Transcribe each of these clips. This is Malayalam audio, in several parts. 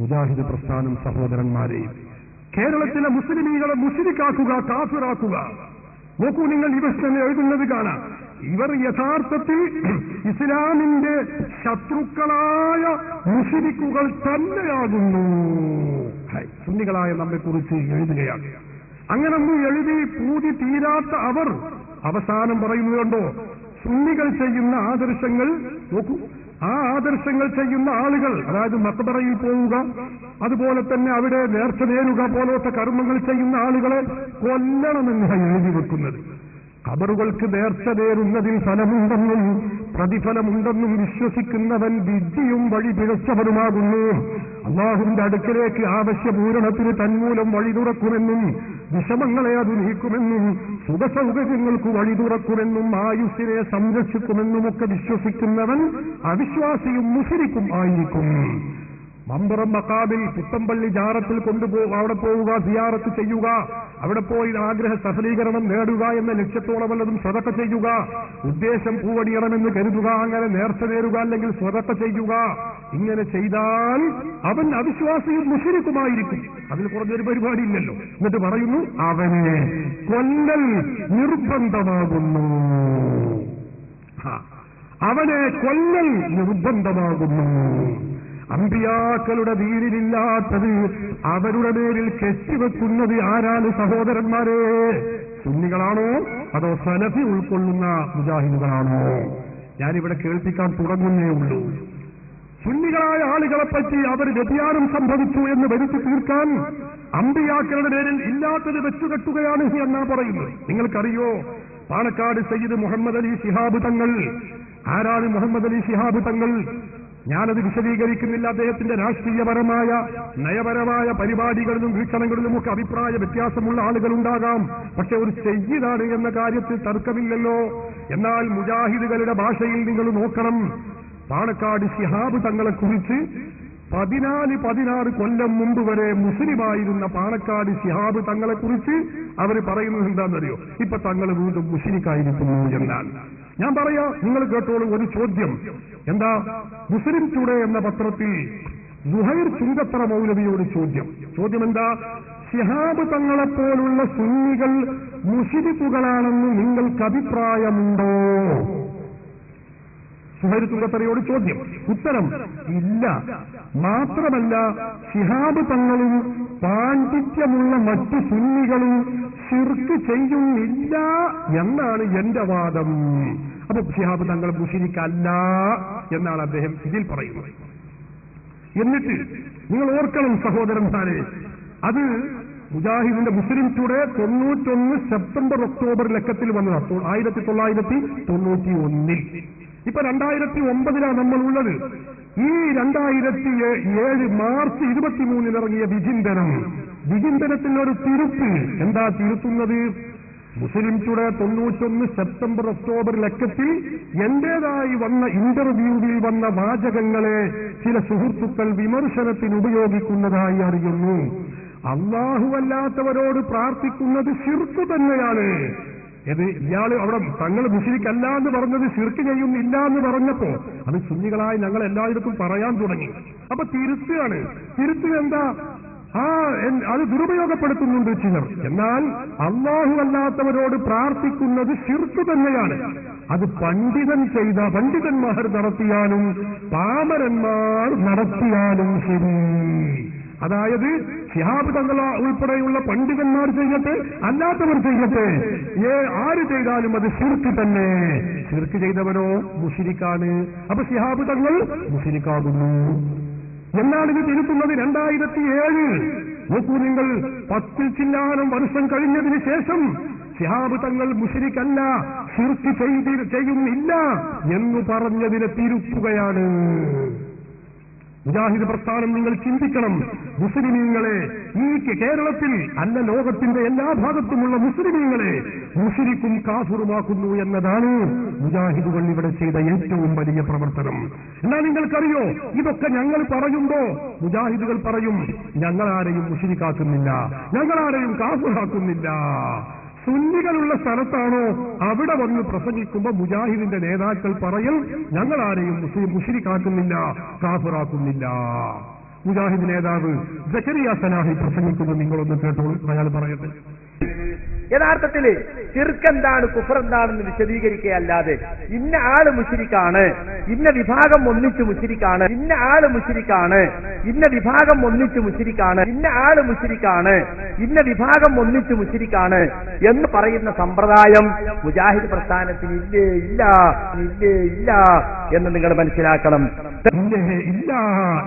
മുജാഹിദ് പ്രസ്ഥാനം സഹോദരന്മാരെ, കേരളത്തിലെ മുസ്ലിമീങ്ങളെ മുശ്രിക്കാക്കുക, കാഫിറാക്കുക. നോക്കൂ, നിങ്ങൾ ഇവർ തന്നെ എഴുതുന്നത് കാണാം. ഇവർ യഥാർത്ഥത്തിൽ ഇസ്ലാമിന്റെ ശത്രുക്കളായ മുശ്രിക്കുകൾ തന്നെയാകുന്നു. സുന്നികളായ നമ്മെക്കുറിച്ച് എഴുതുകയാണ്. അങ്ങനൊന്നും എഴുതി പൂതി തീരാത്ത അവർ അവസാനം പറയുന്നുണ്ടോ, സുന്നികൾ ചെയ്യുന്ന ആദർശങ്ങൾ നോക്കൂ, ആ ആദർശങ്ങൾ ചെയ്യുന്ന ആളുകൾ, അതായത് മക്ബറയിൽ പോവുക, അതുപോലെ തന്നെ അവിടെ നേർച്ച നേരുക പോലത്തെ കർമ്മങ്ങൾ ചെയ്യുന്ന ആളുകളെ കൊല്ലണമെന്ന് എഴുതി വെക്കുന്നത്. ഖബറുകൾക്ക് നേർച്ച നേരുന്നതിൽ ഫലമുണ്ടെന്നും പ്രതിഫലമുണ്ടെന്നും വിശ്വസിക്കുന്നവൻ വിഡ്ഢിയും വഴി പിഴച്ചവനുമാകുന്നു. അല്ലാഹുവിന്റെ അടുക്കലേക്ക് ആവശ്യപൂരണത്തിന് തന്മൂലം വഴി തുറക്കുമെന്നും വിഷമങ്ങളെ അത് നീക്കുമെന്നും സുഖസൗകര്യങ്ങൾക്ക് വഴി തുറക്കുമെന്നും ആയുസ്സിനെ സംരക്ഷിക്കുമെന്നുമൊക്കെ വിശ്വസിക്കുന്നവൻ അവിശ്വാസിയും മുശ്രിക്കും ആയിരിക്കും. മമ്പുറം മക്കാബിൽ പുത്തമ്പള്ളി ജാറത്തിൽ അവിടെ പോവുക, സിയാറത്ത് ചെയ്യുക, അവിടെ പോയി ആഗ്രഹ സഫലീകരണം നേടുക എന്ന ലക്ഷ്യത്തോടെ വല്ലതും സ്വതക്ക ചെയ്യുക, ഉദ്ദേശം പൂവടിയണമെന്ന് കരുതുക, അങ്ങനെ നേർച്ച നേരുക, അല്ലെങ്കിൽ സ്വതക്ക ചെയ്യുക. ഇങ്ങനെ ചെയ്താൽ അവൻ അവിശ്വാസിയും മുശ്രിക്കുമായിരിക്കും. അതിൽ കുറഞ്ഞൊരു പരിപാടിയില്ലല്ലോ. എന്നിട്ട് പറയുന്നു, അവനെ കൊല്ലൽ നിർബന്ധമാകുന്നു. അവനെ കൊല്ലൽ നിർബന്ധമാകുന്നു. അമ്പിയാക്കളുടെ ദീനിലില്ലാത്തത് അവരുടെ മേലിൽ കെട്ടിവെക്കുന്നത് ആരാണ് സഹോദരന്മാരെ? സുന്നികളാണോ അതോ സലഫി ഉൾക്കൊള്ളുന്ന മുജാഹിദുകളാണോ? ഞാനിവിടെ കേൾപ്പിക്കാൻ തുടങ്ങുന്നേ ഉള്ളൂ. സുന്നികളായ ആളുകളെപ്പറ്റി അവർ വ്യതിയാനം സംഭവിച്ചു എന്ന് വരുത്തി തീർക്കാൻ അമ്പിയാക്കളുടെ പേരിൽ ഇല്ലാത്തത് വെച്ചുകെട്ടുകയാണ് എന്നാ പറയുന്നത്. നിങ്ങൾക്കറിയോ, പാണക്കാട് സയ്യിദ് മുഹമ്മദ് അലി ശിഹാബ് തങ്ങൾ. ആരാണ് മുഹമ്മദ് അലി ശിഹാബ് തങ്ങൾ? ഞാനത് വിശദീകരിക്കുന്നില്ല. അദ്ദേഹത്തിന്റെ രാഷ്ട്രീയപരമായ നയപരമായ പരിപാടികളിലും വീക്ഷണങ്ങളിലുമൊക്കെ അഭിപ്രായ വ്യത്യാസമുള്ള ആളുകളുണ്ടാകാം. പക്ഷെ ഒരു സയ്യിദാണ് എന്ന കാര്യത്തിൽ തർക്കമില്ലല്ലോ. എന്നാൽ മുജാഹിദുകളുടെ ഭാഷയിൽ നിങ്ങൾ നോക്കണം, പാണക്കാട് ശിഹാബ് തങ്ങളെക്കുറിച്ച് 14-16 കൊല്ലം മുമ്പ് വരെ മുസ്ലിമായിരുന്ന പാണക്കാട് ശിഹാബ് തങ്ങളെക്കുറിച്ച് അവർ പറയുന്നത് എന്താണെന്നറിയോ? ഇപ്പൊ തങ്ങൾ വീണ്ടും മുശ്രിക്കായിരിക്കുന്നു എന്നാണ്. ഞാൻ പറയാം, നിങ്ങൾ കേട്ടോളൂ. ഒരു ചോദ്യം. എന്താ? മുസ്ലിം ടുഡേ എന്ന പത്രത്തിൽ സുഹൈർ ചുങ്കത്തറ മൗലവിയോട് ചോദ്യം എന്താ? ശിഹാബ് തങ്ങളെപ്പോലുള്ള സുന്നികൾ മുശ്രിക്കുകളാണെന്ന് നിങ്ങൾക്ക് അഭിപ്രായമുണ്ടോ? സുഹൈർ ചുങ്കത്തറയോട് ചോദ്യം. ഉത്തരം ഇല്ല. മാത്രമല്ല, ശിഹാബ് തങ്ങളും പാണ്ഡിത്യമുള്ള മറ്റു സുന്നികളും ശിർക്ക് ചെയ്യുന്നില്ല എന്നാണ് എന്റെ വാദം. അപ്പൊ ശിഹാബ് തങ്ങൾ മുശ്രിക്കല്ല എന്നാണ് അദ്ദേഹം ഇതിൽ പറയുന്നത്. എന്നിട്ട് നിങ്ങൾ ഓർക്കണം സഹോദരന്മാരെ, അത് മുജാഹിദിന്റെ മുസ്ലിം ടുഡേ 91 സെപ്റ്റംബർ ഒക്ടോബർ ലക്കത്തിൽ വന്നത് 1991. ഇപ്പൊ 2009 നമ്മൾ ഉള്ളത്. ഈ 2007 മാർച്ച് 23 ഇറങ്ങിയ വിചിന്തനത്തിനൊരു തിരുത്ത്. എന്താ തിരുത്തുന്നത്? മുസ്ലിം ടുഡേ 91 സെപ്റ്റംബർ ഒക്ടോബർ ലക്കത്തിൽ എന്റേതായി വന്ന ഇന്റർവ്യൂവിൽ വന്ന വാചകങ്ങളെ ചില സുഹൃത്തുക്കൾ വിമർശനത്തിന് ഉപയോഗിക്കുന്നതായി അറിയുന്നു. അല്ലാഹുവല്ലാത്തവരോട് പ്രാർത്ഥിക്കുന്നത് ശിർക്ക് തന്നെയാണ്. ഇയാള് അവിടെ തങ്ങൾ മുശ്രിക്കല്ല എന്ന് പറഞ്ഞത് ശിർക്ക് ചെയ്യുന്നില്ല എന്ന് പറഞ്ഞപ്പോ അത് സുന്നികളായി ഞങ്ങൾ എല്ലായിടത്തും പറയാൻ തുടങ്ങി. അപ്പൊ തിരുത്തുകയാണ്. എന്താ? അത് ദുരുപയോഗപ്പെടുത്തുന്നുണ്ട് ചിലർ. എന്നാൽ അല്ലാഹുവല്ലാത്തവരോട് പ്രാർത്ഥിക്കുന്നത് ശിർക്ക് തന്നെയാണ്. അത് പണ്ഡിതന്മാർ നടത്തിയാലും പാമരന്മാർ നടത്തിയാലും ശരി. അതായത് ശിഹാബ് തങ്ങൾ ഉൾപ്പെടെയുള്ള പണ്ഡിതന്മാർ ചെയ്യട്ടെ, അല്ലാത്തവർ ചെയ്യട്ടെ, ആര് ചെയ്താലും അത് ശിർക്ക് തന്നെ. ശിർക്ക് ചെയ്തവനോ മുശ്രിക്കാണ്. അപ്പൊ ശിഹാബ് തങ്ങൾ മുശ്രിക്കാകുന്നു. എന്നാൽ ഇത് തിരുത്തുന്നത് 2007. നോക്കൂ നിങ്ങൾ, 10 ചില്ലാനം വർഷം കഴിഞ്ഞതിന് ശേഷം ശിഹാബ് തങ്ങൾ മുശ്രിക്കല്ല, ശിർക്ക് ചെയ്യുന്നില്ല എന്ന് പറഞ്ഞതിനെ തിരുത്തുകയാണ്. മുജാഹിദ് പ്രസ്ഥാനം നിങ്ങൾ ചിന്തിക്കണം. മുസ്ലിമീങ്ങളെ ഈ കേരളത്തിൽ അല്ല ലോകത്തിന്റെ എല്ലാ ഭാഗത്തുമുള്ള മുസ്ലിമീങ്ങളെ മുശ്രിക്കും കാഫിറുമാക്കുന്നു എന്നതാണ് മുജാഹിദുകൾ ഇവിടെ ചെയ്ത ഏറ്റവും വലിയ പ്രവർത്തനം. എന്നാൽ നിങ്ങൾക്കറിയോ, ഇതൊക്കെ ഞങ്ങൾ പറയുമ്പോ മുജാഹിദുകൾ പറയും, ഞങ്ങളാരെയും മുശ്രിക്കാക്കുന്നില്ല, ഞങ്ങളാരെയും കാഫിറാക്കുന്നില്ല. സുന്നികളുള്ള സ്ഥലത്താണോ അവിടെ വന്ന് പ്രസംഗിക്കുമ്പോ മുജാഹിദിന്റെ നേതാക്കൾ പറയും, ഞങ്ങളാരെയും മുശ്രിക്കാക്കുന്നില്ല, കാഫിറാക്കുന്നില്ല. മുജാഹിദ് നേതാവ് സക്കരിയ സലാഹി പ്രസംഗിക്കുന്നത് നിങ്ങളൊന്ന് കേട്ടോളൂ. അയാൾ പറയട്ടെ. യഥാർത്ഥത്തിൽ ശിർക്ക് എന്താണ്, കുഫർ എന്താണെന്ന് വിശദീകരിക്കുകയല്ലാതെ ഇന്ന ആള് മുശ്രിക്കാണ്, ഇന്ന വിഭാഗം ഒന്നിച്ച് മുശ്രിക്കാണ്, ഇന്ന ആള് മുശ്രിക്കാണ്, ഇന്ന വിഭാഗം ഒന്നിച്ച് മുശ്രിക്കാണ്, ഇന്ന ആള് മുശ്രിക്കാണ്, ഇന്ന വിഭാഗം ഒന്നിച്ച് മുശ്രിക്കാണ് എന്ന് പറയുന്ന സമ്പ്രദായം മുജാഹിദ് പ്രസ്ഥാനത്തിന് ഇല്ലേ ഇല്ല ഇല്ലേ ഇല്ല എന്ന് നിങ്ങൾ മനസ്സിലാക്കണം. ഇല്ലേ ഇല്ല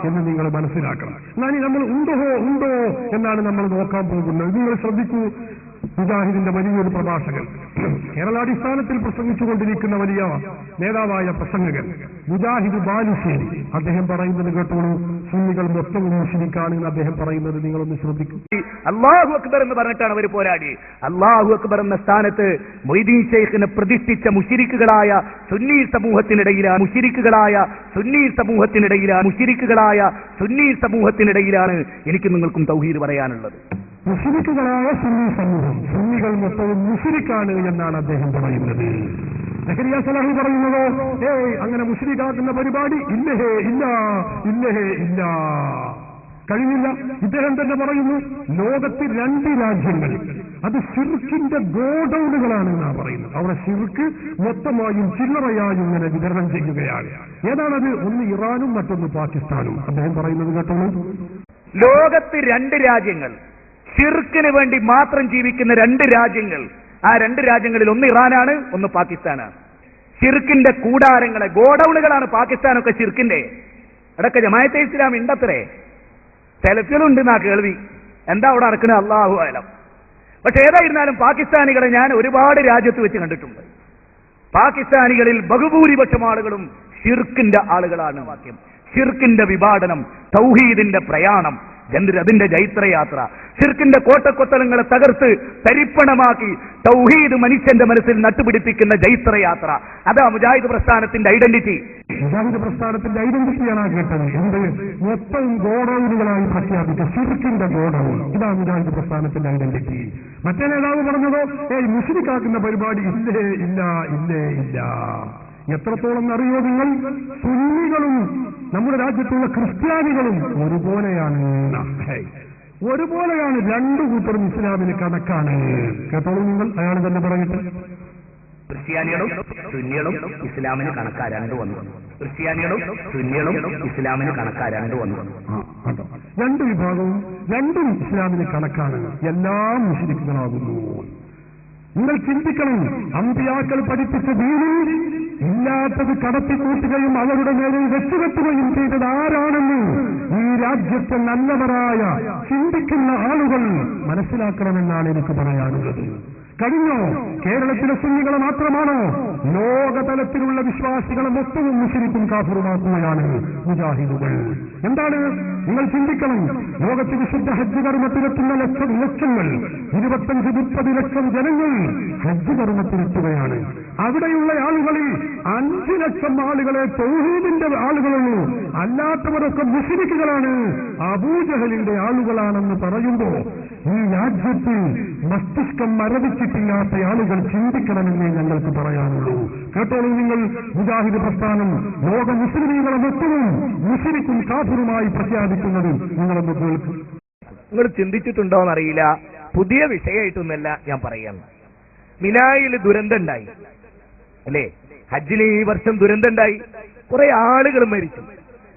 എന്ന് നിങ്ങൾ മനസ്സിലാക്കണം. എന്നാൽ നമ്മൾ ഉണ്ടോ എന്നാണ് നമ്മൾ നോക്കാൻ പോകുന്നത്. നിങ്ങൾ ശ്രദ്ധിക്കൂ. മുജാഹിദിന്റെ വലിയൊരു പ്രഭാഷകൻ, കേരളാടിസ്ഥാനത്തിൽ പ്രസംഗിച്ചുകൊണ്ടിരിക്കുന്ന വലിയ നേതാവായ പ്രസംഗകൻ മുജാഹിദ് ബാലുശ്ശേരി, അദ്ദേഹം പറയുന്നത് കേട്ടോളൂ. സുന്നികൾ മൊത്തവും മുശ്രിക്കാണ് എന്ന് അദ്ദേഹം പറയുന്നത് നിങ്ങളൊന്ന് ശ്രദ്ധിക്കും. അല്ലാഹു അക്ബർ എന്ന് പറഞ്ഞിട്ടാണ് അവർ പോരാടി. അല്ലാഹു അക്ബർ എന്ന സ്ഥാനത്ത് മൊയ്തീൻ ശൈഖിനെ പ്രതിഷ്ഠിച്ച മുശ്രിക്കുകളായ സുന്നി സമൂഹത്തിനിടയിലാണ് എനിക്ക് നിങ്ങൾക്കും തൗഹീദ് പറയാനുള്ളത്. മുശ്രിക്കുകളായ സുന്നി സമൂഹം, സുന്നികൾ മൊത്തവും മുശ്രിക്കാണ് എന്നാണ് അദ്ദേഹം പറയുന്നത്. സക്കരിയ സലാഹി പറയുന്നതോ അങ്ങനെ മുശ്രിക്കാക്കുന്ന പരിപാടി ഇല്ലഹേ ഇല്ല കഴിഞ്ഞില്ല. ഇദ്ദേഹം തന്നെ പറയുന്നു, ലോകത്ത് 2 രാജ്യങ്ങൾ അത് ശിർക്കിന്റെ ഗോഡൌണുകളാണ് എന്നാണ് പറയുന്നത്. അവിടെ ശിർക്ക് മൊത്തമായും ചില്ലറയായും ഇങ്ങനെ വിതരണം ചെയ്യുകയാണ്. ഏതാണത്? ഒന്ന് ഇറാനും മറ്റൊന്ന് പാകിസ്ഥാനും. അദ്ദേഹം പറയുന്നത് കേട്ടോളൂ. ലോകത്ത് 2 രാജ്യങ്ങൾ, ഷിർക്കിന് വേണ്ടി മാത്രം ജീവിക്കുന്ന 2 രാജ്യങ്ങൾ. ആ 2 രാജ്യങ്ങളിൽ ഒന്ന് ഇറാനാണ്, ഒന്ന് പാകിസ്ഥാനാണ്. ഷിർക്കിന്റെ കൂടാരങ്ങളെ, ഗോഡൌണുകളാണ് പാകിസ്ഥാനൊക്കെ ഷിർക്കിന്റെ. ഇടയ്ക്ക് ജമാഅത്തെ ഇസ്ലാമി ഉണ്ടത്രേ, സെലഫികളുണ്ട് എന്നാ കേൾവി. എന്താ അവിടെ നടക്കുന്നത് അല്ലാഹു അലം. പക്ഷെ ഏതായിരുന്നാലും പാകിസ്ഥാനികളെ ഞാൻ ഒരുപാട് രാജ്യത്ത് വെച്ച് കണ്ടിട്ടുണ്ട്. പാകിസ്ഥാനികളിൽ ബഹുഭൂരിപക്ഷം ആളുകളും ഷിർക്കിന്റെ ആളുകളാണ്. വാക്യം ഷിർക്കിന്റെ വിഭാടനം, തൗഹീദിന്റെ പ്രയാണം, അതിന്റെ ജൈത്രയാത്ര, ഷിർക്കിന്റെ കോട്ടക്കൊത്തലങ്ങളെ തകർത്ത് തരിപ്പണമാക്കി തൗഹീദ് മനുഷ്യന്റെ മനസ്സിൽ നട്ടുപിടിപ്പിക്കുന്ന ജൈത്രയാത്ര. അതാ മുജാഹിദ് പ്രസ്ഥാനത്തിന്റെ ഐഡന്റിറ്റി. മുജാഹിദ് പ്രസ്ഥാനത്തിന്റെ ഐഡന്റിറ്റിയാണ് കേട്ടത്. എന്ത്? മൊത്തം ഗോഡൌണുകളായി പ്രഖ്യാപിച്ച ഷിർക്കിന്റെ ഗോഡൌൺ. ഇതാ മുജാഹിദ് പ്രസ്ഥാനത്തിന്റെ ഐഡന്റിറ്റി. മറ്റേ നേതാവ് പറഞ്ഞതോ മുശ്രിക്കാക്കുന്ന പരിപാടി ഇല്ല. എത്രത്തോളം അറിയോ നിങ്ങൾ? സുന്നികളും നമ്മുടെ രാജ്യത്തുള്ള ക്രിസ്ത്യാനികളും ഒരുപോലെയാണ്. 2 കൂട്ടരും ഇസ്ലാമിന് കണക്കാണ്. കേട്ടോളൂ നിങ്ങൾ. അയാൾ തന്നെ പറയട്ടെ. ക്രിസ്ത്യാനികളും സുന്നികളും ഇസ്ലാമിന് കണക്കാ 2 വന്നു. ക്രിസ്ത്യാനികളും സുന്നികളും ഇസ്ലാമിന് കണക്കാ 2 വന്നു. 2 വിഭാഗവും 2ഉം ഇസ്ലാമിന് കണക്കാണ്. എല്ലാം മുശ്രിക്കുകളാകുന്നു. നിങ്ങൾ ചിന്തിക്കണം. അമ്പിയാക്കൾ പഠിപ്പിച്ച ദീനിൽ ഇല്ലാത്തത് കടത്തിക്കൂട്ടുകയും അവരുടെ നേരെ വെച്ചുകെട്ടുകയും ചെയ്തത് ആരാണെന്ന് ഈ രാജ്യത്തെ നല്ലവരായ ചിന്തിക്കുന്ന ആളുകൾ മനസ്സിലാക്കണമെന്നാണ് എനിക്ക് പറയാനുള്ളത്. കഴിഞ്ഞോ? കേരളത്തിലെ സുന്നികളെ മാത്രമാണോ? ലോകതലത്തിലുള്ള വിശ്വാസികളെ മൊത്തവും മുശ്രിക്കും കാഫിറുമാക്കുകയാണ് മുജാഹിദുകൾ. എന്താണ്? നിങ്ങൾ ചിന്തിക്കണം. ലോകത്ത് വിശുദ്ധ ഹജ്ജ് കർമ്മത്തിലെത്തുന്ന ലക്ഷങ്ങൾ, 25-30 ലക്ഷം ജനങ്ങൾ ഹജ്ജ് കർമ്മത്തിലെത്തുകയാണ്. അവിടെയുള്ള ആളുകളിൽ 5 ലക്ഷം ആളുകളെ തൗഹീദിന്റെ ആളുകളുള്ളൂ. അല്ലാത്തവരൊക്കെ മുശ്രിക്കുകളാണ്, അബൂജഹലിന്റെ ആളുകളാണെന്ന് പറയുമ്പോ ഈ രാജ്യത്ത് മസ്തിഷ്കം മരവിച്ചിട്ടില്ലാത്ത ആളുകൾ ചിന്തിക്കണമെന്നേ ഞങ്ങൾക്ക് പറയാനുള്ളൂ. കേട്ടോളൂ നിങ്ങൾ. മുജാഹിദ് പ്രസ്ഥാനം ലോക മുസ്ലിമീങ്ങളെ മൊത്തവും മുശ്രിക്കും കാഫിറുമായി പ്രഖ്യാപിക്കുന്നത് നിങ്ങളൊന്ന് കേൾക്കും. നിങ്ങൾ ചിന്തിച്ചിട്ടുണ്ടോന്നറിയില്ല. പുതിയ വിഷയമായിട്ടൊന്നല്ല ഞാൻ പറയാം. മിനായിൽ ദുരന്തമുണ്ടായി അല്ലേ? ഹജ്ജിന് ഈ വർഷം ദുരന്തമുണ്ടായി. കുറെ ആളുകൾ മരിച്ചു.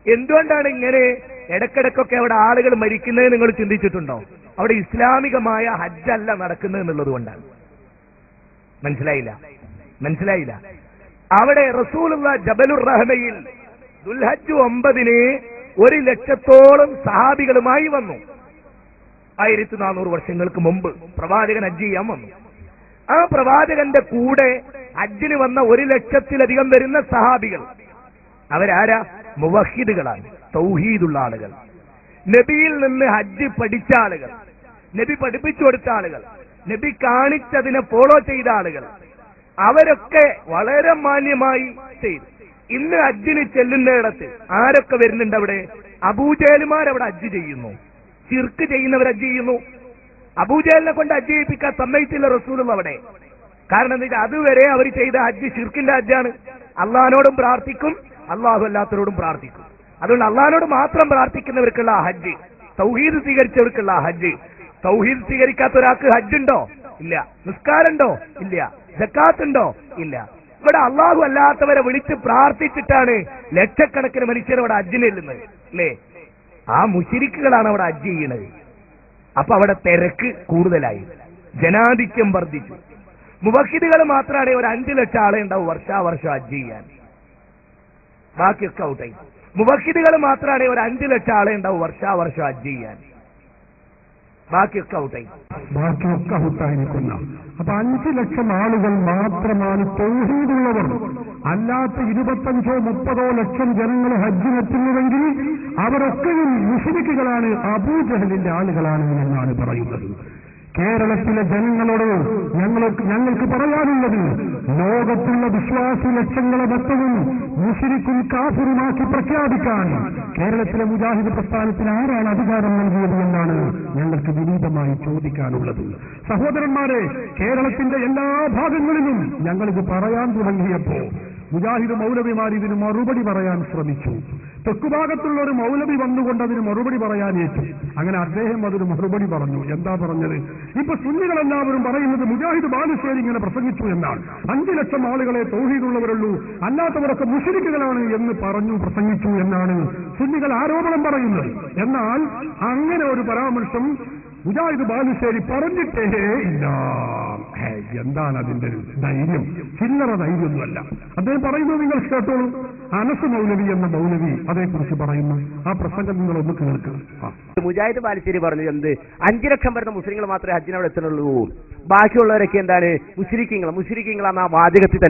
എന്തുകൊണ്ടാണ് ഇങ്ങനെ ഇടക്കിടക്കൊക്കെ അവിടെ ആളുകൾ മരിക്കുന്നത് നിങ്ങൾ ചിന്തിച്ചിട്ടുണ്ടോ? അവിടെ ഇസ്ലാമികമായ ഹജ്ജല്ല നടക്കുന്നത് എന്നുള്ളത് കൊണ്ടാണ്. മനസ്സിലായില്ല. അവിടെ റസൂലുള്ള ജബലുർ റഹ്മയിൽ ദുൽഹജ്ജ് 9-ന് 1 ലക്ഷത്തോളം സഹാബികളുമായി വന്നു. 1400 വർഷങ്ങൾക്ക് മുമ്പ് പ്രവാചകൻ ഹജ്ജ് ചെയ്യാൻ വന്നു. ആ പ്രവാചകന്റെ കൂടെ ഹജ്ജിന് വന്ന 1 ലക്ഷത്തിലധികം വരുന്ന സഹാബികൾ അവരാരാ? മുവഹിദുകളാണ്, തൗഹീദുള്ള ആളുകൾ, നബിയിൽ നിന്ന് ഹജ്ജ് പഠിച്ച ആളുകൾ, നബി പഠിപ്പിച്ചു കൊടുത്ത ആളുകൾ, നബി കാണിച്ചതിനെ ഫോളോ ചെയ്ത ആളുകൾ. അവരൊക്കെ വളരെ മാന്യമായി ചെയ്തു. ഇന്ന് ഹജ്ജിന് ചെല്ലുന്നിടത്ത് ആരൊക്കെ വരുന്നുണ്ട്? അവിടെ അബൂജഹലുമാർ അവിടെ ഹജ്ജ് ചെയ്യുന്നു, ശിർക്ക് ചെയ്യുന്നവർ ഹജ്ജ് ചെയ്യുന്നു. അബൂജഹലിനെ കൊണ്ട് ഹജ്ജ് ചെയ്യിപ്പിക്കാൻ സമ്മതിച്ചില്ല റസൂലുള്ള അവിടെ. കാരണം എന്താ വെച്ചാൽ അതുവരെ അവർ ചെയ്ത ഹജ്ജ് ശിർക്കിന്റെ ഹജ്ജാണ്. അള്ളാഹിനോടും പ്രാർത്ഥിക്കും, അള്ളാഹു അല്ലാത്തവരോടും പ്രാർത്ഥിക്കും. അതുകൊണ്ട് അള്ളാഹിനോട് മാത്രം പ്രാർത്ഥിക്കുന്നവർക്കുള്ള ഹജ്ജ്, തൗഹീദ് സ്വീകരിച്ചവർക്കുള്ള ഹജ്ജ്. തൗഹീദ് സ്വീകരിക്കാത്ത ഒരാൾക്ക് ഹജ്ജ് ഉണ്ടോ? ഇല്ല. നിസ്കാരമുണ്ടോ? ഇല്ല. സക്കാത്ത് ഉണ്ടോ? ഇല്ല. ഇവിടെ അള്ളാഹു അല്ലാത്തവരെ വിളിച്ച് പ്രാർത്ഥിച്ചിട്ടാണ് ലക്ഷക്കണക്കിന് മനുഷ്യർ അവിടെ ഹജ്ജിന് ചെല്ലുന്നത്, അല്ലേ? ആ മുശ്രിക്കുകളാണ് അവിടെ ഹജ്ജ് ചെയ്യുന്നത്. അപ്പൊ അവിടെ തിരക്ക് കൂടുതലായി, ജനാധിക്യം വർദ്ധിച്ചു. മുവഹിദുകൾ മാത്രമാണ് ഒരു 5 ലക്ഷം ആളെ ഉണ്ടാവും വർഷാവർഷം ഹജ്ജ് ചെയ്യാൻ, ബാക്കിയൊക്കെ ഔട്ടായി. മുവഹിദുകൾ മാത്രമാണ് ഒരു 5 ലക്ഷം ആളെ ഉണ്ടാവും വർഷാവർഷം ഹജ്ജ് ചെയ്യാൻ, ബാക്കിയൊക്കെ ഔട്ടായി. ബാക്കിയൊക്കെ ഔട്ടായിരിക്കുന്ന അപ്പൊ 5 ലക്ഷം ആളുകൾ മാത്രമാണ് തൗഹീദുള്ളവർ. അല്ലാത്ത 25 30 ലക്ഷം ജനങ്ങൾ ഹജ്ജിനെത്തുന്നുവെങ്കിൽ അവരൊക്കെയും മുശ്രിക്കുകളാണ്, അബൂജഹലിന്റെ ആളുകളാണ് എന്നാണ് പറയുന്നത്. കേരളത്തിലെ ജനങ്ങളോട് ഞങ്ങൾക്ക് പറയാനുള്ളത്, ലോകത്തുള്ള വിശ്വാസി ലക്ഷങ്ങളെ മൊത്തവും മുശ്രിക്കും കാഫിറുമാക്കി പ്രഖ്യാപിക്കാൻ കേരളത്തിലെ മുജാഹിദ് പ്രസ്ഥാനത്തിന് ആരാണ് അധികാരം നൽകിയത് എന്നാണ് ഞങ്ങൾക്ക് വിനീതമായി ചോദിക്കാനുള്ളത്. സഹോദരന്മാരെ, കേരളത്തിന്റെ എല്ലാ ഭാഗങ്ങളിലും ഞങ്ങളിത് പറയാൻ തുടങ്ങിയപ്പോ മുജാഹിദ് മൗലവിമാർ ഇതിന് മറുപടി പറയാൻ ശ്രമിച്ചു. തെക്കുഭാഗത്തുള്ള ഒരു മൗലവി വന്നുകൊണ്ട് അതിന് മറുപടി പറയാനേറ്റു. അങ്ങനെ അദ്ദേഹം അതിന് മറുപടി പറഞ്ഞു. എന്താ പറഞ്ഞത്? ഇപ്പൊ സുന്നികളെല്ലാവരും പറയുന്നത് മുജാഹിദ് ബാലുശ്ശേരി ഇങ്ങനെ പ്രസംഗിച്ചു എന്നാണ്. 5 ലക്ഷം ആളുകളെ തൗഹീദുള്ളവരുള്ളൂ, അല്ലാത്തവരൊക്കെ മുശ്രിക്കുകളാണ് എന്ന് പറഞ്ഞു പ്രസംഗിച്ചു എന്നാണ് സുന്നികൾ ആരോപണം പറയുന്നത്. എന്നാൽ അങ്ങനെ ഒരു പരാമർശം മുജാഹിദ് ബാലുശ്ശേരി പറഞ്ഞിട്ടേ ഇല്ല. എന്താണ് അതിന്റെ ധൈര്യം? ചില്ലറ ധൈര്യമൊന്നുമല്ല. അദ്ദേഹം പറയുന്നത് നിങ്ങൾ കേട്ടോളൂ. അനസ് മൗലവി എന്ന മൗലവി അതേക്കുറിച്ച് പറയുന്നു. ആ പ്രസംഗം നിങ്ങളൊന്ന് കേൾക്കുക. മുജാഹിദ് ബാലുശ്ശേരി പറഞ്ഞു, എന്ത് 5 ലക്ഷം വരുന്ന മുസ്ലിങ്ങൾ മാത്രമേ ഹജ്ജിനവിടെ എത്തുന്നുള്ളൂ, ബാക്കിയുള്ളവരൊക്കെ എന്താണ് മുശ്രിക്കീങ്ങളാണ്. ആ വാചകത്തിൽ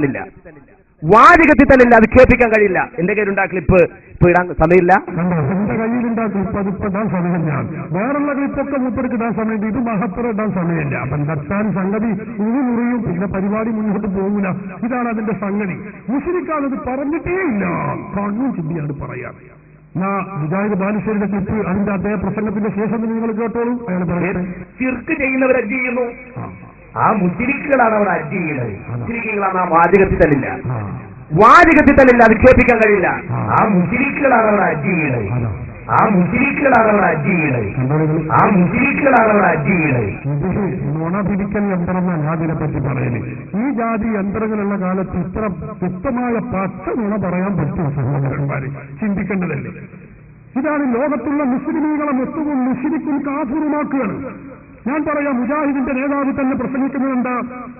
തന്നില്ല, അത് കേൾപ്പിക്കാൻ കഴിയില്ല. എന്റെ കയ്യിലുണ്ടാ ക്ലിപ്പ് ഇപ്പൊ ഇടാൻ സമയമില്ല. എന്റെ കയ്യിലുണ്ടാ ക്ലിപ്പ് അതിപ്പോ ഇടാൻ സമയം. ഞാൻ വേറുള്ള ക്ലിപ്പൊക്കെ മൂപ്പർക്ക് ഇടാൻ സമയത്ത് ഇത് മഹപ്പുറം ഇടാൻ സമയമില്ല. അപ്പൊ നിർത്താൻ സംഗതി മുറിയും, പിന്നെ പരിപാടി മുന്നോട്ട് പോകില്ല. ഇതാണ് അതിന്റെ സംഗതി. മുശ്രിക്കാണത് പറഞ്ഞിട്ടേ ഇല്ല, കണ്ണും ചിന്തിയാണ് പറയാം. മുജാഹിദ് ബാലുശ്ശേരിയുടെ ക്ലിപ്പ് അതിന്റെ അദ്ദേഹ പ്രസംഗത്തിന്റെ ശേഷം നിങ്ങൾ കേട്ടോളൂ. അയാൾ പറയട്ടെ, ശിർക്ക് ചെയ്യുന്നവർ ഹജ്ജ് ചെയ്യുന്നു, ആ മുശ്രിക്കുകളാണ് അവിടെ ഹജ്ജ് ചെയ്യുന്നത്. മുശ്രിക്കുകളാണ്. ആ വാചകത്തിൽ തന്നില്ല, അത് കേൾപ്പിക്കാൻ കഴിയില്ല. ആ മുശ്രിക്കുകളാണ് അവിടെ ഹജ്ജ് ചെയ്യുന്നത്, നുണ പിടിക്കൽ യന്ത്രം അതിനെ പറ്റി പറയുന്നത്. ഈ ജാതി യന്ത്രങ്ങളുള്ള കാലത്ത് ഇത്ര വ്യക്തമായ പച്ച നുണ പറയാൻ പറ്റും സഹോദരന്മാരെ? ചിന്തിക്കേണ്ടതല്ലേ? ഇതാണ് ലോകത്തുള്ള മുസ്ലിമീങ്ങളെ മൊത്തവും മുശ്രിക്കും കാഫിറുമാക്കുകയാണ്. ഞാൻ പറയാം, മുജാഹിദിന്റെ നേതാവ് തന്നെ പ്രസംഗിക്കുന്നത് എന്താ?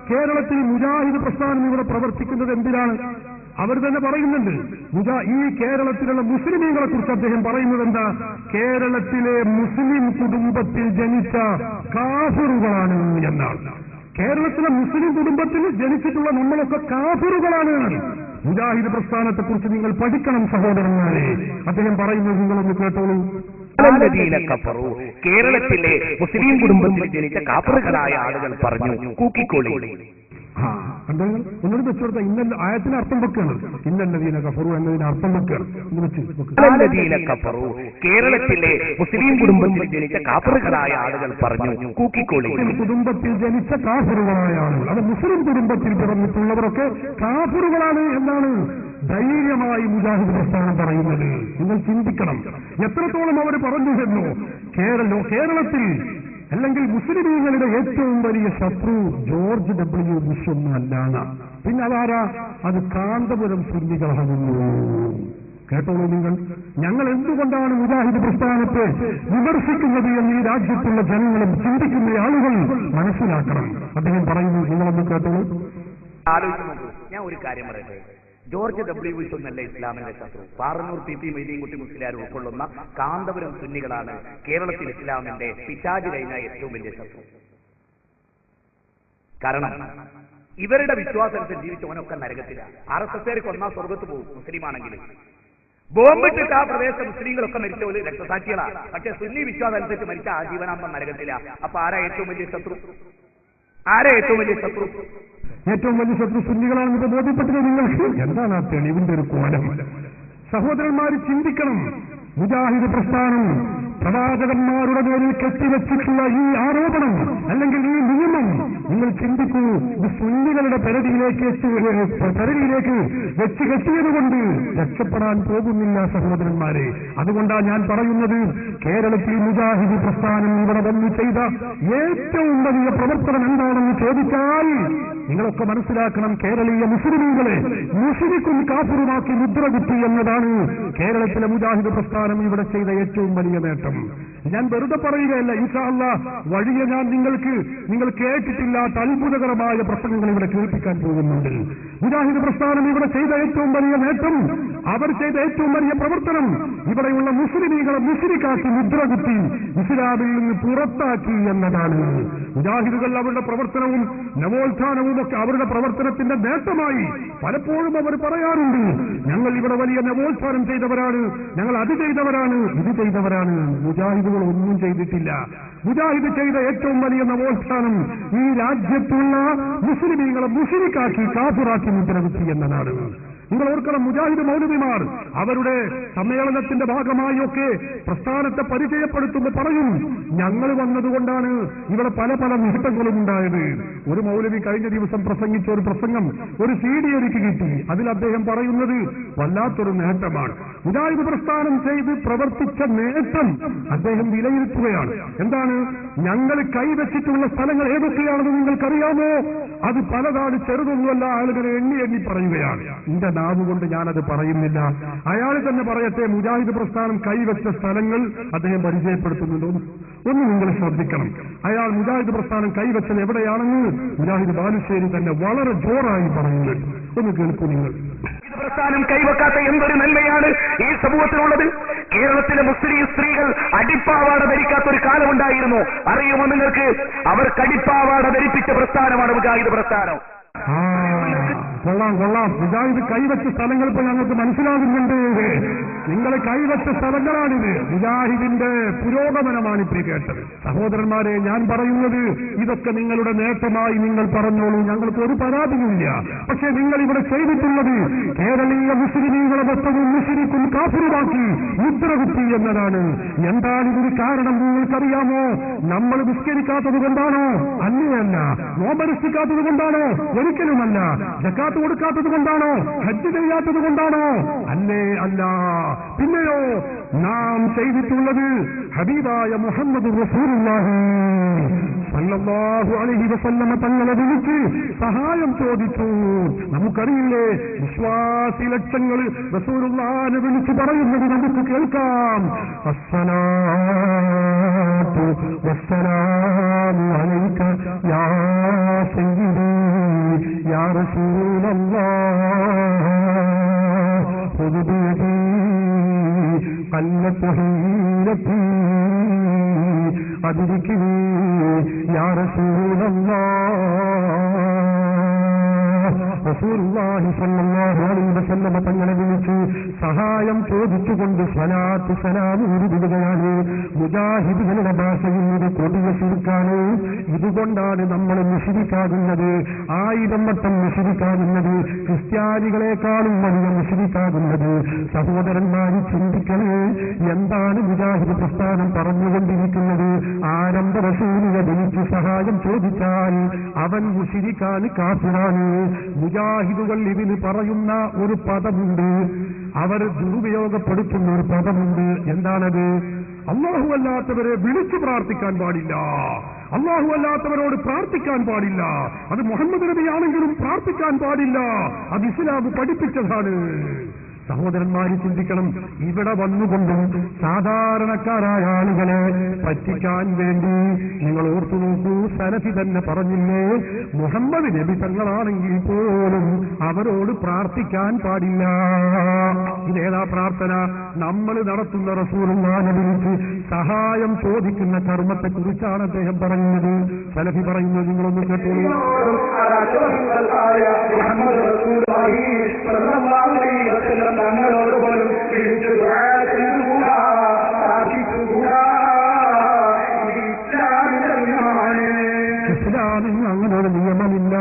കേരളത്തിൽ മുജാഹിദ് പ്രസ്ഥാനം ഇവിടെ പ്രവർത്തിക്കുന്നത് എന്തിനാണ്? അവർ തന്നെ പറയുന്നുണ്ട്. ഈ കേരളത്തിലുള്ള മുസ്ലിമീങ്ങളെ കുറിച്ച് അദ്ദേഹം പറയുന്നത് എന്താ? കേരളത്തിലെ മുസ്ലിം കുടുംബത്തിൽ ജനിച്ച കാഫിറുകളാണ് എന്നാണ്. കേരളത്തിലെ മുസ്ലിം കുടുംബത്തിൽ ജനിച്ചിട്ടുള്ള നമ്മളൊക്കെ കാഫിറുകളാണ്. മുജാഹിദ് പ്രസ്ഥാനത്തെ കുറിച്ച് നിങ്ങൾ പഠിക്കണം സഹോദരന്മാരെ. അദ്ദേഹം പറയുന്നത് നിങ്ങളൊന്ന് കേട്ടോളൂ. കേരളത്തിലെ മുസ്ലിം കുടുംബത്തിൽ ജനിച്ച കാഫിറുകളായ ആളുകൾ പറഞ്ഞു, കൂക്കിക്കോളി. ഒന്നുകൂടി വെച്ചുകൊടുത്ത ഇന്ന ആയത്തിന് അർത്ഥം വെക്കുകയാണ്. ഇന്നല്ലദീന കഫറു എന്നതിന് അർത്ഥം വെക്കുകയാണ്. കേരളത്തിലെ മുസ്ലിം കുടുംബത്തിൽ ജനിച്ച കാഫിറുകളായ ആളുകൾ പറഞ്ഞു, കൂക്കിക്കോളി. കുടുംബത്തിൽ ജനിച്ച കാഫിറുകളായ ആളുകൾ, അത് മുസ്ലിം കുടുംബത്തിൽ പിറന്നിട്ടുള്ളവരൊക്കെ കാഫിറുകളാണ് എന്നാണ് ധൈര്യമായി മുജാഹിദ് പ്രസ്ഥാനം പറയുന്നത്. നിങ്ങൾ ചിന്തിക്കണം എത്രത്തോളം അവർ പറഞ്ഞു എന്നോ. കേരളത്തിൽ അല്ലെങ്കിൽ മുസ്ലിമീങ്ങളുടെ ഏറ്റവും വലിയ ശത്രു ജോർജ് W. ബുഷ് ഒന്നും അല്ലാന്ന. പിന്നെ അതാരാ? അത് കാന്തപുരം സുന്നികളാകുന്നു. കേട്ടോളൂ നിങ്ങൾ. ഞങ്ങൾ എന്തുകൊണ്ടാണ് മുജാഹിദ് പ്രസ്ഥാനത്തെ വിമർശിക്കുന്നത് എന്ന് ഈ രാജ്യത്തുള്ള ജനങ്ങളും ചിന്തിക്കുന്ന ആളുകൾ മനസ്സിലാക്കണം. അദ്ദേഹം പറയുന്നു, നിങ്ങളൊന്ന് കേട്ടോളൂ. ആലോചിച്ചു. ഞാൻ ഒരു കാര്യം പറയട്ടെ. George W. ബുഷ് ഒന്നല്ല ഇസ്ലാമിന്റെ ശത്രു. പാറന്നൂർ PP മൊയ്തീൻകുട്ടി മുസ്ലിയാർ ഉൾക്കൊള്ളുന്ന കാന്തപുരം സുന്നികളാണ് കേരളത്തിൽ ഇസ്ലാമിന്റെ പിശാച് കഴിഞ്ഞ ഏറ്റവും വലിയ ശത്രു. കാരണം ഇവരുടെ വിശ്വാസത്തിൽ ജീവിച്ചവനൊക്കെ നരകത്തിലാണ്. RSSകാർക്ക് ഒന്നാം സ്വർഗത്ത് പോകും മുസ്ലിമാണെങ്കിൽ. ബോംബിട്ടിട്ട് ആ പ്രദേശത്തെ മുസ്ലിങ്ങളൊക്കെ മരിച്ചവര് രക്തസാക്ഷികളാണ്. പക്ഷെ സുന്നി വിശ്വാസം അനുസരിച്ച് മരിച്ച ആജീവനാന്തം നരകത്തിലാണ്. അപ്പൊ ആരാ ഏറ്റവും വലിയ ശത്രു? ഏറ്റവും വലിയ ശത്രു സുന്നികളാണെന്ന് ബോധ്യപ്പെട്ടത് നിങ്ങൾക്ക്. എന്താണ് ആ തെളിവിന്റെ ഒരു കോലം? സഹോദരന്മാർ ചിന്തിക്കണം. മുജാഹിദ് പ്രസ്ഥാനം പ്രവാചകന്മാരുടെ മേലിൽ കെട്ടിവെച്ചിട്ടുള്ള ഈ ആരോപണം അല്ലെങ്കിൽ ഈ നിയമം നിങ്ങൾ ചിന്തിക്കൂ. ഇത് സുന്നികളുടെ പരിധിയിലേക്ക് വെച്ച് കെട്ടിയതുകൊണ്ട് രക്ഷപ്പെടാൻ പോകുന്നില്ല സഹോദരന്മാരെ. അതുകൊണ്ടാണ് ഞാൻ പറയുന്നത്, കേരളത്തിൽ മുജാഹിദ് പ്രസ്ഥാനം ഇവിടെ വന്നു ചെയ്ത ഏറ്റവും വലിയ പ്രവർത്തനം എന്താണെന്ന് ചോദിച്ചാൽ നിങ്ങളൊക്കെ മനസ്സിലാക്കണം, കേരളീയ മുസ്ലിമീങ്ങളെ മുശ്രിക്കും കാഫിറുമാക്കി മുദ്രകുത്തി എന്നതാണ് കേരളത്തിലെ മുജാഹിദ് പ്രസ്ഥാനം ഇവിടെ ചെയ്ത ഏറ്റവും വലിയ നേട്ടം. ഞാൻ വെറുതെ പറയുകയല്ല, ഇൻഷാ അല്ലാഹ് വഴിയെ ഞാൻ നിങ്ങൾ കേട്ടിട്ടില്ലാത്ത അത്ഭുതകരമായ പ്രസംഗങ്ങൾ ഇവിടെ കേൾപ്പിക്കാൻ പോകുന്നുണ്ട്. മുജാഹിദ് പ്രസ്ഥാനം ഇവിടെ ചെയ്ത ഏറ്റവും വലിയ നേട്ടം, അവർ ചെയ്ത ഏറ്റവും വലിയ പ്രവർത്തനം ഇവിടെയുള്ള മുസ്ലിമീങ്ങളെ മുശ്രിക്കാക്കി മുദ്രകുത്തി ഇസ്ലാമിൽ നിന്ന് പുറത്താക്കി എന്നതാണ്. മുജാഹിദുകൾ അവരുടെ പ്രവർത്തനവും നവോത്ഥാനവും ഒക്കെ അവരുടെ പ്രവർത്തനത്തിന്റെ നേട്ടമായി പലപ്പോഴും അവർ പറയാറുണ്ട്, ഞങ്ങൾ ഇവിടെ വലിയ നവോത്ഥാനം ചെയ്തവരാണ്, ഞങ്ങൾ അത് ചെയ്തവരാണ്, ഇത് ചെയ്തവരാണ്. മുജാഹിദുകൾ ഒന്നും ചെയ്തിട്ടില്ല. മുജാഹിദ് ചെയ്ത ഏറ്റവും വലിയ നവോത്ഥാനം ഈ രാജ്യത്തുള്ള മുസ്ലിമീങ്ങളെ മുശ്രിക്കാക്കി കാഫിറാക്കി മുദ്രകുത്തി എന്നതാണ്. നിങ്ങൾ ഓർക്കണം, മുജാഹിദ് മൗലവിമാർ അവരുടെ സമ്മേളനത്തിന്റെ ഭാഗമായി ഒക്കെ പ്രസ്ഥാനത്തെ പരിചയപ്പെടുത്തുമ്പോൾ പറയും, ഞങ്ങൾ വന്നതുകൊണ്ടാണ് ഇവിടെ പല പല നേട്ടങ്ങളും ഉണ്ടായത്. ഒരു മൗലവി കഴിഞ്ഞ ദിവസം പ്രസംഗിച്ച ഒരു പ്രസംഗം ഒരു CD എനിക്ക് കിട്ടി. അതിൽ അദ്ദേഹം പറയുന്നത് വല്ലാത്തൊരു നേട്ടമാണ്. മുജാഹിദ് പ്രസ്ഥാനം ചെയ്ത് പ്രവർത്തിച്ച നേട്ടം അദ്ദേഹം വിലയിരുത്തുകയാണ്. എന്താണ്? ഞങ്ങൾ കൈവച്ചിട്ടുള്ള സ്ഥലങ്ങൾ ഏതൊക്കെയാണെന്ന് നിങ്ങൾക്കറിയാമോ? അത് പലതാണ്, ചെറുതൊന്നുമല്ല. ആളുകൾ എണ്ണി എണ്ണി പറയുകയാണ്. എന്റെ നാവുകൊണ്ട് ഞാനത് പറയുന്നില്ല, അയാൾ തന്നെ പറയട്ടെ. മുജാഹിദ് പ്രസ്ഥാനം കൈവച്ച സ്ഥലങ്ങൾ അദ്ദേഹം പരിചയപ്പെടുത്തുന്നുണ്ടോ? ഒന്ന് നിങ്ങൾ ശ്രദ്ധിക്കണം. അയാൾ മുജാഹിദ് പ്രസ്ഥാനം കൈവച്ചത് എവിടെയാണെന്ന് മുജാഹിദ് ബാലുശ്ശേരി തന്നെ വളരെ ജോറായി പറയുന്നുണ്ട്. ഒന്ന് കേൾക്കൂ നിങ്ങൾ. പ്രസ്ഥാനം കൈവെക്കാത്ത എന്തൊരു നന്മയാണ് ഈ സമൂഹത്തിനുള്ളത്. കേരളത്തിലെ മുസ്ലിം സ്ത്രീകൾ അടിപ്പാവാട ധരിക്കാത്ത ഒരു കാലമുണ്ടായിരുന്നു. അറിയുമോ നിങ്ങൾക്ക്? അവർ കടിപ്പാവാട ധരിപ്പിച്ച പ്രസ്ഥാനമാണ് മുജാഹിദ് പ്രസ്ഥാനം. കൊള്ളാം. മുജാഹിദ് കൈവച്ച സ്ഥലങ്ങൾ ഇപ്പൊ ഞങ്ങൾക്ക് മനസ്സിലാകുന്നുണ്ട്. നിങ്ങൾ കൈവച്ച സ്ഥലങ്ങളാണിത്. മുജാഹിദിന്റെ പുരോഗമനമാണിപ്പോ കേട്ടത്. സഹോദരന്മാരെ, ഞാൻ പറയുന്നത് ഇതൊക്കെ നിങ്ങളുടെ നേട്ടമായി നിങ്ങൾ പറഞ്ഞോളൂ, ഞങ്ങൾക്ക് ഒരു പരാതിയുമില്ല. പക്ഷെ നിങ്ങൾ ഇവിടെ ചെയ്തിട്ടുള്ളത് കേരളീയ മുസ്ലിമീങ്ങളെ മൊത്തവും മുശ്രിക്കും കാഫിറുമാക്കി മുദ്രകുത്തി എന്നതാണ്. എന്താണ് ഇതിന് കാരണം നിങ്ങൾക്കറിയാമോ? നമ്മൾ നിസ്കരിക്കാത്തത് കൊണ്ടാണോ? അല്ലയല്ല. നോമ്പനുഷ്ഠിക്കാത്തത് കൊണ്ടാണോ? ഒരിക്കലുമല്ല. സക്കാത്ത് കൊടുക്കാത്തത് കൊണ്ടാണോ? ഹജ്ജ് ചെയ്യാത്തത് കൊണ്ടാണോ? അല്ല. പിന്നെയോ നാം ചെയ്തിട്ടുള്ളത് ഹബീബായ മുഹമ്മദ് റസൂലുള്ളാഹി സ്വല്ലല്ലാഹു അലൈഹി വസല്ലമ തങ്ങളെ വിളിച്ച് സഹായം ചോദിച്ചു. നമുക്കറിയില്ലേ, വിശ്വാസി ലക്ഷങ്ങൾ റസൂലുള്ളാഹിനെ വിളിച്ച് പറയുന്നത് നമുക്ക് കേൾക്കാം. അസ്സലാത്തു വസ്സലാമു അലൈക യാ സയ്യിദി യാ റസൂലല്ലാഹ് ഖുദ് ബിയദി قلت حيلتي أدركني يا رسول الله. റസൂലുള്ളാഹി സ്വല്ലല്ലാഹു അലൈഹി വസല്ലം തങ്ങളെ വിളിച്ച് സഹായം ചോദിച്ചുകൊണ്ട് സ്വലാത്ത് സലാം ഉരുവിടുകയാണ്. മുജാഹിദുകളുടെ ഭാഷയിൽ ഇത് കൊടിയ ശിർക്കാണ്. ഇതുകൊണ്ടാണ് നമ്മൾ മുശ്രിക്കാകുന്നത്, 1000 വട്ടം മുശ്രിക്കാകുന്നത്, ക്രിസ്ത്യാനികളെക്കാളും വലിയ മുശ്രിക്കാകുന്നത്. സഹോദരന്മാര് ചിന്തിക്കണേ, എന്താണ് മുജാഹിദ് പ്രസ്ഥാനം പറഞ്ഞുകൊണ്ടിരിക്കുന്നത്? ആരംഭ റസൂലിനെ വിളിച്ച് സഹായം ചോദിച്ചാൽ അവൻ മുശ്രിക്കാണ്, കാഫിറാണ്. മുജാഹിദുകൾ ഇതിന് പറയുന്ന ഒരു പദമുണ്ട്, അവർ ദുരുപയോഗപ്പെടുത്തുന്ന ഒരു പദമുണ്ട്. എന്താണത്? അല്ലാഹു അല്ലാത്തവരെ വിളിച്ചു പ്രാർത്ഥിക്കാൻ പാടില്ല, അല്ലാഹു അല്ലാത്തവരോട് പ്രാർത്ഥിക്കാൻ പാടില്ല. അത് മുഹമ്മദ് നബിയാണെങ്കിലും പ്രാർത്ഥിക്കാൻ പാടില്ല. അത് ഇസ്ലാം പഠിപ്പിച്ചതാണ്. സഹോദരന്മാര് ചിന്തിക്കണം, ഇവിടെ വന്നുകൊണ്ടും സാധാരണക്കാരായ ആളുകളെ പറ്റിക്കാൻ വേണ്ടി നിങ്ങൾ ഓർത്തു നോക്കൂ, സലഫി തന്നെ പറഞ്ഞില്ലേ, മുഹമ്മദ് നബി തങ്ങളാണെങ്കിൽ പോലും അവരോട് പ്രാർത്ഥിക്കാൻ പാടില്ല. ഇതേതാ പ്രാർത്ഥന? നമ്മൾ നടത്തുന്ന റസൂലുള്ളാഹിനെ വിളിച്ച് സഹായം ചോദിക്കുന്ന കർമ്മത്തെ കുറിച്ചാണ് അദ്ദേഹം പറയുന്നത്. സലഫി പറയുന്നത് നിങ്ങളൊന്ന് കേട്ടോളൂ. തങ്ങളോട് പോലും ഇസ്ലാമിന് അങ്ങനെ ഒരു നിയമമില്ല.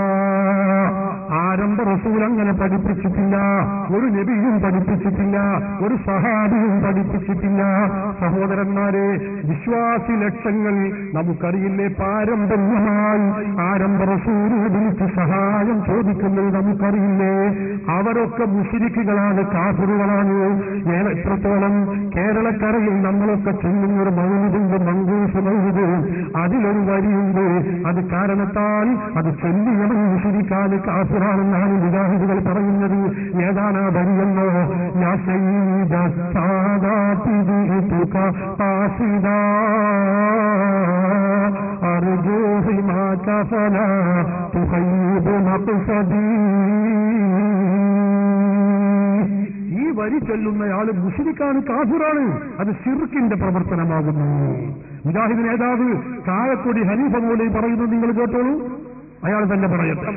ആരംഭ റസൂൽ അങ്ങനെ പഠിപ്പിച്ചിട്ടില്ല, ഒരു നബിയും പഠിപ്പിച്ചിട്ടില്ല, ഒരു സഹാബിയും പഠിപ്പിച്ചിട്ടില്ല. സഹോദരന്മാരെ, വിശ്വാസി ലക്ഷങ്ങൾ നമുക്കറിയില്ലേ, പാരമ്പര്യമായി ആരംഭ റസൂലിനെ വിളിച്ച് സഹായം ചോദിക്കുന്നത് നമുക്കറിയില്ലേ. അവരൊക്കെ മുശ്രിക്കുകളാണ്, കാഫിറുകളാണ്. എത്രത്തോളം കേരളക്കരയിൽ നമ്മളൊക്കെ ചെല്ലുന്നൊരു മൗലിദുണ്ട്, മങ്കൂസ് മൗലിദ്. അതിലൊരു വരിയുണ്ട്, അത് കാരണത്താൽ അത് ചൊല്ലിയവൻ മുശ്രിക്കാണ്, കാഫിറാണെന്നാണ് മുജാഹിദുകൾ പറയുന്നത്. ഏതാണ് ആ വരിയെന്നോ? യാ സയ്യിദ സാദാതി ജിഇതുക ഖാസിദാ അർജൂ ഹിമാക ഫലാ തുഖയ്യിബു മഖ്സദീ. ഈ വരി ചൊല്ലുന്നയാള് മുശ്രിക്കാണ്, കാഫിറാണ്. അത് ശിർക്കിന്റെ പ്രവർത്തനമാകുന്നു. മുജാഹിദ് നേതാവ് കായക്കൊടി ഹനീഫ മൗലവി പറയുന്നത് നിങ്ങൾ കേട്ടോളൂ, അയാൾ തന്നെ പറയട്ടെ.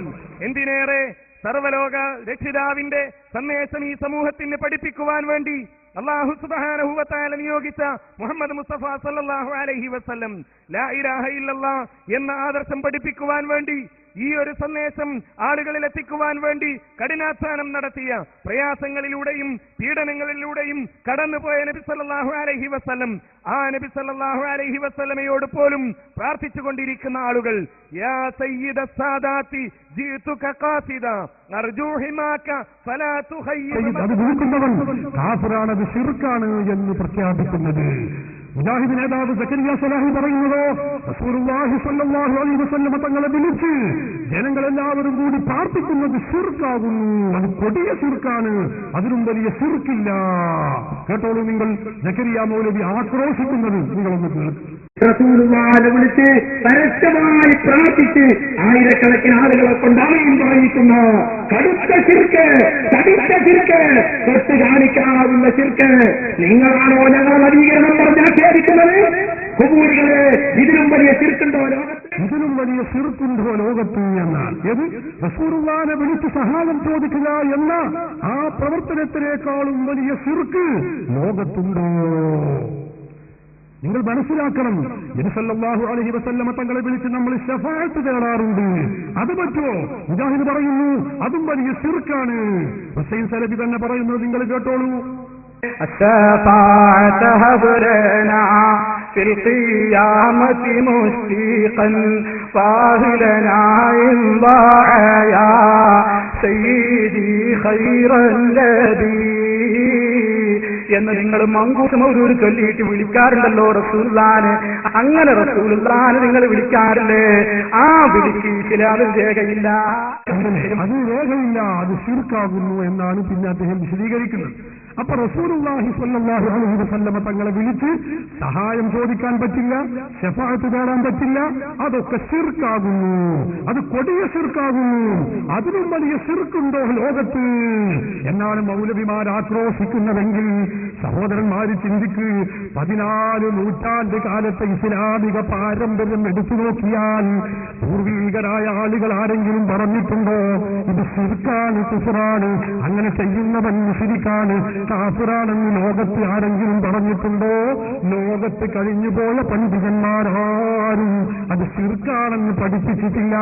എന്തിനേറെ സർവലോക രക്ഷിതാവിന്റെ സന്ദേശം ഈ സമൂഹത്തിന് പഠിപ്പിക്കുവാൻ വേണ്ടി അല്ലാഹു സുബ്ഹാനഹു വ തആല നിയോഗിച്ച മുഹമ്മദ് മുസ്തഫ സല്ലല്ലാഹു അലൈഹി വസല്ലം ലാ ഇലാഹ ഇല്ലല്ലാഹ് എന്ന ആദർശം പഠിപ്പിക്കുവാൻ വേണ്ടി, ഈ ഒരു സന്ദേശം ആളുകളിൽ എത്തിക്കുവാൻ വേണ്ടി കഠിനാധ്വാനം നടത്തിയ, പ്രയാസങ്ങളിലൂടെയും പീഡനങ്ങളിലൂടെയും കടന്നുപോയ നബി സല്ലല്ലാഹു അലൈഹി വസല്ലം, ആ നബി സല്ലല്ലാഹു അലൈഹി വസല്ലമയോട് പോലും പ്രാർത്ഥിച്ചുകൊണ്ടിരിക്കുന്ന ആളുകൾ, യാ സയ്യിദ സാദാതി ജിഇതുക ഖാസിദാ അർജൂ ഹിമാക ഫലാ തുഖയ്യിബ്. അത് വിളിക്കുന്നവൻ കാഫിറാണ്, അത് ശിർക്കാണ് എന്ന് പ്രഖ്യാപിക്കുന്നത്. മുജാഹിദ് നേതാവ് സക്കരിയ സലാഹി പറയുന്നതോ, റസൂലുള്ളാഹി സ്വല്ലല്ലാഹു അലൈഹി വസല്ലം തങ്ങളെ വിളിച്ച് ജനങ്ങളെല്ലാവരും കൂടി പ്രാർത്ഥിക്കുന്നത് ശിർക്കാകുന്നു, അത് കൊടിയ ശിർക്കാണ്, അതിനും വലിയ ശിർക്കില്ല. കേട്ടോളൂ നിങ്ങൾ, സക്കരിയ മൗലവി ആക്രോശിക്കുന്നത് നിങ്ങളൊന്ന് കേൾക്കും. റസൂലുള്ളാഹിനെ വിളിച്ച് പരസ്യമായി പ്രാർത്ഥിച്ച് ആയിരക്കണക്കിന് ആളുകളെ കൊണ്ടാമയും പറയിക്കുന്നു. കടുത്ത ശിർക്ക്, കടുത്ത ശിർക്ക്, തൊട്ട് കാണിക്കാവുന്ന ശിർക്ക്. നിങ്ങളാണോ ഞങ്ങൾ നവീകരണം പറഞ്ഞ് ആക്ഷേപിക്കുന്നത്? കുബൂരികളെ, ഇതിലും വലിയ ശിർക്കുണ്ടോ ലോകത്ത്? ഇതിലും വലിയ ശിർക്കുണ്ടോ ലോകത്ത് എന്നാൽ ഏത്? റസൂലുള്ളാഹിനെ വിളിച്ച് സഹായം ചോദിക്കുക എന്ന ആ പ്രവർത്തനത്തിനേക്കാളും വലിയ ശിർക്ക് ലോകത്തുണ്ടോ? നിങ്ങൾ മനസ്സിലാക്കണം, നബി സല്ലല്ലാഹു അലൈഹി വസല്ലമ തങ്ങളെ വിളിച്ച് നമ്മൾ ശഫാഅത്ത് തേടാറുണ്ട്. അത് പറ്റുമോ? മുജാഹിദ് പറയുന്നു അതും വലിയ ശിർക്കാണ്. ഹുസൈൻ സലഫി തന്നെ പറയുന്നത് നിങ്ങൾ കേട്ടോളൂ. الشفاعة هب لنا في القيامة مشفقا فاهلنا إن ضاع يا سيدي خير النبي എന്ന് നിങ്ങൾ മങ്കൂസ് മൗലൂദ് ചൊല്ലിയിട്ട് വിളിക്കാറുണ്ടല്ലോ റസൂലുള്ളാഹിനെ. അങ്ങനെ റസൂലുള്ളാഹിനെ നിങ്ങൾ വിളിക്കാറില്ലേ? ആ വിളിക്ക് ഇസ്ലാമിൽ രേഖയില്ല, അത് രേഖയില്ല, അത് ശിർക്കാകുന്നു എന്നാണ് പിന്നെ അദ്ദേഹം വിശദീകരിക്കുന്നത്. അപ്പൊ റസൂലുള്ളാഹി സ്വല്ലല്ലാഹു അലൈഹി വസല്ലമ തങ്ങളെ വിളിച്ച് സഹായം ചോദിക്കാൻ പറ്റില്ല, ശഫാഅത്ത് തേടാൻ പറ്റില്ല, അതൊക്കെ ശിർക്കാകുന്നു, അത് കൊടിയ ശിർക്കാകുന്നു. അതിനും വലിയ ശിർക്കുണ്ടോ ലോകത്ത് എന്നാണ് മൗലവിമാർ ആക്രോശിക്കുന്നതെങ്കിൽ സഹോദരന്മാര് ചിന്തിക്ക്. 14 നൂറ്റാണ്ട് കാലത്തെ ഇസ്ലാമിക പാരമ്പര്യം എടുത്തു നോക്കിയാൽ പൂർവീകരായ ആളുകൾ ആരെങ്കിലും പറഞ്ഞിട്ടുണ്ടോ ഇത് ശിർക്കാണ്, കുഫ്റാണ്, അങ്ങനെ ചെയ്യുന്നവൻ മുശ്രിക്കാണ്, കാഫിറാണെന്ന് ലോകത്ത് ആരെങ്കിലും പറഞ്ഞിട്ടുണ്ടോ? ലോകത്ത് കഴിഞ്ഞുപോയ പണ്ഡിതന്മാരാരും അത് ശിർക്കാണെന്ന് പഠിപ്പിച്ചിട്ടില്ല.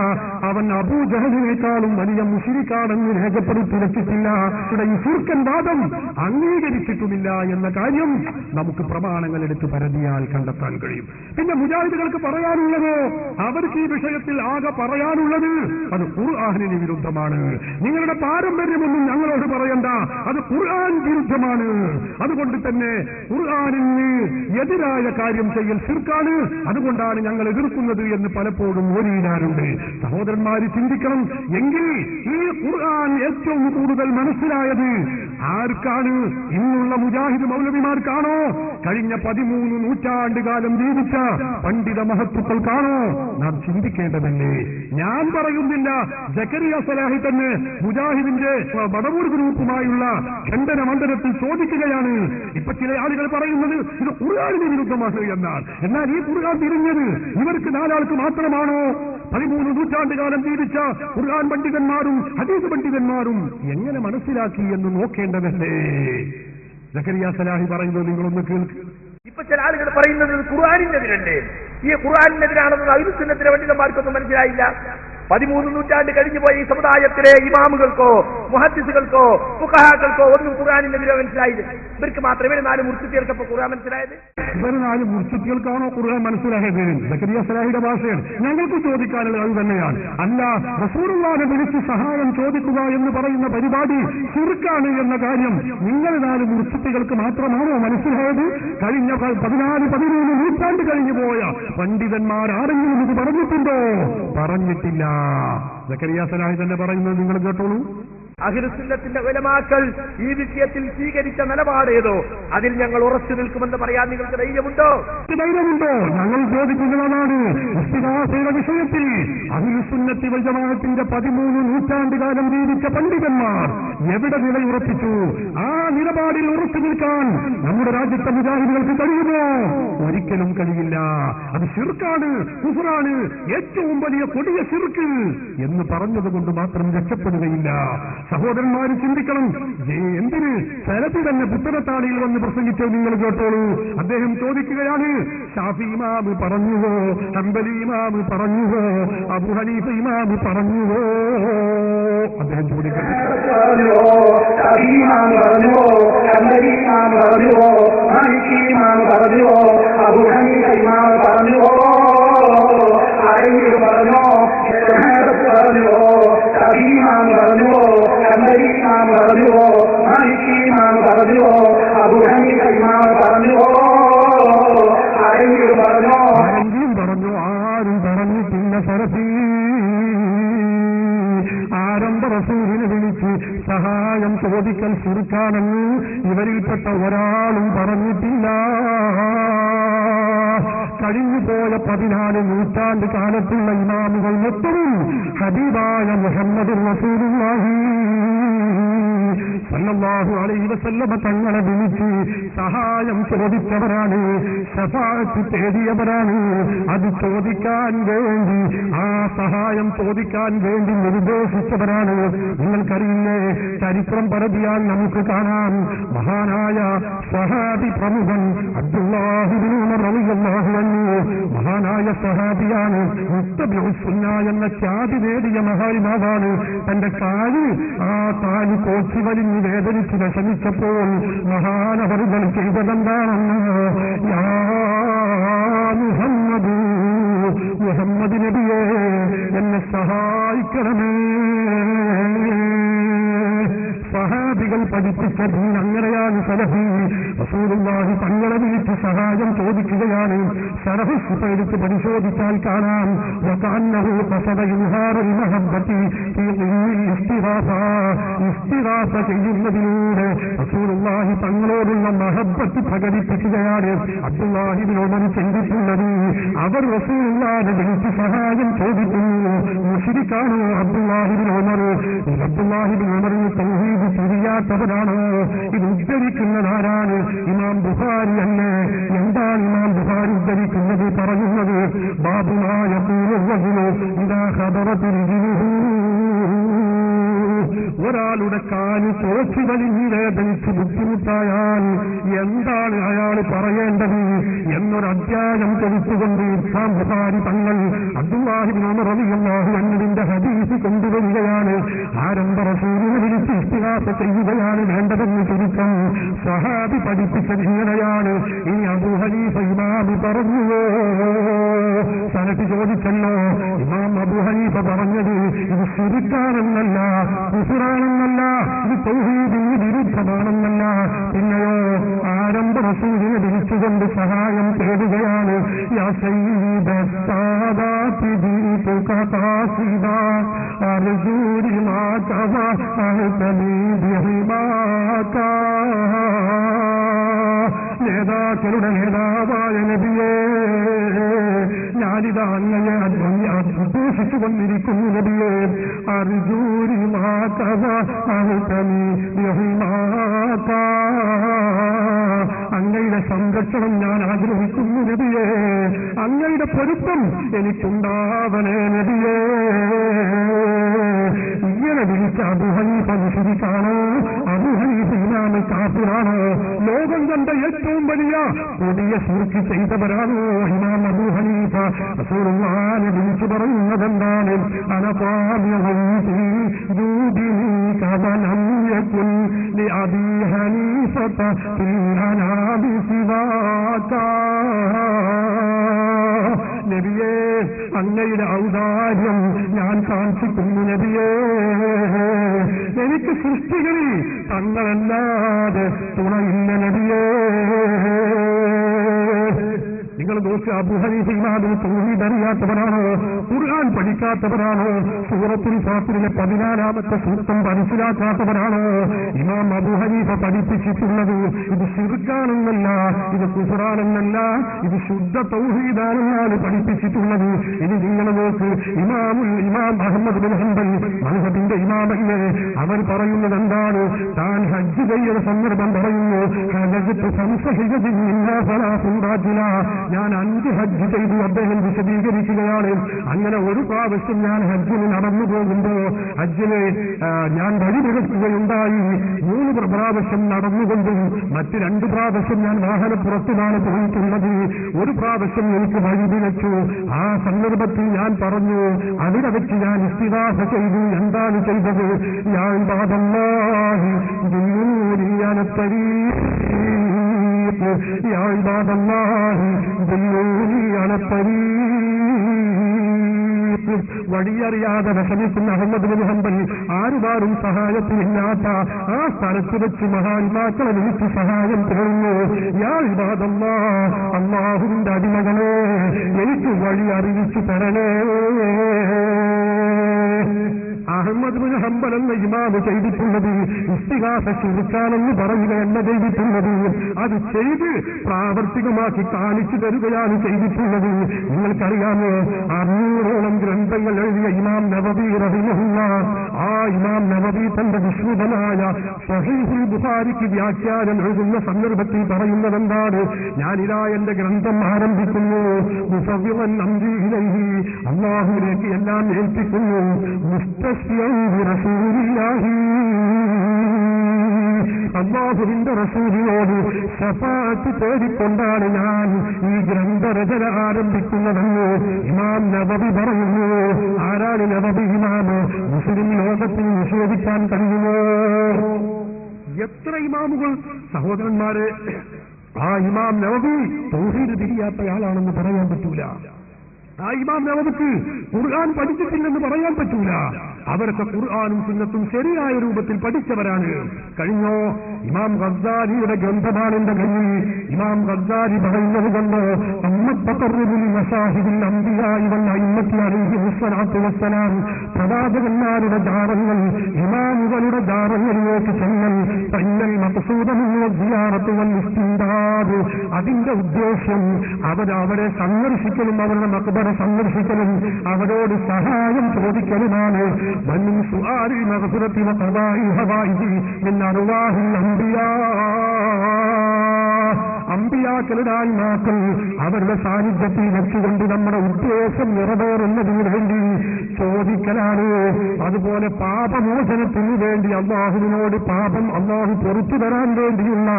അവൻ അബൂജഹലിനേക്കാളും വലിയ മുശ്രിക്കാണെന്ന് രേഖപ്പെടുത്തി വെച്ചിട്ടില്ല. ഇവിടെ ഈ ശിർക്കൻ വാദം അംഗീകരിച്ചിട്ടുമില്ല എന്ന കാര്യം നമുക്ക് പ്രമാണങ്ങൾ എടുത്ത് പരതിയാൽ കണ്ടെത്താൻ കഴിയും. പിന്നെ മുജാഹിദുകൾക്ക് പറയാനുള്ളതോ, അവർക്ക് ഈ വിഷയത്തിൽ ആകെ പറയാനുള്ളത് അത് ഖുർആനിന് വിരുദ്ധമാണ്. നിങ്ങളുടെ പാരമ്പര്യമൊന്നും ഞങ്ങളോട് പറയണ്ട, അത് ഖുർആൻ വിരുദ്ധമാണ്. അതുകൊണ്ട് തന്നെ ഖുർആനിന് എതിരായ കാര്യം ചെയ്യൽ ശിർക്കാണ്, അതുകൊണ്ടാണ് ഞങ്ങൾ എതിർക്കുന്നത് എന്ന് പലപ്പോഴും ഓരിയിടാറുണ്ട്. സഹോദരന്മാര് ചിന്തിക്കണം. എങ്കിൽ ഈ ഖുർആൻ ഏറ്റവും കൂടുതൽ മനസ്സിലായത് ആർക്കാണ്? ഇന്നുള്ള മുജാഹിദ് മൗലവിമാർക്കാണോ? കഴിഞ്ഞ 13 നൂറ്റാണ്ട് കാലം ജീവിച്ച പണ്ഡിത മഹത്തുക്കൾക്കാണോ? നാം ചിന്തിക്കേണ്ടതല്ലേ? ഞാൻ പറയുന്നില്ല. സക്കരിയ സലാഹി തന്നെ മുജാഹിദിന്റെ വടവൂർ ഗ്രൂപ്പുമായുള്ള ഖണ്ഡന മണ്ഡലത്തിൽ ചോദിക്കുകയാണ്. ഇപ്പൊ ചില ആളുകൾ പറയുന്നത് ഇത് ഖുർആനിന് വിരുദ്ധമാണ് എന്നാണ്. എന്നാൽ ഈ ഖുർആൻ തിരിഞ്ഞത് ഇവർക്ക് 4 ആൾക്ക് മാത്രമാണോ? 13 നൂറ്റാണ്ട് കാലം ജീവിച്ച ഖുർആൻ പണ്ഡിതന്മാരും ഹദീസ് പണ്ഡിതന്മാരും എങ്ങനെ മനസ്സിലാക്കി എന്ന് നോക്കേണ്ടതല്ലേ? സക്കരിയ സലാഹി പറയുന്നത് നിങ്ങളൊന്ന് കേൾക്ക്. ഇപ്പൊ ചില ആളുകൾ പറയുന്നത് ഖുർആനിനെതിരല്ലേ, ഈ ഖുർആനിനെതിരാണെന്ന് അഹ്ലുസുന്നത്തിലെ പണ്ഡിതന്മാർക്കൊന്നും മനസ്സിലായില്ല. 13 നൂറ്റാണ്ട് കഴിഞ്ഞു പോയ ഈ സമുദായത്തിലെ ഇമാമുകൾക്കോ മുഹദ്ദിസുകൾക്കോ ഫുഖഹാക്കൾക്കോ ഒന്നും ഖുർആനിന്റെ വില മനസ്സിലായില്ല. ഇവർക്ക് മാത്രമേ 4 മുർത്തികൾക്കപ്പോൾ ഖുർആൻ മനസ്സിലായത്. ഇവർ 4 മുർത്തികൾക്കാണോ ഖുർആൻ മനസ്സിലായത്? സക്കരിയ സലാഹിയുടെ ഭാഷയാണ്. ഞങ്ങൾക്ക് ചോദിക്കാനുള്ളത് അത് തന്നെയാണ്. അല്ല, റസൂലുള്ളാഹിനെ വിളിച്ച് സഹായം ചോദിക്കുക എന്ന് പറയുന്ന പരിപാടി ശിർക്കാണ് എന്ന കാര്യം നിങ്ങൾ 4 മുർത്തികൾക്ക് മാത്രമാണോ മനസ്സിലായത്? കഴിഞ്ഞ 14-13 നൂറ്റാണ്ട് കഴിഞ്ഞു പോയ പണ്ഡിതന്മാർ ആരെങ്കിലും ഇത് പറഞ്ഞിട്ടുണ്ടോ? പറഞ്ഞിട്ടില്ല. സക്കരിയ സലാഹി തന്നെ പറയുന്നത് നിങ്ങൾ കേട്ടോളൂ. അഹ്ലുസുന്നത്തിന്റെ ഉലമാക്കൾ ഈ വിഷയത്തിൽ സ്വീകരിച്ച നിലപാടേതോ അതിൽ ഞങ്ങൾ ഉറച്ചു നിൽക്കുമെന്ന് പറയാൻ നിങ്ങൾക്ക് ധൈര്യമുണ്ടോ? ഞങ്ങൾ ചോദിക്കുന്നതാണ്, ഇസ്തിഗാസയുടെ വിഷയത്തിൽ അഹ്ലുസുന്നത്തി വൽ ജമാഅത്തിന്റെ 13 നൂറ്റാണ്ട് കാലം ജീവിച്ച പണ്ഡിതന്മാർ എവിടെ നിലയുറപ്പിച്ചു? ആ നിലപാടിൽ ഉറച്ചു നിൽക്കാൻ നമ്മുടെ രാജ്യത്തെ മുജാഹിദുകൾക്ക് കഴിയുമോ? ഒരിക്കലും കഴിയില്ല. അത് ശിർക്കാണ്, കുഫ്റാണ്, ഏറ്റവും വലിയ കൊടിയ ശിർക്ക് എന്ന് പറഞ്ഞതുകൊണ്ട് മാത്രം രക്ഷപ്പെടുകയില്ല. സഹോദരന്മാര് ചിന്തിക്കണം. എന്തിന് സലഫി തന്നെ പുത്തനത്താണിയിൽ വന്ന് പ്രസംഗിച്ചോ? നിങ്ങൾ കേട്ടോളൂ. അദ്ദേഹം ചോദിക്കുകയാണ്, ഷാഫി ഇമാം പറഞ്ഞുവോ? ഹംബലി ഇമാം പറഞ്ഞുവോ? അബൂ ഹനീഫ ഇമാം പറഞ്ഞുവോ? അദ്ദേഹം ചോദിക്കട്ടെ. ആരെങ്കിലും പറഞ്ഞോ? ആരും പറഞ്ഞിട്ടില്ല. സലഫി ആരംഭ റസൂലിനെ വിളിച്ച് സഹായം ചോദിക്കൽ ശിർക്കാണെന്ന് ഇവരിൽപ്പെട്ട ഒരാളും പറഞ്ഞിട്ടില്ല. കഴിഞ്ഞുപോയ 14 നൂറ്റാണ്ട് കാലത്തുള്ള ഇമാമുകൾ മൊത്തവും ഹബീബായ മുഹമ്മദ് റസൂലുള്ളാഹി സല്ലല്ലാഹു അലൈഹി വസല്ലമ തങ്ങളെ വിളിച്ച് സഹായം ചോദിച്ചവരാണ്, ശഫാഅത്ത് തേടിയവരാണ്. അത് ചോദിക്കാൻ വേണ്ടി, ആ സഹായം ചോദിക്കാൻ വേണ്ടി നിർദ്ദേശിച്ചവരാണ്. നിങ്ങൾക്കറിയില്ലേ, ചരിത്രം പരതിയാൽ നമുക്ക് കാണാം. മഹാനായ സ്വഹാബി പ്രമുഖൻ അബ്ദുല്ലാഹി ഇബ്നു ഉമർ റളിയല്ലാഹു അൻഹു മഹാനായ സ്വഹാബിയാണ്. മുത്തബിഉസ് സുന്ന എന്ന ഖ്യാതി നേടിയ മഹായിമാവാണ്. തന്റെ കാല് കോച്ചി വലിഞ്ഞ് വേദനിച്ച് വിഷമിച്ചപ്പോൾ മഹാനവറുകൾ ചെയ്തതെന്താണെന്ന്, യാ മുഹമ്മദ്, മുഹമ്മദ് നബിയെ എന്നെ സഹായിക്കണമേ. സഹാബികൾ പഠിപ്പിച്ച ദീൻ അങ്ങനെയാണ്. സലഫി റസൂലുള്ളാഹി തങ്ങളെ വിളിച്ച് സഹായം ചോദിക്കുകയാണ്. സലഫി എടുത്ത് പരിശോധിച്ചാൽ കാണാം, ഇസ്തിഗാസ ചെയ്യുന്നതിലൂടെ റസൂലുള്ളാഹി തങ്ങളോടുള്ള മഹബ്ബത്ത് പ്രകടിപ്പിക്കുകയാണ് അബ്ദുല്ലാഹി ഇബ്നു ഉമർ ചെയ്തിട്ടുള്ളത്. അവർ റസൂലുള്ളാഹിനെ വിളിച്ച് സഹായം ചോദിക്കുന്നു. മുശ്രിക്കാണോ അബ്ദുല്ലാഹി ഇബ്നു ഉമർ? അബ്ദുല്ലാഹി ഇബ്നു ഉമറിന് തൗഹീദ് തിരിയാത്തവരാണോ? ഇത് ഉദ്ധരിക്കുന്നതാരാണ്? ഇമാം ബുഖാരി അല്ലേ? എന്താണ് ഇമാം ബുഖാരി ഉദ്ധരിക്കുന്നത്, പറയുന്നത്? ബാബുമായ ഒരാളുടെ കാല് തോച്ചു വലിഞ്ഞ് വേദനിച്ച് ബുദ്ധിമുട്ടായാൽ എന്താണ് അയാൾ പറയേണ്ടത് എന്നൊരധ്യായം കൊടുത്തുകൊണ്ട് ഇമാം ബുഖാരി തങ്ങൾ അബ്ദുല്ലാഹി ഇബ്നു ഉമർ റളിയല്ലാഹു അൻഹുവിന്റെ ഹദീസ് കൊണ്ടുവരികയാണ്. ആരംഭ റസൂലിനെ വിളിച്ച് ഇസ്തിഗാസ ചെയ്യുകയാണ് വേണ്ടതെന്ന് ചുരുക്കം. സഹാബി പഠിപ്പിച്ചത് ഇങ്ങനെയാണ്. ഇനി അബൂ ഹനീഫ ഇമാം പറഞ്ഞുവോ? സലഫി ചോദിച്ചല്ലോ. ഇമാം അബൂ ഹനീഫ പറഞ്ഞത് ഇത് ശിർക്കാണെന്നല്ല, കുഫ്റാണെന്നല്ല, ഇത് തൗഹീദിന് വിരുദ്ധമാണെന്നല്ല. പിന്നെയോ ആരംഭ റസൂലിനെ വിളിച്ചുകൊണ്ട് സഹായം തേടുകയാണ്. യാ സയ്യിദ സാദാതി ജീതുക ഖാസിദാ അർജൂരി മാ കവാ അഹ്തമി ബിഹിമാക. നേതാക്കളുടെ നേതാവായ നബിയേ, ഞാനിതാ അങ്ങയെ ഉദ്ദേശിച്ചു കൊണ്ടിരിക്കുന്നു നബിയേ. അർജൂരി മാ കവാ അഹ്തമി ബിഹിമാക. അങ്ങയുടെ സംരക്ഷണം ഞാൻ ആഗ്രഹിക്കുന്നു നബിയേ. അങ്ങയുടെ പൊരുത്തം എനിക്കുണ്ടാവണേ നബിയേ. ഇങ്ങനെ വിളിച്ച അബൂ ഹനീഫ മുശ്രിക്കാണോ? അബൂ ഹനീഫ ഇമാം കാഫിറാണോ? ലോകം കണ്ട ഏറ്റവും വലിയ കൊടിയ ശിർക്ക് ചെയ്തവരാണോ ഇമാം അബൂ ഹനീഫ. റസൂലുള്ളാഹിനെ വിളിച്ചു പറയുന്നതെന്താണ്? നബിയേ, അങ്ങയുടെ ഔദാര്യം ഞാൻ കാണിച്ചിട്ടുണ്ട് നബിയേ. എനിക്ക് സൃഷ്ടികളിൽ തങ്ങളല്ലാതെ തുണയില്ല നബിയേ. നിങ്ങൾ നോക്കി, അബൂ ഹനീഫ ഇമാമിന് തൗഹീദ് അറിയാത്തവരാണോ? ഖുർആൻ പഠിക്കാത്തവരാണോ? സൂറത്തുൽ ഫാത്തിറിലെ 14ാമത്തെ സൂക്തം മനസ്സിലാക്കാത്തവരാണോ? ഇമാം അബൂ ഹനീഫ പഠിപ്പിച്ചിട്ടുള്ളത് ഇത് ശിർക്കാണെന്നല്ല, ഇത് കുഫ്റാനെന്നല്ല, ഇത് ശുദ്ധ തൗഹീദാണെന്നാണ് പഠിപ്പിച്ചിട്ടുള്ളത്. ഇനി നിങ്ങൾ നോക്ക്, ഇമാം അഹ്മദ് ബിൻ ഹംബൽ മദ്ഹബിന്റെ ഇമാമല്ലേ, അവർ പറയുന്നത് എന്താണ്? താൻ ഹജ്ജ് ചെയ്യുന്ന സന്ദർഭം പറയുന്നു, ഞാൻ 5 ഹജ്ജ് ചെയ്തു. അദ്ദേഹം വിശദീകരിക്കുകയാണ്, അങ്ങനെ ഒരു പ്രാവശ്യം ഞാൻ ഹജ്ജിന് നടന്നു പോകുമ്പോ ഹജ്ജിന് ഞാൻ വഴിപിഴക്കുകയുണ്ടായി. 3 പ്രാവശ്യം നടന്നുകൊണ്ടും മറ്റ് 2 പ്രാവശ്യം ഞാൻ വാഹനപ്പുറത്തിലാണ് പോയിട്ടുള്ളത്. ഒരു പ്രാവശ്യം എനിക്ക് വഴിപിഴച്ചു. ആ സന്ദർഭത്തിൽ ഞാൻ പറഞ്ഞു, അവിടെ വെച്ച് ഞാൻ ഇസ്തിഗാസ ചെയ്തു. എന്താണ് ചെയ്തത്? ഞാൻ ബാദല്ലാഹി ദുന്നൂനിയനത്തരീ يا عباد الله دلوني على الطريق. വഴിയറിയാതെ വിഷമിക്കുന്ന അഹ്മദ് ബിൻ ഹംബൽ ആരുമാരും സഹായത്തിനില്ലാത്ത ആ സ്ഥലത്ത് വെച്ച് മഹാത്മാക്കളെ വിളിച്ച് സഹായം തേടുന്നു. യാ ഇബാദല്ലാഹ്, അല്ലാഹുവിന്റെ അടിമകളെ, എനിക്ക് വഴി അറിയിച്ചു തരണേ. അഹ്മദ് ബിൻ ഹംബൽ എന്ന ഇമാമ് ചെയ്തിട്ടുള്ളത് ഇസ്തിഗാസ ശിർക്കാണെന്ന് പറയുകയല്ല ചെയ്തിട്ടുള്ളത്, അത് ചെയ്ത് പ്രാവർത്തികമാക്കി കാണിച്ചു തരുകയാണ് ചെയ്തിട്ടുള്ളത്. നിങ്ങൾക്കറിയാമോ, 600ഓളം ഗ്രന്ഥങ്ങൾ എഴുതിയ ഇമാം നവവി റഹിമഹുല്ലാഹ്, ആ ഇമാം നവവി തന്റെ വിശുദ്ധമായ സ്വഹീഹുൽ ബുഖാരിക്ക് വ്യാഖ്യാനം എഴുതുന്ന സന്ദർഭത്തിൽ പറയുന്നതെന്താണ്? ഞാനിതാ എന്റെ ഗ്രന്ഥം ആരംഭിക്കുന്നു, മുസവ്വിറൻ അംരി ഇലൈഹി, അല്ലാഹുവിലേക്ക് എല്ലാം ഏൽപ്പിക്കുന്നു, അല്ലാഹുവിന്റെ റസൂലിനോട് ശഫാഅത്ത് തേടിക്കൊണ്ടാണ് ഞാൻ ഈ ഗ്രന്ഥരചന ആരംഭിക്കുന്നതെന്ന് ഇമാം നവവി പറയുന്നു. ആരാണ് നവവി ഇമാമ്? മുസ്ലിം ലോകത്തിന് നിഷേധിക്കാൻ കഴിയുമോ? എത്ര ഇമാമുകൾ സഹോദരന്മാരെ! ആ ഇമാം നവവി തൗഹീദ് തിരിയാത്തയാളാണെന്ന് പറയാൻ പറ്റൂല. ആ ഇമാം നവവിക്ക് ഖുർആൻ പഠിച്ചിട്ടില്ലെന്ന് പറയാൻ പറ്റൂല. അവരൊക്കെ ഖുർആനും സുന്നത്തും ശരിയായ രൂപത്തിൽ പഠിച്ചവരാണ്. കഴിഞ്ഞോ ഇമാം ഗസ്സാലിയുടെ ഗ്രന്ഥമാണ് എന്റെ കയ്യിൽ. ഇമാം ഗസ്സാലി പറയുന്നത് കൊണ്ട് പ്രവാചകന്മാരുടെ ജാറങ്ങൾ, ഇമാമുകളുടെ ജാറങ്ങളിലേക്ക് ചെന്നൽ, തന്നൽ മഖ്സൂദമെന്ന സിയാറത്തുകൾ ഇസ്തിൻദാദ്, അതിന്റെ ഉദ്ദേശ്യം അവരെ സന്ദർശിക്കലും അവരുടെ മക്ബറ സന്ദർശിക്കലും അവരോട് സഹായം ചോദിക്കലുമാണ്. അമ്പിയാക്കളുടെ ആത്മാക്കൾ അവരുടെ സാന്നിധ്യത്തിൽ വെച്ചുകൊണ്ട് നമ്മുടെ ഉദ്ദേശം നിറവേറുന്നതിന് വേണ്ടി ചോദിക്കലാണ്. അതുപോലെ പാപമോചനത്തിന് വേണ്ടി അല്ലാഹുവിനോട് പാപം അല്ലാഹു പൊറുത്തു തരാൻ വേണ്ടിയുള്ള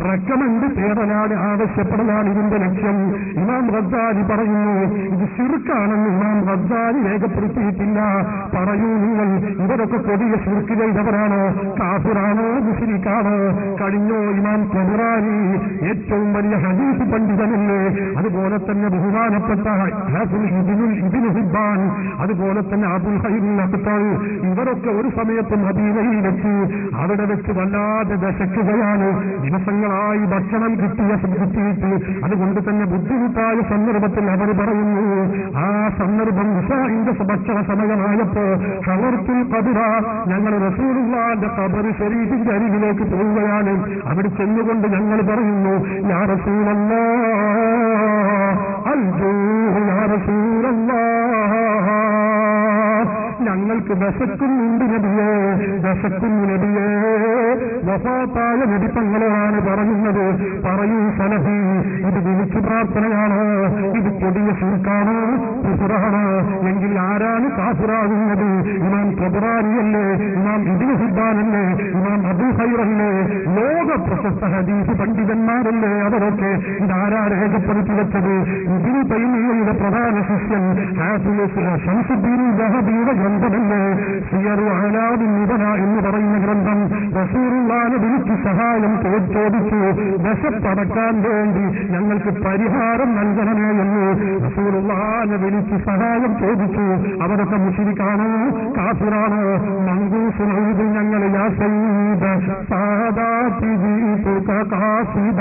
റെക്കമെൻഡ് തേടലാണ്, ആവശ്യപ്പെടലാണ് ഇതിന്റെ ലക്ഷ്യം. ഇമാം ഗസ്സാലി പറയുന്നു, ഇത് ശിർക്കാണെന്ന് ഇമാം ഗസ്സാലി രേഖപ്പെടുത്തിയിട്ടില്ല. പറയൂ നിങ്ങൾ, ഇവരൊക്കെ കൊടിയ ശിർക്ക് ചെയ്തവരാണോ? കാഫിറാണോ? മുശ്രിക്കാണോ? കഴിഞ്ഞോ ഇമാം ഖുർആനി ഏറ്റവും വലിയ ഹദീസ് പണ്ഡിതനല്ലേ? അതുപോലെ തന്നെ ബഹുമാനപ്പെട്ട ഇബ്നു ഹിബ്ബാൻ, അതുപോലെ തന്നെ അബുൽ ഖൈറുൽ അഖ്തൽ, ഇവരൊക്കെ ഒരു സമയത്ത് മദീനയിൽ വെച്ച് അവിടെ വെച്ച് വല്ലാതെ ദശക്കുകയാണ്. ദിവസങ്ങളായി ഭക്ഷണം കിട്ടിയിട്ട് അതുകൊണ്ട് തന്നെ ബുദ്ധിമുട്ടായ സന്ദർഭത്തിൽ അവർ പറയുന്നു, ആ സന്ദർഭം ഇശാഇന്റെ ഭക്ഷണ സമയമായപ്പോ ഖബറുൽ ഖബറ, ഞങ്ങൾ റസൂലുള്ളാഹിന്റെ ഖബർ ശരീഫിന്റെ അരികിലേക്ക് പോവുകയാണ്. അവിടെ ചെന്നുകൊണ്ട് ഞങ്ങൾ പറയുന്നു, യാ റസൂലല്ലാഹ് അൽജൂ യാ റസൂലല്ലാഹ്, ഞങ്ങൾക്ക് വിശക്കുന്നുണ്ട് നബിയേ, വിശക്കുന്നു നബിയേ. വഫാത്തായ നബി തങ്ങളാണ് പറയുന്നത്, പറയൂ സലഫി, ഇത് വിളിച്ചു പ്രാർത്ഥനയാണോ, ഇത് കൊടിയ ശിർക്കാണോ, കുഫറാണോ? എങ്കിൽ ആരാണ് കാഫിറാകുന്നത്? ഇമാം ത്വബറാനിയല്ലേ, ഇമാം ഇബ്നു ഹിബ്ബാനല്ലേ, ഇമാം അബൂ ഹുറൈറല്ലേ, ലോക പ്രശസ്ത ഹദീസ് പണ്ഡിതന്മാരല്ലേ അവരൊക്കെ? ഇതാരാ രേഖപ്പെടുത്തി വെച്ചത്? ഇബ്നു തൈമിയ്യയുടെ പ്രധാന ശിഷ്യൻ ഹാഫിസ് ശംസുദ്ദീൻ ദഹബിയുടെ ഗ്രന്ഥമല്ലേ സിയറു അലാമിൻ നുബല എന്ന് പറയുന്ന ഗ്രന്ഥം. റസൂലുള്ളാഹിനെ വിളിച്ച് സഹായം ചോദിച്ചു, വിശപ്പടക്കാൻ വേണ്ടി ഞങ്ങൾക്ക് പരിഹാരം നൽകണമേ എന്ന് റസൂലുള്ളാഹിനെ വിളിച്ച് സഹായം ചോദിച്ചു. അവരൊക്കെ മുശ്രിക്കാണോ, കാഫിറാണോ? മങ്കൂസ് നൗദ് ഞങ്ങൾ യാ സയ്യിദ സാദാതി ജീതുക കാസിദ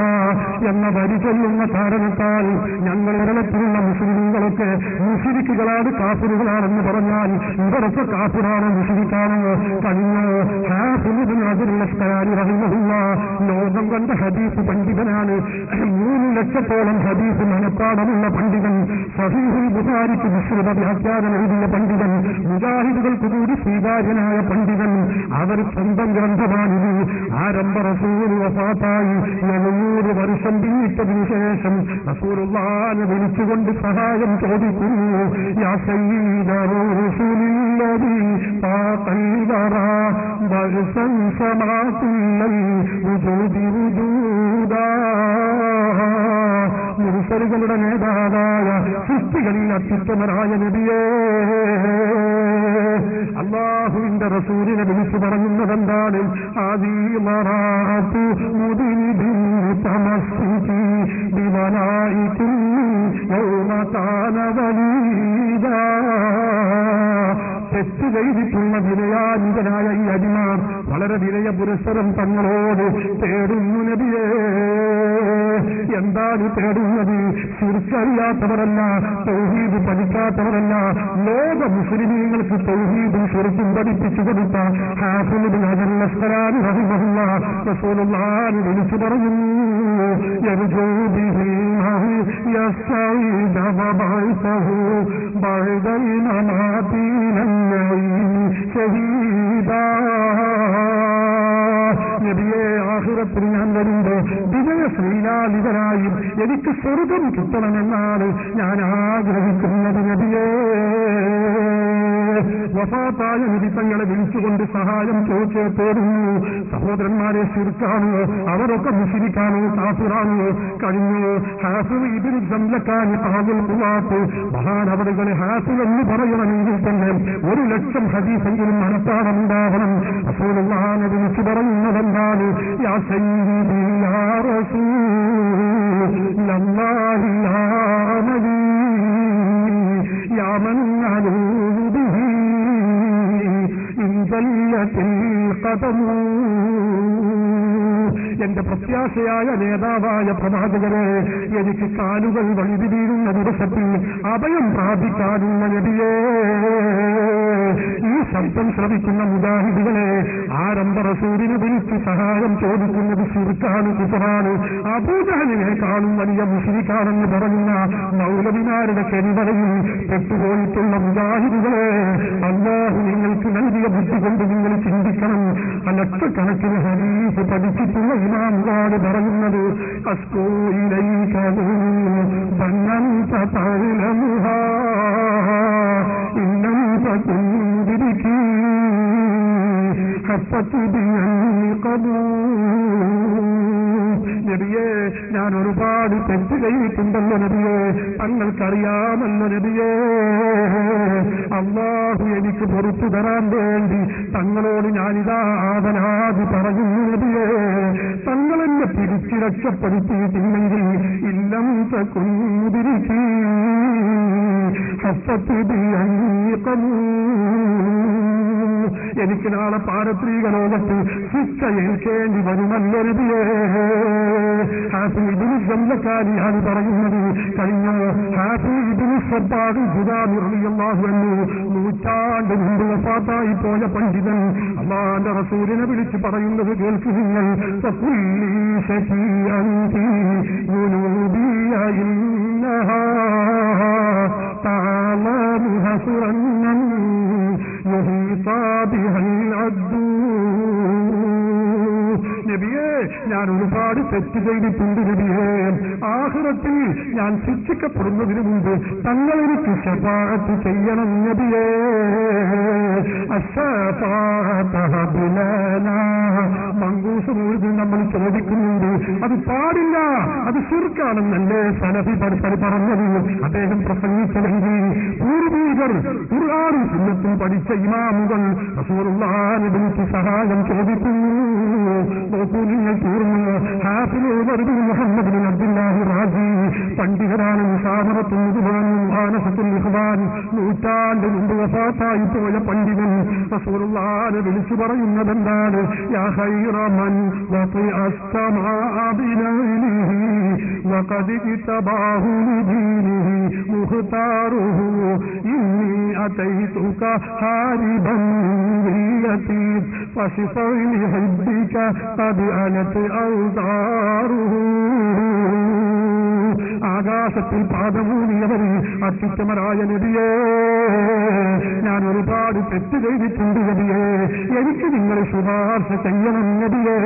എന്ന വരി ചൊല്ലുന്ന കാരണത്താൽ ഞങ്ങൾ കേരളത്തിലുള്ള മുസ്ലിങ്ങളൊക്കെ മുശ്രിക്കുകളാണ്, കാഫിറുകളാണെന്ന് പറഞ്ഞാൽ ഇവരൊക്കെ കാഫിറാണോ, മുശ്രിക്കാണോ? കഴിഞ്ഞോ ഹാഫിദ് ഇബ്നു ഹജറുൽ അസ്ഖലാനി റഹിമഹുല്ലാഹ് ലോകം കണ്ട ഹദീസ് പണ്ഡിതനാണ്. 3 ലക്ഷത്തോളം ഹദീസ് മനപ്പാടമുള്ള പണ്ഡിതൻ, സഹീഹുൽ ബുഖാരിക്ക് വിശദ വ്യാഖ്യാനം എഴുതിയ പണ്ഡിതൻ, മുജാഹിദുകൾക്ക് കൂടി സ്വീകാര്യനായ പണ്ഡിതൻ. അവർ സ്വന്തം ഗ്രന്ഥമാണിത്. ആരംഭ റസൂൽ വഫാത്തായി 700 വർഷം പിന്നിട്ടതിനു ശേഷം റസൂലുള്ളാഹിനെ വിളിച്ചുകൊണ്ട് സഹായം ചോദിക്കുന്നു. യാ സയ്യിദ റസൂലില്ലദീ ഫാഖൽ വറാ ബഅസൻ സമാകുല്ലൽ വുജൂദി വുജൂദാ. മുർസലുകളുടെ നേതാവായ സൃഷ്ടികളിൽ അത്യുത്തമനായ നബിയേ, അല്ലാഹുവിന്റെ റസൂലിനെ വിളിച്ചു പറയുന്നതെന്താണ്? ആദീമറാതു മുദിനിബിൻ തമസ്സികി ബിമലായികിൻ യൗമ കാന വലീദാ. തെറ്റ് ചെയ്തിട്ടുള്ള വിനയാനിതനായ ഈ അടിമ വളരെ വിനയ പുരസ്സരം തങ്ങളോട് തേടുന്നു നബിയേ. എന്താണ് തേടുന്നത്? ശിർക്കറിയാത്തവരല്ല, തൗഹീദ് പഠിക്കാത്തവരല്ല, ലോക മുസ്ലിമീങ്ങൾക്ക് തൗഹീദും ശിർക്കും പഠിപ്പിച്ചു കൊടുത്ത ഹാഫിദ് ഇബ്നു ഹജറുൽ അസ്ഖലാനി റഹിമഹുല്ലാഹ് റസൂലുള്ളാഹിനെ വിളിച്ചു പറയുന്നു. യർജൂ ബിഹി യസ്തഈദ വബഅസഹു ബഅദൽ മമാതീന ഷഹീദാ. നബിയെ, ആഖിറത്തിൽ ഞാൻ വരുമ്പോ വിജയശ്രീലാളിതനായും എനിക്ക് സ്വർഗം കിട്ടണമെന്നാണ് ഞാൻ ആഗ്രഹിക്കുന്നത് നബിയേ. വഫാത്തായ നബി തങ്ങളെ വിളിച്ചുകൊണ്ട് സഹായം ചോദിച്ചേ തേടുന്നു. സഹോദരന്മാരെ, ശിർക്കാണോ? അവരൊക്കെ മുശ്രിക്കാണോ, കാഫിറാണോ? കഴിഞ്ഞു ഹാഫിദ് ഇബ്നു ജംലക്കാനി ഖാദിൽ ഖുവാത്ത് മഹാനവറുകളെ ഹാഫിദ് എന്ന് പറയണമെങ്കിൽ തന്നെ 1 ലക്ഷം ഹദീസെങ്കിലും മനപ്പാടമുണ്ടാവണം. റസൂലുള്ളാഹിനെ വിളിച്ചു പറയുന്നതെന്താണ്? യാ സയ്യിദി യാ റസൂലല്ലാഹി യാ നബി യാ മൻ അലൂദു ബിഹി ഇൻ ജല്ലത്തിൽ ഖദമു. എന്റെ പ്രത്യാശയായ നേതാവായ പ്രവാചകരെ, എനിക്ക് കാലുകൾ വഴുതിവീഴുന്ന ദിവസത്തിൽ അഭയം പ്രാപിക്കാനുള്ള നബിയേ. ഈ ശബ്ദം ശ്രവിക്കുന്ന മുജാഹിദുകളെ, ആരംഭ റസൂലിനെ വിളിച്ച് സഹായം ചോദിക്കുന്നത് ശിർക്കാണ്, കുഫറാണ്. അബൂജഹലിനെ കാണും വലിയ മുശ്രിക്കാണെന്ന് പറയുന്ന മൗലവിമാരുടെ കെരിവറയിൽ പെട്ടുപോയിട്ടുള്ള മുജാഹിദുകളെ, അല്ലാഹു നിങ്ങൾക്ക് നൽകിയ ബുദ്ധി കൊണ്ട് നിങ്ങൾ ചിന്തിക്കണം. ലക്ഷക്കണക്കിന് ഹദീസ് പഠിച്ചിട്ടുള്ള ഇമാമുകളാണ് പറയുന്നത്. അസ്കൂ ഇലൈക ബന്നന്ത തഅലമുഹാ ഇന്നം തകുൻ ബിരികി ഹഫ്ഫതു ബിഅന്നി ഖദൂ. നബിയേ, ഞാൻ ഒരുപാട് തെറ്റ് ചെയ്തിട്ടുണ്ടല്ലോ നബിയേ, തങ്ങൾക്കറിയാമല്ലോ നബിയേ. അല്ലാഹു എനിക്ക് പുറത്തു തരാൻ വേണ്ടി തങ്ങളോട് ഞാനിതാ ആവലാതി പറയുന്നു നബിയേ. തങ്ങളെന്നെ പിടിച്ചു രക്ഷപ്പെടുത്തിയിട്ടില്ലെങ്കിൽ ഇല്ലം തകുന്തിരിക്കി ഹഫ്ഫതു ബിഅന്നി ഖദൂ. എനിക്ക് നാളെ പാരത്രിക ലോകത്ത് ശിക്ഷ ഏൽക്കേണ്ടി വരുമല്ലോ നബിയേ. ഹാഫിദ് ഇബ്നു ജംലക്കാനിയാണ് പറയുന്നത്. കഴിഞ്ഞ ഹാഫിദ് ഇബ്നു സബ്ബാദ് ഖുദാമി റളിയല്ലാഹു അൻഹു 100 നൂറ്റാണ്ട് മുമ്പ് വഫാത്തായി പോയ പണ്ഡിതൻ അല്ലാഹുവിന്റെ റസൂലിനെ വിളിച്ച് പറയുന്നത് കേൾക്കുക നിങ്ങൾ. ഫഖുല്ലി ശഫീഅന്തി യുനൂബിയ ഇന്നഹാ തഅലമു ഹസുറന്നൻ ഞാൻ ഒരുപാട് തെറ്റ് ചെയ്തിട്ടുണ്ട് നബിയേ. ആഖിറത്തിൽ ഞാൻ ശിക്ഷിക്കപ്പെടുന്നതിന് മുമ്പ് തങ്ങൾ എനിക്ക് ശഫാഅത്ത് ചെയ്യണം നബിയേ. മങ്കൂസ് മുഴുവൻ നമ്മൾ ചോദിക്കുന്നുണ്ട്. അത് പാടില്ല, അത് ശിർക്കാണെന്നല്ലേ സലഫി പറഞ്ഞത്. അദ്ദേഹം പ്രസംഗിച്ചതെങ്കിൽ പൂർവീകർ ഖുർആനും സുന്നത്തും പഠിച്ച ഇമാമുകൾ റസൂലുള്ളാഹിനെ വിളിച്ച് സഹായം ചോദിക്കുന്നു. നോക്കൂ, നിങ്ങൾ തീർന്നു. Hafiz Umar bin Muhammad bin Abdullahi Razi പണ്ഡിതരാണ്. മുസാമറത്തുൽ മുദ്വാനും മാനസത്തുൽ ഇഖ്വാൻ നൂറ്റാണ്ട് മുമ്പ് വഫാത്തായി പോയ പണ്ഡിതൻ റസൂലുള്ളാഹിനെ വിളിച്ചു പറയുന്നതെന്താണ്? യാ ഖൈറ മൻ വഖിഅ അസ്സമാഅ ബിനൈലിഹി വഖദ് ഇതബാഹു ലിദീനിഹി മുഖ്താറുഹു ഇന്നി അതൈതുക ഹാരിബൻ ബില്ലതി ഫശിഫഇ ലിഹബ്ബിക ഖദ് അലത് ഔദാറുഹു. ആകാശത്തിൽ പാദമൂന്നിയവർ അത്യുത്തമരായ നബിയേ, ഞാൻ ഒരുപാട് തെറ്റ് ചെയ്തിട്ടുണ്ട് നബിയേ. എനിക്ക് നിങ്ങൾ ശുപാർശ ചെയ്യണം നബിയേ.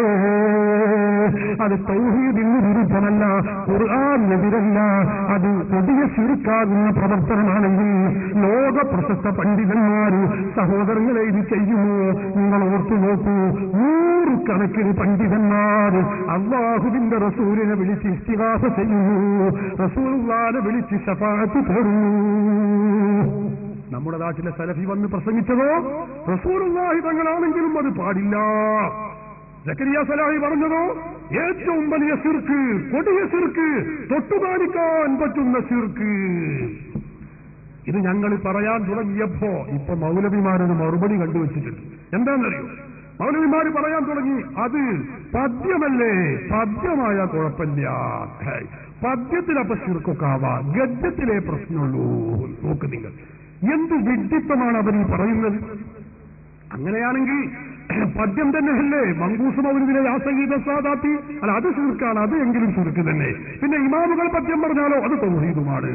അത് തൗഹീദിന് വിരുദ്ധമല്ല, ഖുർആനെതിരല്ല. അത് കൊടിയ ശിർക്കാകുന്ന പ്രവർത്തനമാണെങ്കിൽ ലോക പ്രശസ്ത പണ്ഡിതന്മാര് സഹോദരങ്ങളെ ഇത് ചെയ്യുമോ? നിങ്ങൾ ഓർത്തു നോക്കൂ. 100 കണക്കിന് പണ്ഡിതന്മാർ അല്ലാഹുവിന്റെ റസൂലിനെ വിളിച്ച് ഇസ്തിഗാസ ചെയ്യുന്നു, റസൂലുള്ളാഹിനെ വിളിച്ച് ശഫാഅത്ത് തേടുന്നു. നമ്മുടെ നാട്ടിലെ സലഫി വന്ന് പ്രസംഗിച്ചതോ റസൂലുള്ളാഹി തങ്ങളാണെങ്കിലും അത് പാടില്ല. സക്കരിയ സലാഹി പറഞ്ഞതോ ഏറ്റവും വലിയ ശിർക്ക്, കൊടിയ ശിർക്ക്, തൊട്ടുകാണിക്കാൻ പറ്റുന്ന ശിർക്ക്. ഇത് ഞങ്ങൾ പറയാൻ തുടങ്ങിയപ്പോ ഇപ്പൊ മൗലവിമാരൊരു മറുപടി കണ്ടുവച്ചിട്ടുണ്ട്. എന്താണെന്നറിയോ? മൗലവിമാര് പറയാൻ തുടങ്ങി, അത് പദ്യമല്ലേ, പദ്യമായ കുഴപ്പമില്ല, പദ്യത്തിലപ്പോ ശിർക്കൊക്കെ ആവാം, ഗദ്യത്തിലേ പ്രശ്നമുള്ളൂ. നോക്ക് നിങ്ങൾ, എന്ത് വിഡ്ഢിത്തമാണ് അവർ പറയുന്നത്. അങ്ങനെയാണെങ്കിൽ പദ്യം തന്നെയല്ലേ മങ്കൂസ് മൗലിദിലെ യാസംഗീത സാദാത്തി? അല്ല, അത് ശിർക്കാണ്, അത് എങ്കിലും ശിർക്ക് തന്നെ. പിന്നെ ഇമാമുകൾ പദ്യം പറഞ്ഞാലോ അത് തൗഹീദുമാണ്.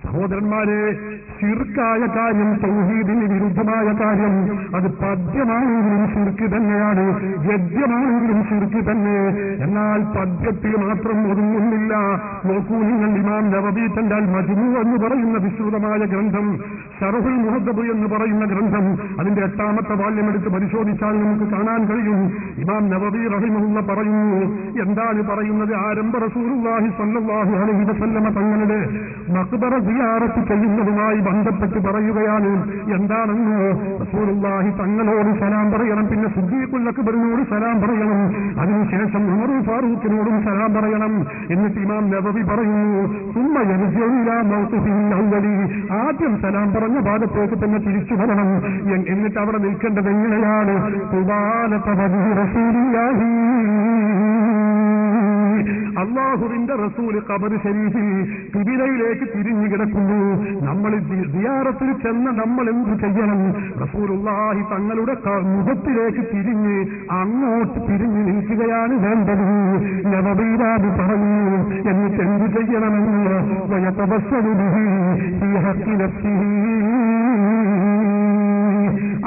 സഹോദരന്മാരെ, ശിർക്കായ കാര്യം, തൗഹീദിന് വിരുദ്ധമായ കാര്യം, അത് പദ്യമാണെങ്കിലും ശിർക്ക് തന്നെയാണ്, ഗദ്യമാണെങ്കിലും ശിർക്ക് തന്നെ. എന്നാൽ പദ്യത്തിൽ മാത്രം ഒതുങ്ങുന്നില്ല. നോക്കൂ നിങ്ങൾ, ഇമാം നവവി തന്റെ അൽ മജ്മൂ എന്ന് പറയുന്ന വിശ്രുതമായ ഗ്രന്ഥം, ശറഹുൽ മുഹദ്ദബ് എന്ന് പറയുന്ന ഗ്രന്ഥം, അതിന്റെ 8ാമത്തെ വാല്യം എടുത്ത് പരിശോധിച്ചാൽ നമുക്ക് കാണാൻ കഴിയും. ഇമാം നവവി റഹിമഹുല്ലാഹ് പറയുന്നു. എന്താണ് പറയുന്നത്? ആരംഭ റസൂലുള്ളാഹി സ്വല്ലല്ലാഹു അലൈഹി വസല്ലമ തങ്ങളുടെ മഖ്ബറ സിയാറത്ത് ചെയ്യുന്നതുമായി ബന്ധപ്പെട്ട് പറയുകയാണ്. എന്താണെന്ന്? റസൂലുള്ളാഹി തങ്ങളോട് സലാം പറയണം, പിന്നെ സിദ്ദീഖുൽ അക്ബറിനോട് സലാം പറയണം, അതിനുശേഷം ഉമർ ഫാറൂഖിനോടും സലാം പറയണം. എന്നിട്ട് ഇമാം നവവി പറയുന്നു, സുമ്മ യർജിഉ ഇലാ മൗഖിഫിൽ അവ്വലി, ആദ്യം സലാം പറഞ്ഞ ഭാഗത്തേക്ക് തന്നെ തിരിച്ചു വരണം. എന്നിട്ട് അവിടെ നിൽക്കേണ്ടത് എങ്ങനെയാണ്? ഖുബാലത വജ്ഹി റസൂലില്ലാഹി, അല്ലാഹുവിന്റെ റസൂല് ഖബർ ശരീഫിൽ ഖിബിലയിലേക്ക് തിരിഞ്ഞു കിടക്കുന്നു. നമ്മൾ സിയാറത്തിൽ ചെന്ന നമ്മൾ എന്ത് ചെയ്യണം? റസൂലുള്ളാഹി തങ്ങളുടെ മുഖത്തിലേക്ക് തിരിഞ്ഞ് അങ്ങോട്ട് തിരിഞ്ഞു നിൽക്കുകയാണ് വേണ്ടത്. നബവീരാബ് പറഞ്ഞു. എന്നിട്ട് എന്ത് ചെയ്യണമെന്ന്? വയതബസ്സലു ബിഹി ഫീ ഹഖ്ഖി നഫ്സിഹി,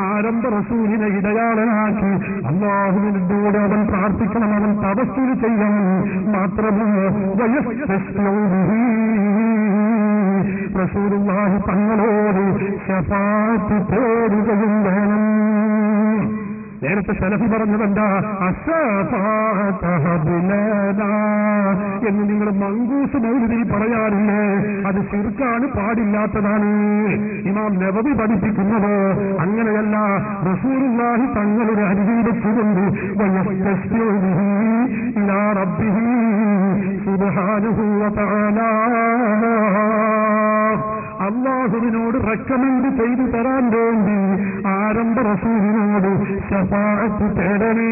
ആരംഭ റസൂലിനെ ഇടയാളനാക്കി അല്ലാഹുവിനോട് അവൻ പ്രാർത്ഥിക്കണം, അവൻ തവസ്സുൽ ചെയ്യണം. മാത്രമോ റസൂലുള്ളാഹി തങ്ങളോട് ശഫാഅത്ത് തേടുകയും വേണം. നേരത്തെ സലഫി പറഞ്ഞതെന്താ? എന്ന് നിങ്ങൾ മങ്കൂസ് മൗലിദിൽ പറയാറില്ലേ? അത് ശിർക്കാണ്, പാടില്ലാത്തതാണ്. ഇമാം നവവി പഠിപ്പിക്കുന്നത് അങ്ങനെയല്ല. റസൂലുള്ളാഹി തങ്ങളുടെ അരികിൽ വെച്ചുകൊണ്ട് ഇലാ റബ്ബിഹി സുബ്ഹാനഹു വ തആല, അല്ലാഹുവിനോട് റെക്കമെൻഡ് ചെയ്തു തരാൻ വേണ്ടി ആരംഭ റസൂലിനോട് ശഫാഅത്ത് തേടണേ.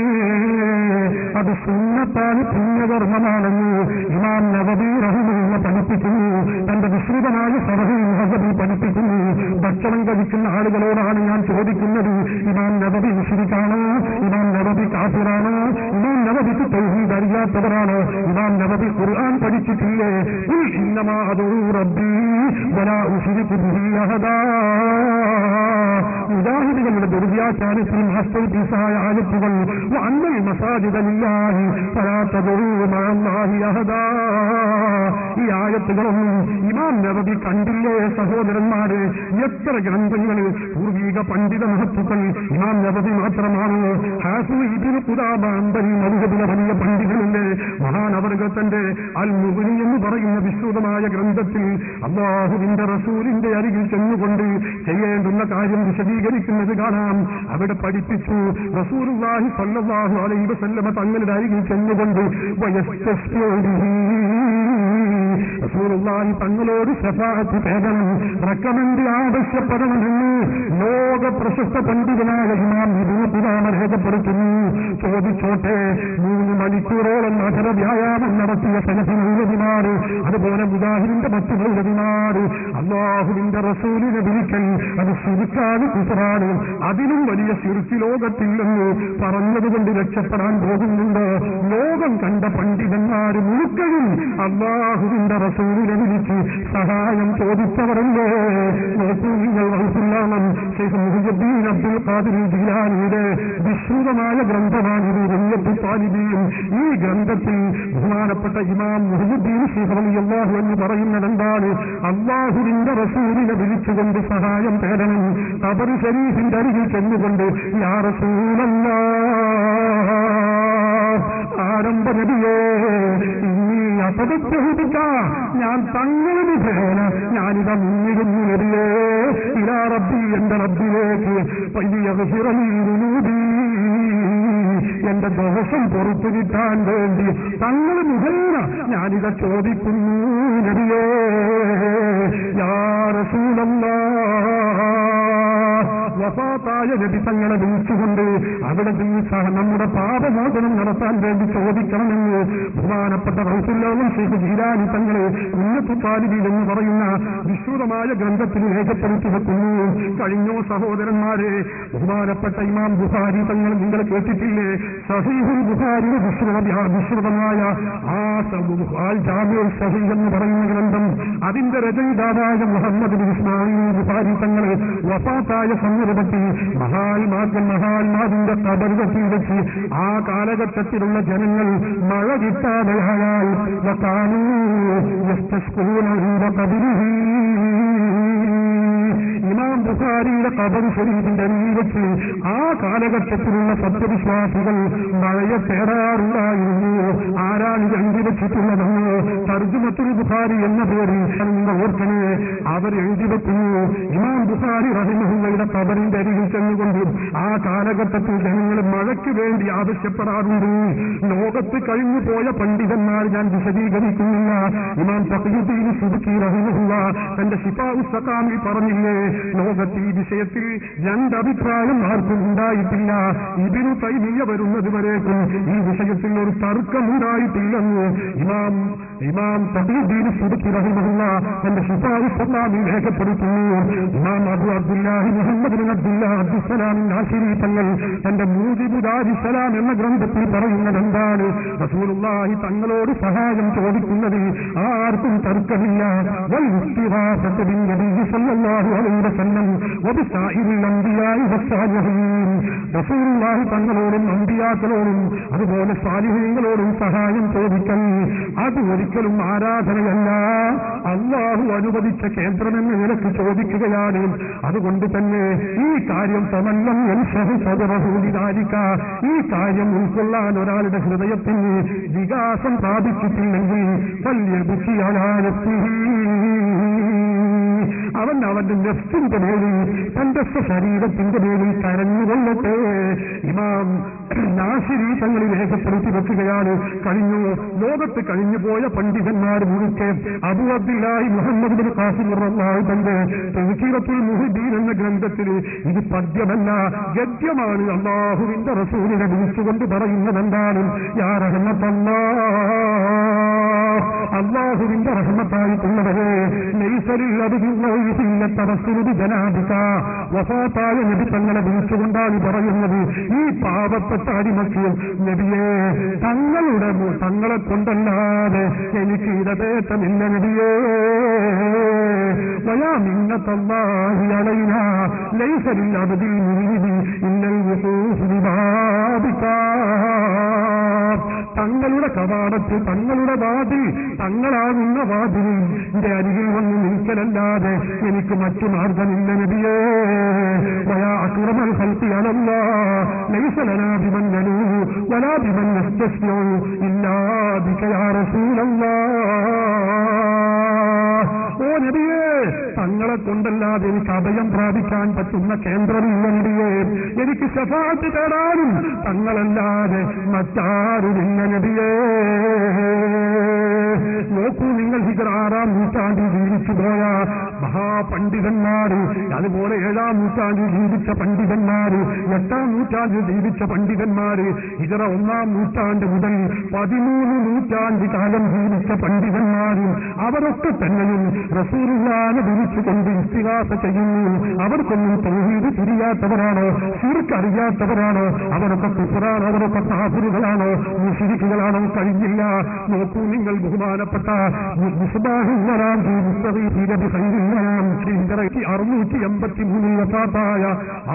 അത് സുന്നത്താണ്, പുണ്യകർമ്മമാണെന്ന് ഇമാം നവവി റഹിമഹുല്ലാഹ് പഠിപ്പിക്കുന്നു. തന്റെ വിശ്രുതമായ ശറഹുൽ മുഹദ്ദബിൽ പഠിപ്പിക്കുന്നു. ഭക്ഷണം കഴിക്കുന്ന ആളുകളോടാണ് ഞാൻ ചോദിക്കുന്നത്, ഇമാം നവവി മുശ്രിക്കാണോ? ഇമാം നവവി കാഫിറാണോ? ഇമാം നവവിക്ക് തൗഹീദ് അറിയാത്തവരാണോ? ഇമാം നബവി ഖുർആൻ പഠിച്ചിട്ടില്ലേ? ഖുൽ ഇന്നമാ അദൂ റബ്ബീ വലാ ഉശ്രികു ബിഹി അഹദാ. മുജാഹിദുകളുടെ ദുർവ്യാഖ്യാനത്തിൽ ആസ്പദിച്ചായ ആയത്തുകൾ വഅന്നൽ മസാജിദ ലില്ലാഹി ഫലാ തദഊ മഅല്ലാഹി അഹദാ. ഈ ആയത്തുകളൊന്നും ഇമാം നബവി കണ്ടില്ലേ സഹോദരന്മാരെ? എത്ര ഗ്രന്ഥങ്ങൾ പൂർവീക പണ്ഡിത മഹത്തുക്കൾ ഇമാം നബവി മാത്രമാണ്. ഹാഫിദ് ഇബ്നു ഖുദാമ അൻബരി മദ്ഹബിലെ വലിയ പണ്ഡിതനല്ലേ, മഹാനവർകൾ തന്റെ അൽ മുഗ്നി എന്ന് പറയുന്ന വിശുദ്ധമായ ഗ്രന്ഥത്തിൽ അല്ലാഹുവിന്റെ റസൂലിന്റെ അരികിൽ ചെന്നുകൊണ്ട് ചെയ്യേണ്ടുന്ന കാര്യം വിശദീകരിക്കുന്നത് കാണാം. അവിടെ പഠിപ്പിച്ചു റസൂലുള്ളാഹി സ്വല്ലല്ലാഹു അലൈഹി വസല്ലമ തങ്ങളുടെ അരികിൽ ചെന്നുകൊണ്ട് റസൂലുള്ളാഹി തങ്ങളോട് ശഫാഅത്ത് തേടണം, റെക്കമെൻഡ് ആവശ്യപ്പെടണമെന്ന് ലോക പ്രശസ്ത പണ്ഡിതനായ ഇമാം ഇബ്നു ഖുദാമ രേഖപ്പെടുത്തുന്നു. ചോദിച്ചോട്ടെ, 3 മണിക്കൂറോളം അധര വ്യായാമം നടത്തിയ സലഫി മൗലവിമാർ, അതുപോലെ മുജാഹിദിന്റെ മറ്റു മൗലവിമാർ അല്ലാഹുവിന്റെ റസൂലിനെ വിളിക്കൽ അത് ശിർക്കാണ്, കുഫറാണ്, അതിലും വലിയ ശിർക്ക് ലോകത്തില്ലെന്ന് പറഞ്ഞതുകൊണ്ട് രക്ഷപ്പെടാൻ പോകുന്നുണ്ടോ? ലോകം കണ്ട പണ്ഡിതന്മാർ മുഴുക്കയും അല്ലാഹുവിന്റെ റസൂലിനെ വിളിച്ച് സഹായം ചോദിച്ചവരല്ലേ? നോക്കൂ നിങ്ങൾ, വഹുല്ലാമൻ ശൈഖ് മുഹ്യിദ്ദീൻ അബ്ദുൽ ഖാദിർ ജീലാനിയുടെ വിശ്രുതമായ ഗ്രന്ഥമാണിത് റളിയത്തു താലിബീൻ. ഈ ഗ്രന്ഥത്തിൽ ബഹുമാനപ്പെട്ട ഇമാം മുഹ്യിദ്ദീൻ ശൈഖ് റളിയല്ലാഹു എന്ന് പറയുന്നത് എന്താണ്? അല്ലാഹുവിന്റെ റസൂലിനെ വിളിച്ചുകൊണ്ട് സഹായം തേടണം. ഖബർ ശരീഫിന്റെ അരികിൽ ചെന്നുകൊണ്ട് യാ റസൂലല്ലാഹ്, ആരംഭ നബിയേ, അപദത്തെഹിപ്പിക്ക, ഞാൻ തങ്ങളെ മുഖേന ഞാനിതാ മുന്നിടുന്നു നബിയേ, ഇലാ റബ്ബി, എന്റെ റബ്ബിലേക്ക്, എന്റെ ദോഷം പുറത്തു കിട്ടാൻ വേണ്ടി തങ്ങളെ മുഖേന ഞാനിത ചോദിക്കുന്നു നബിയേ, യാ റസൂലല്ലാഹ്. വഫാത്തായ നബി തങ്ങളെ വിളിച്ചുകൊണ്ട് അവിടെ നമ്മുടെ പാപമോചനം നടത്താൻ വേണ്ടി ചോദിക്കണമെന്ന് ബഹുമാനപ്പെട്ട റസൂലുള്ളാഹി ശൈഖ് ജീലാനി തങ്ങളെ ഉന്നത്തു താലിബീൻ എന്ന് പറയുന്ന വിശുദ്ധമായ ഗ്രന്ഥത്തിൽ രേഖപ്പെടുത്തി വെക്കുന്നു. കഴിഞ്ഞോ സഹോദരന്മാരെ? ബഹുമാനപ്പെട്ട ഇമാം ബുഖാരി തങ്ങൾ നിങ്ങൾ കേട്ടിട്ടില്ലേ? സഹീഹുൽ ബുഖാരിയുടെ വിശുദ്ധമായ ജാമിഉൽ സഹീഹ് എന്ന് പറയുന്ന ഗ്രന്ഥം, അതിന്റെ രചയിതാവായ മുഹമ്മദ് ബിൻ ഇസ്മാഈൽ ബുഖാരി തങ്ങൾ വഫാത്തായ സന്ദർഭത്തിൽ മഹാത്മാവിന്റെ ഖബറിൽ വെച്ച് ആ കാലഘട്ടത്തിലുള്ള ജനങ്ങൾ മഴ കിട്ടാതെയായാൽ ഇമാം ബുഖാരിയുടെ ഖബർ ശരീഫിന്റെ അരികിൽ വെച്ച് ആ കാലഘട്ടത്തിലുള്ള സത്യവിശ്വാസികൾ മഴയെ തേടാറുണ്ടായിരുന്നു. ആരാണ് എഴുതി വെച്ചിട്ടുള്ളതെന്ന് തർജുമത്തുൽ ബുഖാരി എന്ന പേരിൽ ഓർക്കണേ, അവർ എഴുതി വെക്കുന്നു. ഇമാം ബുഖാരി റഹിമഹുള്ളയുടെ ഖബറിന്റെ അരികിൽ ചെന്നുകൊണ്ട് ആ കാലഘട്ടത്തിൽ ജനങ്ങൾ മഴയ്ക്ക് വേണ്ടി ആവശ്യപ്പെടാറുണ്ട്. ലോകത്ത് കഴിഞ്ഞു പോയ പണ്ഡിതന്മാർ ഞാൻ വിശദീകരിക്കുന്നില്ല. ഇമാം തഖിയുദ്ദീൻ സുബ്കി റഹിമഹുള്ള തന്റെ ശിഫാഉസ് സഖാമിൽ പറഞ്ഞില്ലേ, ലോകത്ത് ഈ വിഷയത്തിൽ 2 അഭിപ്രായം ആർക്കും ഉണ്ടായിട്ടില്ല. ഇബ്നു തൈമിയ്യ വരുന്നത് വരേക്കും ഈ വിഷയത്തിൽ ഒരു തർക്കമുണ്ടായിട്ടില്ലെന്ന് ഇമാം തഖിയുദ്ദീൻ സുബ്കി റഹിമഹുള്ള തന്റെ ശിഫാഉസ് സഖാമിൽ രേഖപ്പെടുത്തുന്നു. ഇമാം അബൂ അബ്ദുല്ലാഹി മുഹമ്മദ് ബിൻ അബ്ദുല്ലാഹ് അബ്ദുസ്സലാം നാസിരി തങ്ങൾ തന്റെ മൂജിബുദാരിസ്സലാം എന്ന ഗ്രന്ഥത്തിൽ പറയുന്നത് എന്താണ്? റസൂലുള്ളാഹി തങ്ങളോട് സഹായം ചോദിക്കുന്നതിൽ ആർക്കും തർക്കമില്ല. വൽ ഇസ്തിഗാസത്തു ബിൻ നബി സല്ലല്ലാഹു അലൈഹി വസല്ലം വബിസാഇരിൽ അംബിയാഇ വസ്സാലിഹീൻ. റസൂലുള്ളാഹി തങ്ങളോടും അംബിയാക്കളോടും അതുപോലെ സാലിഹീങ്ങളോടും സഹായം ചോദിക്കൽ അത് ഒരിക്കലും ആരാധനയല്ല, അല്ലാഹു അനുവദിച്ച കേന്ദ്രമെന്ന് നിനക്ക് ചോദിക്കുകയാണ്. അതുകൊണ്ട് തന്നെ ഈ കാര്യം തമല്ലം യൻശഹുസദറഹുലിദാലിക, ഈ കാര്യം ഉൾക്കൊള്ളാൻ ഒരാളുടെ ഹൃദയത്തിന് വികാസം പ്രാപിച്ചിട്ടില്ലെങ്കിൽ അവൻ അവന്റെ നെഫ്സിന്റെ മേലിൽ തന്റെ ശരീരത്തിന്റെ മേലിൽ കരഞ്ഞുകൊള്ളട്ടെ. ഇമാം നാസിരി തങ്ങൾ രേഖപ്പെടുത്തി വെക്കുകയാണ്. ലോകത്ത് കഴിഞ്ഞുപോയ പണ്ഡിതന്മാർ മുഴുക്കെ അബൂ അബ്ദുല്ലാഹി മുഹമ്മദ് ബിൻ ഖാസിം റളിയല്ലാഹു തന്റെ തസ്കീറത്തുൽ മുഹ്ദിൻ എന്ന ഗ്രന്ഥത്തിൽ ഇത് പദ്യമല്ല ഗദ്യമാണ്. അല്ലാഹുവിന്റെ റസൂലിനെ വിളിച്ചുകൊണ്ട് പറയുന്നത് എന്താണ്? യാ റഹ്മത്തല്ലാഹ്, അല്ലാഹുവിന്റെ റഹ്മത്തായിട്ടുള്ളവരെ നൈസലിൽ അബ്ദുല്ലാഹി ജനാബിക വഫാത്തായ നബി തങ്ങളെ വിളിച്ചുകൊണ്ടാണ് പറയുന്നത്, ഈ പാവപ്പെട്ട അടിമയ്ക്ക് നബിയെ തങ്ങളെ കൊണ്ടല്ലാതെ എനിക്ക് ഇടതേറ്റമില്ല നബിയേ. വയാ മിന്നത്തല്ലാഹി അലൈനാ ലൈസ ലിൽ അബ്ദിൽ മുരീദി ഇന്നൽ വുസൂഫ് ബിബാബിക. തങ്ങളുടെ കവാടത്തിൽ, തങ്ങളുടെ വാതിൽ, തങ്ങളാകുന്ന വാതിലിൽ എന്റെ അരികിൽ വന്ന് നിൽക്കലല്ലാതെ എനിക്ക് മറ്റു മാർഗമില്ല നബിയേ. വയാ അക്രമൽ ഖൽഖി അലല്ലാഹ് ലൈസ ലനാ ബിമൻ നലൂഹു വലാ ബിമൻ നസ്തസ്നഉ ഇല്ലാ ബിക യാ റസൂലല്ലാഹ്. ഓ നബിയേ, തങ്ങളെ കൊണ്ടല്ലാതെ എനിക്ക് അഭയം പ്രാപിക്കാൻ പറ്റുന്ന കേന്ദ്രമില്ല നബിയേ. എനിക്ക് ശഫാഅത്ത് തേടാനും തങ്ങളല്ലാതെ മറ്റാരുമില്ല നബിയേ. നോക്കൂ, നിങ്ങൾ ഹിജ്റ 6-ാം നൂറ്റാണ്ടിൽ ജീവിച്ചു പോയ മഹാപണ്ഡിതന്മാർ, അതുപോലെ 7-ാം നൂറ്റാണ്ടിൽ ജീവിച്ച പണ്ഡിതന്മാർ, 8-ാം നൂറ്റാണ്ടിൽ ജീവിച്ച പണ്ഡിതന്മാർ, ഹിജ്റ 1-ാം നൂറ്റാണ്ട് മുതൽ 13 നൂറ്റാണ്ട് കാലം ജീവിച്ച പണ്ഡിതന്മാർ, അവരൊക്കെ തന്നെയും റസൂലുള്ളാഹിനെ വിളിച്ചുകൊണ്ട് ഇസ്തിഗാസ ചെയ്യുന്നു. അവർക്കൊന്നും തൗഹീദ് തിരിയാത്തവരാണോ, ശിർക്ക് അറിയാത്തവരാണോ, അവരൊക്കെ കുഫറാണോ, അവരൊക്കെ കാഫിറുകളാണോ, മുശ്രിക്കുകളാണോ? കഴിഞ്ഞില്ല. നോക്കൂ നിങ്ങൾ, ബഹുമാനപ്പെട്ട 683 വഫാത്തായ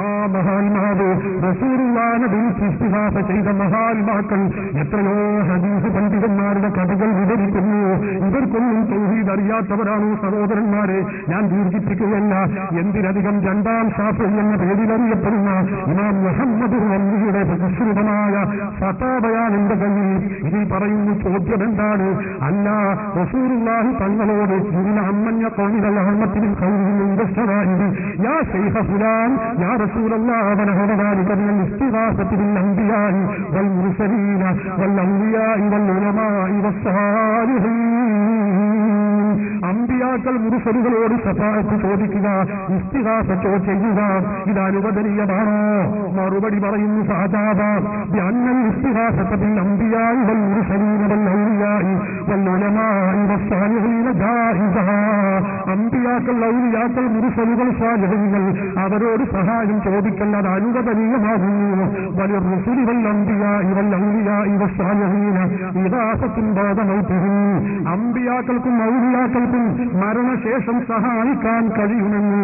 ആ മഹാത്മാവ് റസൂലുള്ളാഹിനെ വിളിച്ച് ഇസ്തിഗാസ ചെയ്ത മഹാത്മാക്കൾ എത്രയോ ഹദീസ് പണ്ഡിതന്മാരുടെ കഥകൾ വിവരിക്കുന്നു. ഇവർക്കൊന്നും തൗഹീദ് അറിയാത്തവരാണോ സഹോദരന്മാരെ? ഞാൻ ദീർഘിപ്പിക്കുകയല്ല. എന്തിനധികം 2-ാം ശാഫി എന്ന പേരിലറിയപ്പെടുന്ന ഇമാം മുഹമ്മദ് റംലിയുടെ വിശ്രുതമായ ഫതാവയാണെന്റെ കയ്യിൽ. ഇതിൽ പറയുന്ന ചോദ്യം എന്താണ്? അല്ല, റസൂലുള്ളാഹി തങ്ങളോട് ഇതിന് അമ്മഞ്ഞ കോണികൾ അഹമ്മത്തിനും കൗരിനും യാ ശൈഖ ഫുലാൻ യാ റസൂലല്ലാഹി വനഹദാലിക മിനൽ ഇസ്തിഗാസത്തി ബിൽ അൻബിയാഇ വൽ മുർസലീന വൽ ഔലിയാഇ വൽ ഉലമാഇ വസ്സാലിഹീൻ. അമ്പിയാക്കൾ മുർസലുകളോട് ശഫാഅത്ത് ചോദിക്കുക, ഇസ്തിഗാസ ചെയ്യുക, ഇത് അനുവദനീയമാണോ? മറുപടി പറയുന്നു സാദാബ ബിഅന്നൽ ഇസ്തിഗാസത ബിൽ അൻബിയാഇ വൽ മുർസലീന വൽ ഔലിയാഇ വൽ ഉലമാഇ വസ്സാലിഹീന ജായിസ. അമ്പിയാക്കൾ, ഔലിയാക്കൾ, മുർസലുകൾ, സ്വാലിഹീങ്ങൾ അവരോട് സഹായം ചോദിക്കൽ അത് അനുവദനീയമാകുന്നു. വലിയ റുസുലി വൽ അൻബിയാഇ വൽ ഔലിയാഇ വസ്സാലിഹീന ഇദാഫത്തുൻ ബഅദ മൗതിഹിം. അമ്പിയാക്കൾക്കും ഔലിയാക്കൾക്കും മരണശേഷം സഹായിക്കാൻ കഴിയുമെന്ന്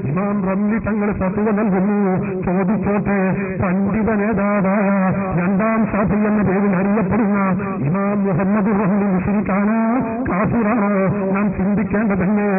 ഇമാം റംലി തങ്ങൾ ഫത്വ നൽകുന്നു. ചോദിച്ചോട്ടെ, പണ്ഡിത നേതാവായ 2-ാം ശാഫി എന്ന പേരിൽ അറിയപ്പെടുന്ന ഇമാം മുഹമ്മദ് റംലി മുശ്രിക്കാണോ കാഫിറാണോ? നാം ചിന്തിക്കേണ്ടതന്നെ.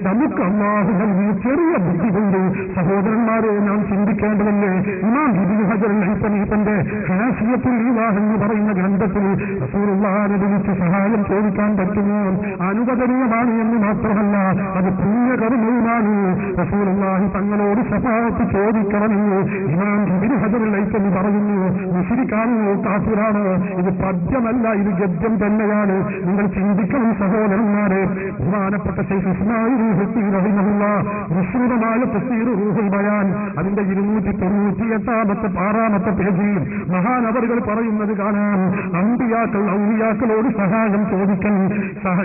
നമുക്ക് അല്ലാഹു നൽകിയ ചെറിയ ബുദ്ധി കൊണ്ട് സഹോദരന്മാരെ നാം ചിന്തിക്കേണ്ടതല്ലേ? ഇമാം ഇബ്നു ഹജർ അൽ-ഹൈതമി തന്റെ ഹാസിയത്തുൽ ഇലാഹ് എന്ന് പറയുന്ന ഗ്രന്ഥത്തിൽ റസൂലുള്ളാഹിനെ വിളിച്ച് സഹായം ചോദിക്കാൻ പറ്റുമോ? അനുവദനീയമാണ് എന്ന് മാത്രമല്ല, അത് പുണ്യകർമ്മവുമാണ്. റസൂലുള്ളാഹി തങ്ങളോട് ശഫാഅത്ത് ചോദിക്കണമെന്ന് ഇമാം ഇബ്നു ഹജർ അൽ-ഹൈതമി പറയുന്നു. മുശ്രിക്കാണോ കാഫിറാണോ? ഇത് പദ്യമല്ല, ഇത് ഗദ്യം തന്നെയാണ്. നിങ്ങൾ ചിന്തിക്കണം സഹോദരന്മാരെ. ബഹുമാനപ്പെട്ട ശൈഖ് ഇസ്മാഈൽ ഹുത്തി റഹിമഹുല്ലാഹ് വിശദമായ തഫ്സീർ റൂഹുൽ ബയാൻ അതിന്റെ 298-ാമത്തെ പേജിൽ മഹാനവറുകൾ പറയുന്നത് കാണാം. അമ്പിയാക്കൾ, ഔലിയാക്കളോട് സഹായം ചോദിക്കൽ,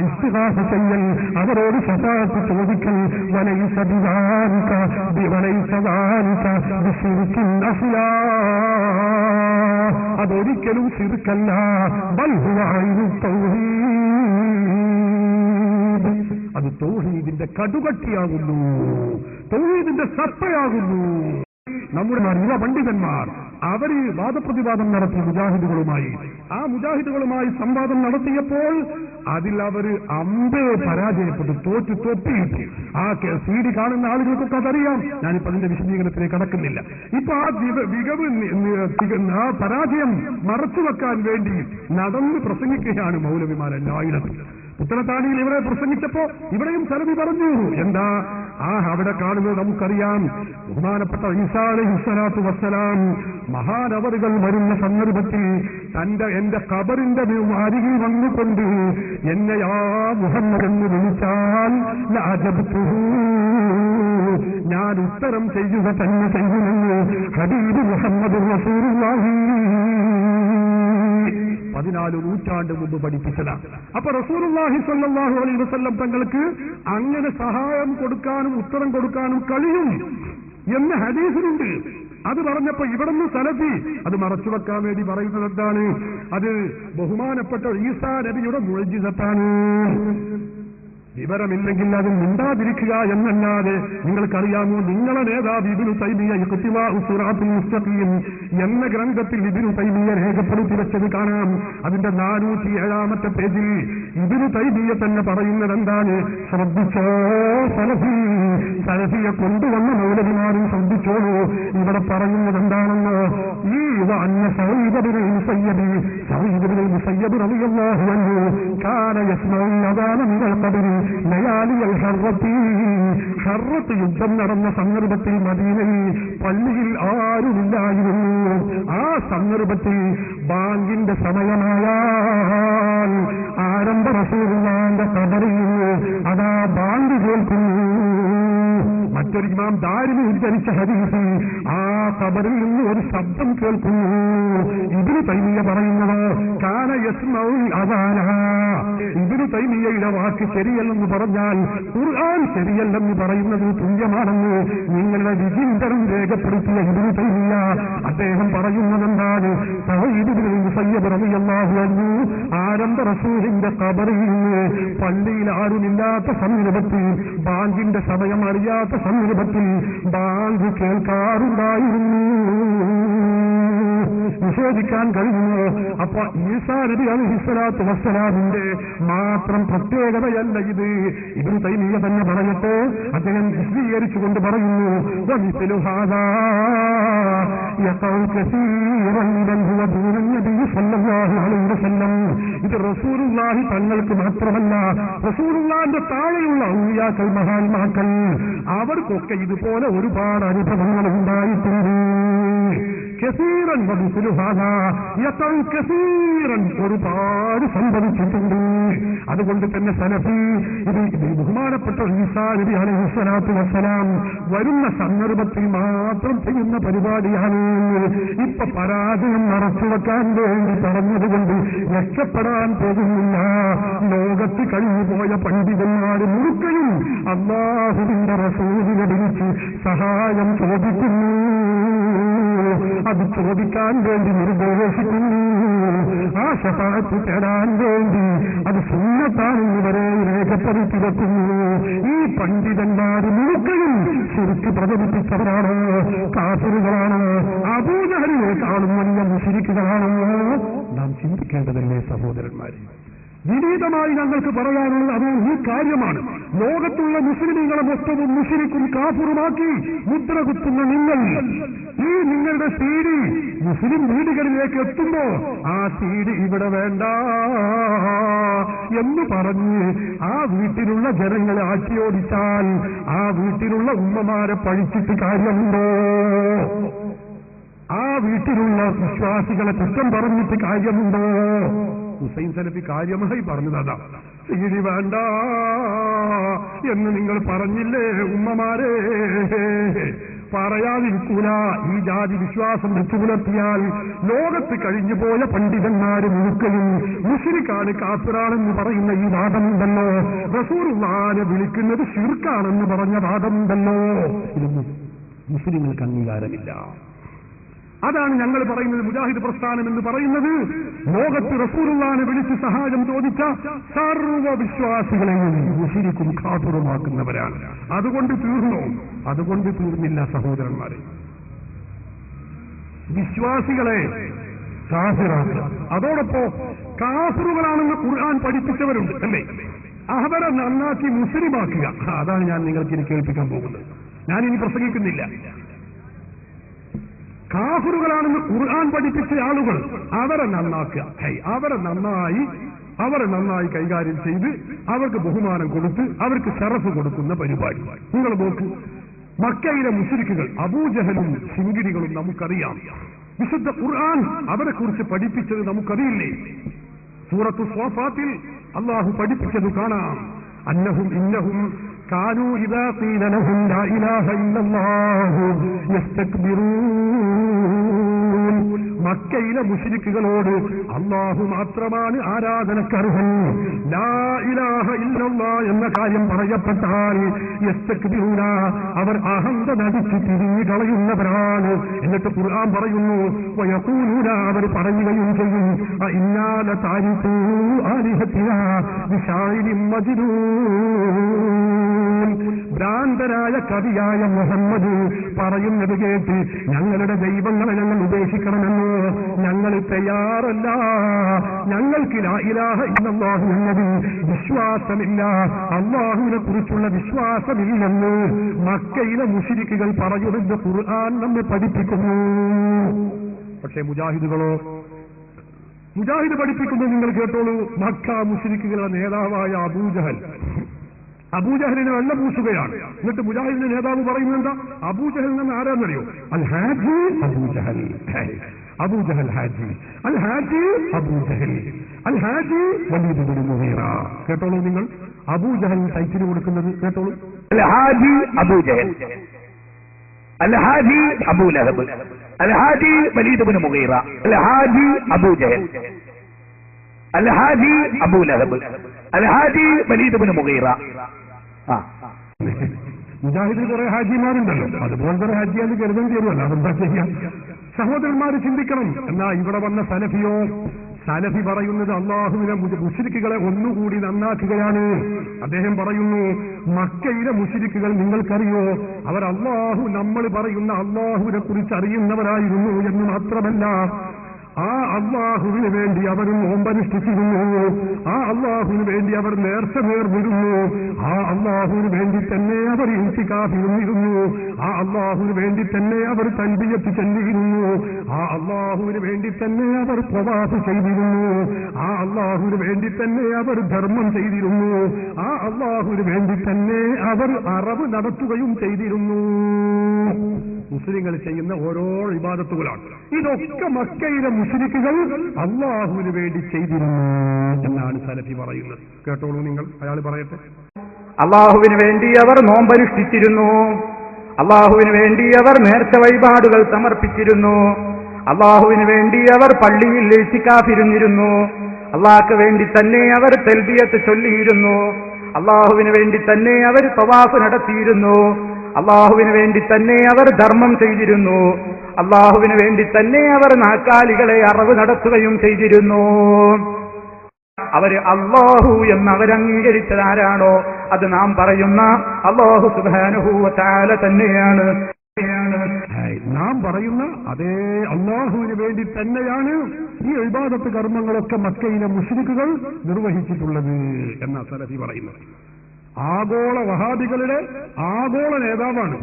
ഇസ്തിഗാസ ചെയ്യൽ, അവരോട് ശഫാഅത്ത് ചോദിക്കൽ വലൈസ ബിദാലിക ബിശിർകിൻ അസ്യാ, അതൊരിക്കലും ശിർക്കല്ല. ബൽ ഹുവ ഐനു തൗഹീദ്, അത് തൗഹീദിന്റെ കടുകട്ടിയാകുന്നു, തൗഹീദിന്റെ സത്തയാകുന്നു. നമ്മുടെ യുവ പണ്ഡിതന്മാർ അവർ വാദപ്രതിവാദം നടത്തി മുജാഹിദുകളുമായി. ആ മുജാഹിദുകളുമായി സംവാദം നടത്തിയപ്പോൾ അതിൽ അവർ പരാജയപ്പെട്ടു, തോറ്റു തൊപ്പിയിട്ടു. ആ CD കാണുന്ന ആളുകൾക്കൊക്കെ അതറിയാം. ഞാനിപ്പോ അതിന്റെ വിശദീകരണത്തിലേക്ക് കടക്കുന്നില്ല. ഇപ്പൊ ആ ആ പരാജയം മറച്ചുവെക്കാൻ വേണ്ടി നടന്ന് പ്രസംഗിക്കുകയാണ് മൗലവിമാരെല്ലായിടത്തും. ഉത്തരത്താണിയിൽ ഇവിടെ പ്രസംഗിച്ചപ്പോ ഇവിടെയും സലഫി പറഞ്ഞു. എന്താ അവിടെ കാണുന്നത് നമുക്കറിയാം. ബഹുമാനപ്പെട്ട ഈസാ അലൈഹിസ്സലാത്തു വസ്സലാം മഹാനവറുകൾ വരുന്ന സന്ദർഭത്തിൽ എന്റെ ഖബറിന്റെ അരികിൽ വന്നുകൊണ്ട് എന്നെ യാ മുഹമ്മദ് എന്ന് വിളിച്ചാൽ ഞാൻ ഉത്തരം ചെയ്യുക തന്നെ ചെയ്യുമെന്ന് ഹബീബ് മുഹമ്മദ് റസൂലുള്ളാഹി 14 നൂറ്റാണ്ട് മുമ്പ് പഠിപ്പിച്ചതാണ്. അപ്പൊ റസൂലുള്ളാഹി സ്വല്ലല്ലാഹു അലൈഹി വസല്ലം തങ്ങൾക്ക് അങ്ങനെ സഹായം കൊടുക്കാനും ഉത്തരം കൊടുക്കാനും കഴിയും എന്ന് ഹദീസിലുണ്ട്. അത് പറഞ്ഞപ്പോ ഇവിടുന്ന് സലഫി അത് മറച്ചുവെക്കാൻ വേണ്ടി പറയുന്നത് എന്താണ്? അത് ബഹുമാനപ്പെട്ട ഈസാ നബിയുടെ മുഅ്ജിസത്താണ്. വിവരമില്ലെങ്കിൽ അത് മിണ്ടാതിരിക്കുക എന്നല്ലാതെ നിങ്ങൾക്കറിയാമോ, നിങ്ങളെ നേതാവ് ഇബ്നു തൈമിയ്യ ഇഖ്തിലാഉ സിറാത്തുൽ മുസ്തഖീം എന്ന ഗ്രന്ഥത്തിൽ ഇബ്നു തൈമിയ്യ രേഖപ്പെടുത്തി വെച്ചത് കാണാം. അതിന്റെ 407-ാമത്തെ പേജിൽ ഇബ്നു തൈമിയ്യ തന്നെ പറയുന്നത് എന്താണ്? ശ്രദ്ധിച്ചോ സലഫിയെ കൊണ്ടുവന്ന മൗലവിമാരും ശ്രദ്ധിച്ചോളൂ. ഇവിടെ പറയുന്നത് എന്താണെന്ന്, ഈ വഅന്ന സഈദ് ഇബ്നുൽ മുസയ്യബ് റളിയല്ലാഹു അൻഹു കാന യസ്മഉ അദാന മിനൽ ഖബരി ലയാലിയൽ ഹർറത്ത് യുദ്ധം നടന്ന സന്ദർഭത്തിൽ മദീനയിൽ പള്ളിയിൽ ആരുമില്ലായിരുന്നു. ആ സന്ദർഭത്തിൽ ബാങ്കിന്റെ സമയമായാൽ ആരംഭ റസൂലുള്ളാഹിന്റെ ഖബറിൽ അതാ ബാങ്ക് കേൾക്കുന്നു. മറ്റൊരു ഇമാം ദാരിമി ഉദ്ധരിച്ച ഹദീസിൽ ആ ഖബറിൽ നിന്ന് ഒരു ശബ്ദം കേൾക്കുന്നു. ഇബ്നു തൈമിയ്യ പറയുന്നത് കാന യസ്മഉൽ അദാന. ഇബ്നു തൈമിയ്യയുടെ വാക്ക് ശരിയല്ലെന്ന് പറഞ്ഞാൽ ഖുർആൻ ശരിയല്ലെന്ന് പറയുന്നത് തുല്യമാണെന്ന് നിങ്ങളുടെ വിചിന്തനം രേഖപ്പെടുത്തിയ ഇബ്നു തൈമിയ്യ അദ്ദേഹം പറയുന്നത് എന്താണ്? സഈദ് ഇബ്നുൽ മുസയ്യബ് റളിയല്ലാഹു അൻഹു ആരംഭ റസൂലിന്റെ ഖബറിൽ നിന്ന് പള്ളിയിൽ ആരുമില്ലാത്ത സന്ദർഭത്തിൽ, ബാങ്കിന്റെ സമയം അറിയാത്ത സന്ദർഭത്തിൽ ബാങ്ക് കേൾക്കാറുണ്ടായിരുന്നു. നിഷേധിക്കാൻ കഴിയുമോ? അപ്പൊ ഈസാ നബി അലൈഹിസ്സലാത്തു വസ്സലാമിന്റെ മാത്രം പ്രത്യേകതയല്ല ഇത്. ഇബ്നു തൈമിയ്യ തന്നെ പറയട്ടെ, അദ്ദേഹം വിശദീകരിച്ചുകൊണ്ട് പറയുന്നു, വമിസ്ലു ഹാദാ യഖഉ കസീറൻ ബൽ ഹുവ ദൂന നബി സല്ലല്ലാഹു അലൈഹി വസല്ലം. ഇത് റസൂലുള്ളാഹി തങ്ങൾക്ക് മാത്രമല്ല, റസൂലുള്ളാഹിന്റെ താഴെയുള്ള ഔലിയാക്കൾ, മഹാന്മാക്കൾ, അവർക്കൊക്കെ ഇതുപോലെ ഒരുപാട് അനുഭവങ്ങൾ ഉണ്ടായിട്ടുണ്ട്. കസീറൻ വമിസ്ലു ഹാദാ യഖഉ കസീറൻ, ഒരുപാട് സംഭവിച്ചിട്ടുണ്ട്. അതുകൊണ്ട് തന്നെ സലഫി ഇത് ബഹുമാനപ്പെട്ട ഈസാ നബി അലൈഹിസ്സലാത്തു വസ്സലാം വരുന്ന സന്ദർഭത്തിൽ മാത്രം ചെയ്യുന്ന പരിപാടിയാണ്. ഇപ്പൊ പരാജയം മറച്ചുവെക്കാൻ വേണ്ടി പറഞ്ഞതുകൊണ്ട് രക്ഷപ്പെടാൻ പോകുന്നില്ല. ലോകത്ത് കഴിഞ്ഞുപോയ പണ്ഡിതന്മാർ മുഴുക്കയും അല്ലാഹുവിന്റെ റസൂലിനെ വിളിച്ച് സഹായം ചോദിക്കുന്നു. അത് ചോദിക്കാൻ വേണ്ടി നിർദ്ദേശിക്കുന്നു. ആ ശഫാഅത്ത് തേടാൻ വേണ്ടി അത് സുന്നത്താണെന്ന് വരെ രേഖപ്പെടുത്തി വെക്കുന്നു. ഈ പണ്ഡിതന്മാർ മുഴുക്കയും ശിർക്ക് പ്രചരിപ്പിച്ചവരാണ്, കാഫിറുകളാണ്, അബൂജഹലിനേക്കാളും വലിയ മുശ്രിക്കുകളാണ്. നാം ചിന്തിക്കേണ്ടതല്ലേ സഹോദരന്മാരെ? വിനീതമായി ഞങ്ങൾക്ക് പറയാനുള്ളത് അത് ഈ കാര്യമാണ്. ലോകത്തുള്ള മുസ്ലിമീങ്ങളെ മൊത്തവും മുശ്രിക്കും കാഫിറുമാക്കി മുദ്ര കുത്തുന്ന നിങ്ങൾ, ഈ നിങ്ങളുടെ സീഡി മുസ്ലിം വീടുകളിലേക്ക് എത്തുമ്പോ ആ സീഡി ഇവിടെ വേണ്ട എന്ന് പറഞ്ഞ് ആ വീട്ടിലുള്ള ജനങ്ങളെ ആട്ടിയോടിച്ചാൽ ആ വീട്ടിലുള്ള ഉമ്മമാരെ പഴിച്ചിട്ട് കാര്യമുണ്ടോ? ആ വീട്ടിലുള്ള വിശ്വാസികളെ കുറ്റം പറഞ്ഞിട്ട് കാര്യമുണ്ടോ? ഹുസൈൻ സലഫി കാര്യമായി പറഞ്ഞതാ, സീഡി വേണ്ട എന്ന് നിങ്ങൾ പറഞ്ഞില്ലേ ഉമ്മമാരെ? പറയാതിരിക്കൂല. ഈ ജാതി വിശ്വാസം വെച്ചുപുലർത്തിയാൽ ലോകത്ത് കഴിഞ്ഞുപോയ പണ്ഡിതന്മാര് മുഴുക്കയും മുശ്രിക്കാണ്, കാഫിറാണെന്ന് പറയുന്ന ഈ വാദമുണ്ടല്ലോ, റസൂലുള്ളാഹിനെ വിളിക്കുന്നത് ശിർക്കാണെന്ന് പറഞ്ഞ വാദമുണ്ടല്ലോ, ഇതൊന്നും മുസ്ലിങ്ങൾക്ക് അംഗീകാരമില്ല. അതാണ് ഞങ്ങൾ പറയുന്നത്. മുജാഹിദ് പ്രസ്ഥാനം എന്ന് പറയുന്നത് ലോകത്ത് റസൂലുള്ളാഹിനെ വിളിച്ച് സഹായം ചോദിച്ച സർവ്വ വിശ്വാസികളെയും മുശ്രിക്കും കാഫിറുമാക്കുന്നവരാണ്. അതുകൊണ്ട് തീർന്നോ? അതുകൊണ്ട് തീർന്നില്ല സഹോദരന്മാരെ. വിശ്വാസികളെ കാഫിറാക്കുക, അതോടൊപ്പം കാഫിറുകളാണെന്ന് ഖുർആൻ പഠിപ്പിച്ചവരുണ്ട് അല്ലേ, അവരെ നന്നാക്കി മുസ്ലിമാക്കുക. അതാണ് ഞാൻ നിങ്ങൾക്ക് ഇനി കേൾപ്പിക്കാൻ പോകുന്നത്. ഞാനിനി പ്രസംഗിക്കുന്നില്ല. കാഫിറുകളാണെന്ന് ഖുർആൻ പഠിപ്പിച്ച ആളുകൾ അവരെ നന്നാക്കുക, അവരെ നന്നായി കൈകാര്യം ചെയ്ത് അവർക്ക് ബഹുമാനം കൊടുത്ത് അവർക്ക് ശറഫ് കൊടുക്കുന്ന പരിപാടി. നിങ്ങൾ നോക്ക്, മക്കയിലെ മുശ്രിക്കുകൾ അബൂജഹലും ശിങ്കിരികളും നമുക്കറിയാം. വിശുദ്ധ ഖുർആൻ അവരെ കുറിച്ച് പഠിപ്പിച്ചത് നമുക്കറിയില്ലേ? സൂറത്തു സ്വാഫാത്തിൽ അല്ലാഹു പഠിപ്പിച്ചത് കാണാം. ഇന്നഹും كانوا إذا قيل لهم لا إله إلا الله يستكبرون. മക്കയിലെ മുശ്രിക്കുകളോട് അല്ലാഹു മാത്രമാണ് ആരാധനക്കർഹൻ, ലാ ഇലാഹ ഇല്ലല്ലാഹ് എന്ന കാര്യം പറയപ്പെട്ടാൽ യസ്തക്ബിറൂന, അവർ അഹന്ത നടിച്ചു തിരിഞ്ഞു കളയുന്നവരാണ്. എന്നിട്ട് ഖുർആൻ പറയുന്നു വയഖൂലൂന, അവർ പറയുകയും ചെയ്യും ഇന്നാല താരിഖൂ ആലിഹത്തിനാ ബിശാഇരിൻ മജ്നൂൻ. ഭ്രാന്തനായ കവിയായ മുഹമ്മദ് പറയുന്നത് കേട്ട് ഞങ്ങളുടെ ദൈവങ്ങളെ ഞങ്ങൾ ഉപേക്ഷിക്കണമെന്ന് ഞങ്ങൾ തയ്യാറല്ല. ഞങ്ങൾക്ക് ലാ ഇലാഹ ഇല്ലല്ലാഹു എന്നതിൽ വിശ്വാസമില്ല, അല്ലാഹുവിനെ കുറിച്ചുള്ള വിശ്വാസമില്ലെന്ന് മക്കയിലെ മുശ്രിക്കുകൾ പറയുന്നത് ഖുർആൻ നമ്മെ പഠിപ്പിക്കുന്നു. പക്ഷേ മുജാഹിദുകളോ, മുജാഹിദ് പഠിപ്പിക്കുന്നത് നിങ്ങൾ കേട്ടോളൂ. മക്ക മുശ്രിക്കുകളുടെ നേതാവായ അബൂജഹലിനെ വെള്ള പൂശുകയാണ്. എന്നിട്ട് മുജാഹിദിന്റെ നേതാവ് പറയുന്നത് എന്താ? അബൂജഹൽ എന്ന് ആരാന്നറിയോ? അൽ ഹാജി അബൂജഹൽ, അബൂജഹൽ ഹാജി, അൽ ഹാജി അബൂജഹൽ, അൽ ഹാജി വലീദ് ഇബ്നു മുഗീറ. കേട്ടോളൂ നിങ്ങൾ, അബൂജഹൽ ടൈറ്റിൽ കൊടുക്കുന്നത് കേട്ടോളൂ. അൽ ഹാജി അബൂജഹൽ, അൽ ഹാജി അബൂ ലഹബ്, അൽ ഹാജി വലീദ് ഇബ്നു മുഗീറ, അൽ ഹാജി അബൂജഹൽ, അൽ ഹാജി അബൂ ലഹബ്, അൽ ഹാജി വലീദ് ഇബ്നു മുഗീറ. മുജാഹിദിൽ കുറെ ഹാജിമാരുണ്ടല്ലോ, അതുപോലെ തന്നെ ഹാജിയാന്ന് കരുതേണ്ടി വരുമല്ലോ, അതെന്താ ചെയ്യാം? സഹോദരന്മാര് ചിന്തിക്കണം. എന്നാ ഇവിടെ വന്ന സലഫിയോ, സലഫി പറയുന്നത് അള്ളാഹുവിനെ മുശ്രിക്കുകളെ ഒന്നുകൂടി നന്നാക്കുകയാണ്. അദ്ദേഹം പറയുന്നു മക്കയിലെ മുശ്രിക്കുകൾ നിങ്ങൾക്കറിയോ, അവർ അള്ളാഹു, നമ്മൾ പറയുന്ന അള്ളാഹുവിനെ കുറിച്ച് അറിയുന്നവരായിരുന്നു എന്ന് മാത്രമല്ല, ആ അള്ളാഹുവിന് വേണ്ടി അവർ നോമ്പനുഷ്ഠിച്ചിരുന്നു, ആ അള്ളാഹുവിന് വേണ്ടി അവർ നേർച്ച നേർന്നിരുന്നു, ആ അള്ളാഹുവിന് വേണ്ടി തന്നെ അവർ ഇൻതികാഫിരുന്നിരുന്നു, ആ അള്ളാഹുവിന് വേണ്ടി തന്നെ അവർ തൽബിയത്ത് ചൊല്ലിയിരുന്നു, ആ അള്ളാഹുവിന് വേണ്ടി തന്നെ അവർ പ്രവാസ് ചെയ്തിരുന്നു, ആ അള്ളാഹുവിന് വേണ്ടി തന്നെ അവർ ധർമ്മം ചെയ്തിരുന്നു, ആ അള്ളാഹുവിന് വേണ്ടി തന്നെ അവർ അറവ് നടത്തുകയും ചെയ്തിരുന്നു. മുസ്ലിങ്ങൾ ചെയ്യുന്ന ഓരോ ഇബാദത്തുകളാണ്. ഇതൊക്കെ മക്കയിലെ മുശ്രിക്കുകൾ അള്ളാഹുവിന് വേണ്ടി ചെയ്തിരുന്നു എന്നാണ് സലഫി പറയുന്നത്. കേട്ടോളൂ നിങ്ങൾ, അയാൾ പറയട്ടെ. അള്ളാഹുവിന് വേണ്ടി അവർ നോമ്പനുഷ്ഠിച്ചിരുന്നു, അള്ളാഹുവിന് വേണ്ടി അവർ നേർച്ച വഴിപാടുകൾ സമർപ്പിച്ചിരുന്നു, അള്ളാഹുവിന് വേണ്ടി അവർ പള്ളിയിൽ ഇഴ്തികാഫിരുന്നിരുന്നു, അള്ളാഹ്ക്ക് വേണ്ടി തന്നെ അവർ തൽബിയത്ത് ചൊല്ലിയിരുന്നു, അള്ളാഹുവിന് വേണ്ടി തന്നെ അവർ തവാഫ് നടത്തിയിരുന്നു, അള്ളാഹുവിന് വേണ്ടി തന്നെ അവർ ധർമ്മം ചെയ്തിരുന്നു, അള്ളാഹുവിന് വേണ്ടി തന്നെ അവർ നാക്കാലികളെ അറവ് നടത്തുകയും ചെയ്തിരുന്നു. അവര് അള്ളാഹു എന്ന് അവരംഗീകരിച്ചത് ആരാണോ അത് നാം പറയുന്ന അല്ലാഹു സുബ്ഹാനഹു വ തആല തന്നെയാണ്. നാം പറയുന്ന അതേ അള്ളാഹുവിന് വേണ്ടി തന്നെയാണ് ഈ ഇബാദത്ത് കർമ്മങ്ങളൊക്കെ മക്കയിലെ മുശ്രിക്കുകൾ നിർവഹിച്ചിട്ടുള്ളത് എന്ന സലഫി പറയുന്നത്. ആഗോള വഹാബികളുടെ ആഗോള നേതാവാണ്.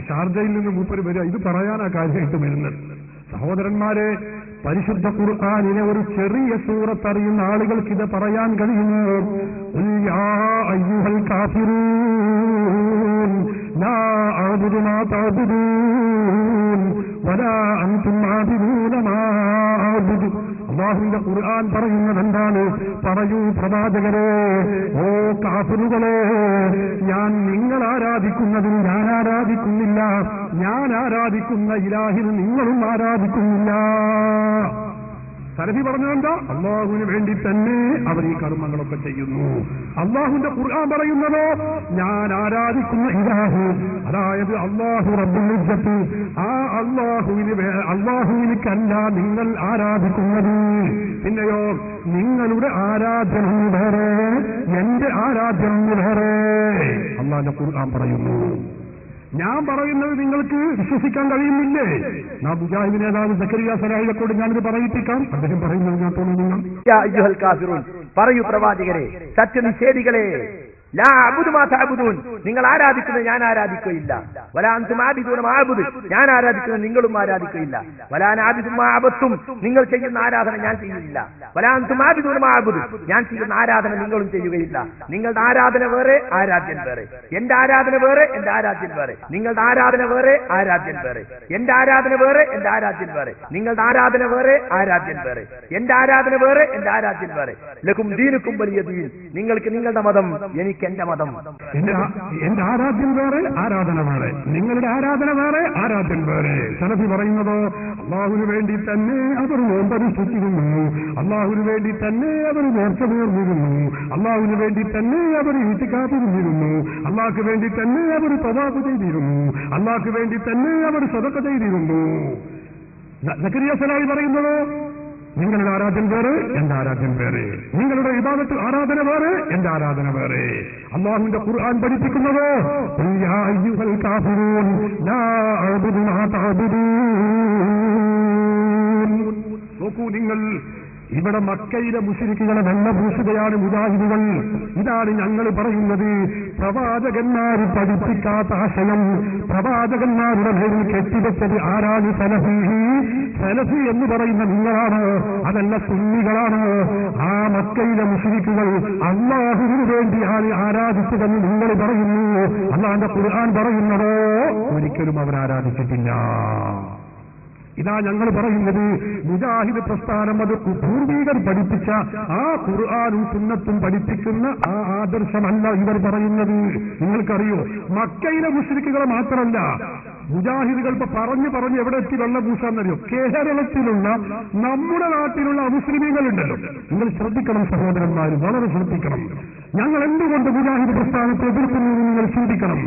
ഷാർജയിൽ നിന്ന് മൂപ്പര് വരിക, ഇത് പറയാനാ കാര്യമായിട്ട് വരുന്നത്. സഹോദരന്മാരെ, പരിശുദ്ധ ഖുർആനിലെ ഒരു ചെറിയ സൂറത്ത് അറിയുന്ന ആളുകൾക്ക് ഇത് പറയാൻ കഴിയുന്നു. ഖുൽ യാ അയ്യുഹൽ കാഫിറൂൻ ലാ അഅ്ബുദു മാ തഅ്ബുദൂൻ വലാ അൻതും ആബിദൂന മാ അഅ്ബുദു. അല്ലാഹുവിന്റെ ഖുർആൻ പറയുന്നത് എന്താണ്? പറയൂ പ്രവാചകരെ, ഓ കാഫിറുകളെ, ഞാൻ നിങ്ങൾ ആരാധിക്കുന്നതിൽ ഞാൻ ആരാധിക്കുന്നില്ല, ഞാൻ ആരാധിക്കുന്ന ഇലാഹിന് നിങ്ങളും ആരാധിക്കുന്നില്ല. സലഫി പറഞ്ഞതെന്താ? അള്ളാഹുവിന് വേണ്ടി തന്നെ അവർ ഈ കർമ്മങ്ങളൊക്കെ ചെയ്യുന്നു. അള്ളാഹുവിന്റെ ഖുർആൻ പറയുന്നതോ ഞാൻ ആരാധിക്കുന്ന ഇലാഹ്, അതായത് അള്ളാഹു റബ്ബുൽ ഇസ്സത്ത്, ആ അള്ളാഹുവിനല്ല നിങ്ങൾ ആരാധിക്കുന്നത്. പിന്നെയോ നിങ്ങളുടെ ആരാധന വേറെ, എന്റെ ആരാധന വേറെ. അള്ളാഹുവിന്റെ ഖുർആൻ പറയുന്നു. ഞാൻ പറയുന്നത് നിങ്ങൾക്ക് വിശ്വസിക്കാൻ കഴിയുന്നില്ലേ? നാം മുജാഹിദ് നേതാവ് സക്കരിയ സലാഹിയെക്കൊണ്ട് ഞാനിത് പറയിപ്പിക്കാം. അദ്ദേഹം പറയുന്നത് ഞാൻ തോന്നുന്നു. പറയൂ പ്രവാചകരെ, സത്യനിഷേധികളെ, ലാ അഅ്ബുദു മാ തഅ്ബുദൂൻ, നിങ്ങൾ ആരാധിക്കുന്നത് ഞാൻ ആരാധിക്കുകയില്ല. വലാ അൻതും ആബിദൂന മാ അഅ്ബുദു, ഞാൻ ആരാധിക്കുന്നത് നിങ്ങളും ആരാധിക്കുകയില്ല. വലാ അന ആബിദു മാ അബത്തും, നിങ്ങൾ ചെയ്യുന്ന ആരാധന ഞാൻ ചെയ്യുന്നില്ല. വലാ അൻതും ആബിദൂന മാ അഅ്ബുദു, ഞാൻ ചെയ്യുന്ന ആരാധന നിങ്ങളും ചെയ്യുകയില്ല. നിങ്ങളുടെ ആരാധന വേറെ, ആരാധ്യൻ വേറെ. എന്റെ ആരാധന വേറെ, എന്റെ ആരാധ്യൻ വേറെ. നിങ്ങളുടെ ആരാധന വേറെ, ആരാധ്യൻ വേറെ. എന്റെ ആരാധന വേറെ, എന്റെ ആരാധ്യൻ വേറെ. നിങ്ങളുടെ ആരാധന വേറെ, ആരാധ്യൻ വേറെ. എന്റെ ആരാധന വേറെ, എന്റെ ആരാധ്യൻ വേറെ. ലക്കും ദീനുക്കും വലിയ ദീൻ, നിങ്ങൾക്ക് നിങ്ങളുടെ മതം, എനിക്ക് എനിക്ക് എന്റെ മതം. എന്റെ ആരാധ്യം വേറെ, ആരാധന വേറെ. നിങ്ങളുടെ ആരാധന വേറെ, ആരാധ്യം വേറെ. സലഫി പറയുന്നതോ അള്ളാഹുവിന് വേണ്ടി തന്നെ അവർ നോമ്പനുഷ്ഠിച്ചിരുന്നു, അള്ളാഹുവിന് വേണ്ടി തന്നെ അവർ നേർച്ച നേർന്നിരുന്നു, അള്ളാഹുവിന് വേണ്ടി തന്നെ അവർ ഇത്തിക്കാത്തിരുന്നിരുന്നു, അള്ളാഹ്ക്ക് വേണ്ടി തന്നെ അവർ തവാഫ് ചെയ്തിരുന്നു, അള്ളാഹ്ക്ക് വേണ്ടി തന്നെ അവർ സദഖ ചെയ്തിരുന്നു. സക്കരിയ സലാഹി പറയുന്നതോ നിങ്ങളുടെ ആരാധന വേറെ, എന്റെ ആരാധന വേറെ. നിങ്ങളുടെ ഇബാദത്ത് ആരാധന വേറെ, എന്റെ ആരാധന വേറെ. അല്ലാഹുവിന്റെ ഖുർആൻ പഠിപ്പിക്കുന്നതോ യാ അയ്യുഹൽ കാഫിറൂൻ ലാ അഅ്ബുദു മാ തഅ്ബുദൂൻ. നോക്കൂ നിങ്ങൾ, ഇവിടെ മക്കയിലെ മുശ്രിക്കുകളെ വെള്ളപൂശുകയാണ് മുജാഹിദുകൾ. ഇതാണ് ഞങ്ങൾ പറയുന്നത്. പ്രവാചകന്മാർ പഠിപ്പിക്കാത്ത ആശയം പ്രവാചകന്മാരുടെ മേലിൽ കെട്ടിവെച്ചത് ആരാണ്? സലഫി. സലഫി എന്ന് പറയുന്ന നിങ്ങളാണ്, അതല്ല സുന്നികളാണ്. ആ മക്കയിലെ മുശ്രിക്കുകൾ അല്ലാഹുവിന് വേണ്ടിയാണ് ആരാധിച്ചതെന്ന് നിങ്ങൾ പറയുന്നു. അല്ലാഹുവിന്റെ ഖുർആൻ പറയുന്നതോ ഒരിക്കലും അവർ ആരാധിച്ചിട്ടില്ല. ഇതാ ഞങ്ങൾ പറയുന്നത്. മുജാഹിദ് പ്രസ്ഥാനം അത് പൂർവീകർ പഠിപ്പിച്ച ആ ഖുർആനും സുന്നത്തും പഠിപ്പിക്കുന്ന ആ ആദർശമല്ല ഇവർ പറയുന്നത്. നിങ്ങൾക്കറിയോ, മക്കയിലെ മുശ്രിക്കുകളെ മാത്രമല്ല മുജാഹിദുകൾ ഇപ്പൊ പറഞ്ഞു എവിടെ എത്തി വെള്ളപൂശാന്നറിയോ? കേരളത്തിലുള്ള നമ്മുടെ നാട്ടിലുള്ള അമുസ്ലിമീങ്ങളുണ്ടല്ലോ, നിങ്ങൾ ശ്രദ്ധിക്കണം സഹോദരന്മാർ, വളരെ ശ്രദ്ധിക്കണം. ഞങ്ങൾ എന്തുകൊണ്ട് മുജാഹിദ് പ്രസ്ഥാനത്തെ എതിർക്കുന്നു നിങ്ങൾ ചിന്തിക്കണം.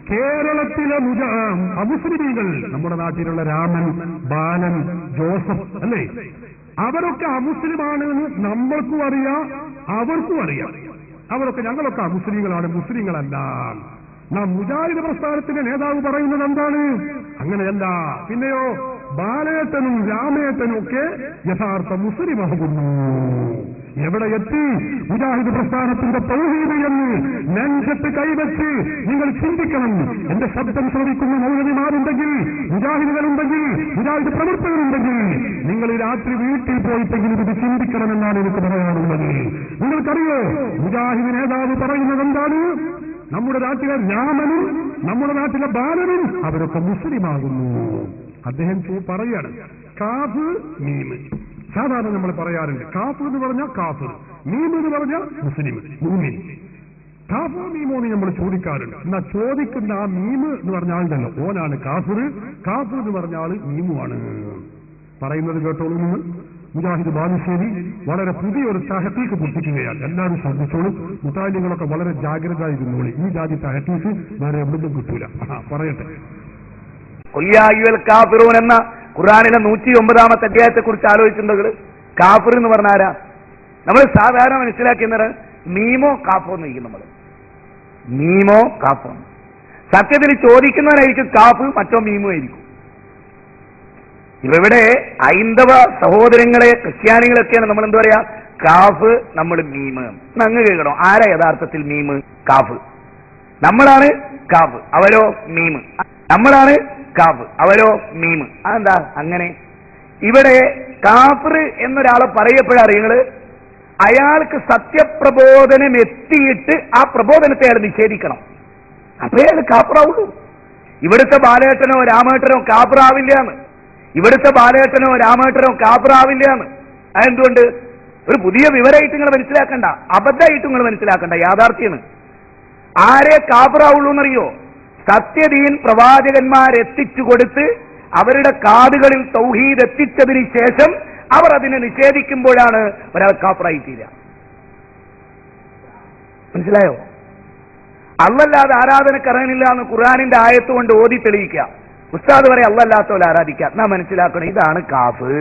കേരളത്തിലെ അമുസ്ലിമീങ്ങൾ, നമ്മുടെ നാട്ടിലുള്ള രാമൻ, ബാലൻ, ജോസഫ് അല്ലേ, അവരൊക്കെ അമുസ്ലിമാണെന്ന് നമ്മൾക്കും അറിയാം, അവർക്കും അറിയാം. അവരൊക്കെ ഞങ്ങളൊക്കെ അമുസ്ലിങ്ങളാണ്, മുസ്ലിങ്ങളല്ല. നാം മുജാഹിദ് പ്രസ്ഥാനത്തിന്റെ നേതാവ് പറയുന്നത് എന്താണ്? അങ്ങനെയല്ല. പിന്നെയോ ബാലേട്ടനും രാമേട്ടനും ഒക്കെ യഥാർത്ഥ മുസ്ലിമാകുന്നു. എവിടെ എത്തി മുജാഹിദ് പ്രസ്ഥാനത്തിന്റെ തൗഹീദ് എന്ന് നെഞ്ചത്ത് കൈവച്ച് നിങ്ങൾ ചിന്തിക്കണം. എന്റെ ശബ്ദം ശ്രവിക്കുന്ന മൗലവിമാരുണ്ടെങ്കിൽ, മുജാഹിദുകളുണ്ടെങ്കിൽ, മുജാഹിദ് പ്രവർത്തകരുണ്ടെങ്കിൽ നിങ്ങൾ രാത്രി വീട്ടിൽ പോയിട്ടെങ്കിലും ഇത് ചിന്തിക്കണമെന്നാണ് എനിക്ക് പറയാനുള്ളത്. നിങ്ങൾക്കറിയോ മുജാഹിദ് നേതാവ് പറയുന്നത് എന്താണ്? നമ്മുടെ നാട്ടിലെ രാമനും നമ്മുടെ നാട്ടിലെ ബാലനും അവരൊക്കെ മുസ്ലിമാകുന്നു. അദ്ദേഹം പറയാണ് കാഫ് മീമ്. സാധാരണ നമ്മൾ പറയാറുണ്ട് കാഫ് എന്ന് പറഞ്ഞാൽ കാഫിർ, മീമ് എന്ന് പറഞ്ഞാൽ മുസ്ലിം, മൂമിൻ. കാഫോ മീമോ എന്ന് നമ്മൾ ചോദിക്കാറുണ്ട്. എന്നാ ചോദിക്കുന്ന ആ മീമ് എന്ന് പറഞ്ഞ ആളുണ്ടല്ലോ, ഓനാണ് കാഫിർ, കാഫിർ എന്ന് പറഞ്ഞ ആള് മീമുമാണ്. പറയുന്നത് കേട്ടോളൂ നിങ്ങൾ. മുജാഹിദ് ബാലുശ്ശേരി വളരെ പുതിയൊരു തഹ്ഖീഖ് പുറത്തിക്കുകയാണ്. എല്ലാവരും ശ്രദ്ധിച്ചോളൂ. മുത്താലിങ്ങളൊക്കെ വളരെ ജാഗ്രത ഇരുന്നോളി. ഈ ജാതി തഹ്ഖീഖ് വേറെ എവിടുന്നും കിട്ടൂല. പറയട്ടെ. കാഫിറൂൻ എന്ന ഖുർആനിലെ 109-ാമത്തെ അധ്യായത്തെ കുറിച്ച് ആലോചിച്ചിട്ടുണ്ടെങ്കിൽ കാഫിർ എന്ന് പറഞ്ഞ ആരാ? നമ്മൾ സാധാരണ മനസ്സിലാക്കുന്നത് മീമോ കാഫോ എന്നിരിക്കും. നമ്മൾ മീമോ കാഫോ. സത്യത്തിൽ ചോദിക്കുന്നവനായിരിക്കും കാഫ്, മറ്റോ മീമോ ആയിരിക്കും. ഇവിടെ ഹൈന്ദവ സഹോദരങ്ങളെ ക്രിസ്ത്യാനികളൊക്കെയാണ് നമ്മൾ എന്താ പറയാ കാഫ്, നമ്മൾ മീമ്. അങ്ങ് കേൾക്കണോ ആരാ യഥാർത്ഥത്തിൽ മീമ്? കാഫ്. നമ്മളാണ് കാഫ്, അവരോ മീമ്. നമ്മളാണ് കാഫ്, അവരോ മീമ്. അതെന്താ അങ്ങനെ? ഇവിടെ കാഫിർ എന്നൊരാളെ പറയപ്പോഴറിയങ്ങള് അയാൾക്ക് സത്യപ്രബോധനം എത്തിയിട്ട് ആ പ്രബോധനത്തെ അയാൾ നിഷേധിക്കണം. അപ്പേ അയാൾ കാഫിറാവുള്ളൂ. ഇവിടുത്തെ ബാലേട്ടനോ രാമേട്ടനോ കാഫിറാവില്ല എന്ന്. ഇവിടുത്തെ ബാലേട്ടനോ രാമേട്ടനോ കാഫിറാവില്ല എന്ന്. അതെന്തുകൊണ്ട്? ഒരു പുതിയ വിവരമായിട്ട് നിങ്ങൾ മനസ്സിലാക്കണ്ട, അബദ്ധമായിട്ട് നിങ്ങൾ മനസ്സിലാക്കണ്ട, യാഥാർത്ഥ്യമാണ്. ആരെ കാഫിറാവുള്ളൂ എന്നറിയോ? സത്യദീൻ പ്രവാചകന്മാരെത്തിച്ചു കൊടുത്ത് അവരുടെ കാതുകളിൽ തൗഹീദ് എത്തിച്ചതിന് ശേഷം അവർ അതിനെ നിഷേധിക്കുമ്പോഴാണ് ഒരാൾ കാഫിറായി തീരുക. മനസ്സിലായോ? അള്ളല്ലാതെ ആരാധനക്കറിയില്ല എന്ന് ഖുർആനിന്റെ ആയത്ത് കൊണ്ട് ഓതി തെളിയിക്കുക. ഉസ്താദ് വരെ അള്ളല്ലാത്തവരെ ആരാധിക്കുക. നാം മനസ്സിലാക്കണം, ഇതാണ് കാഫ്.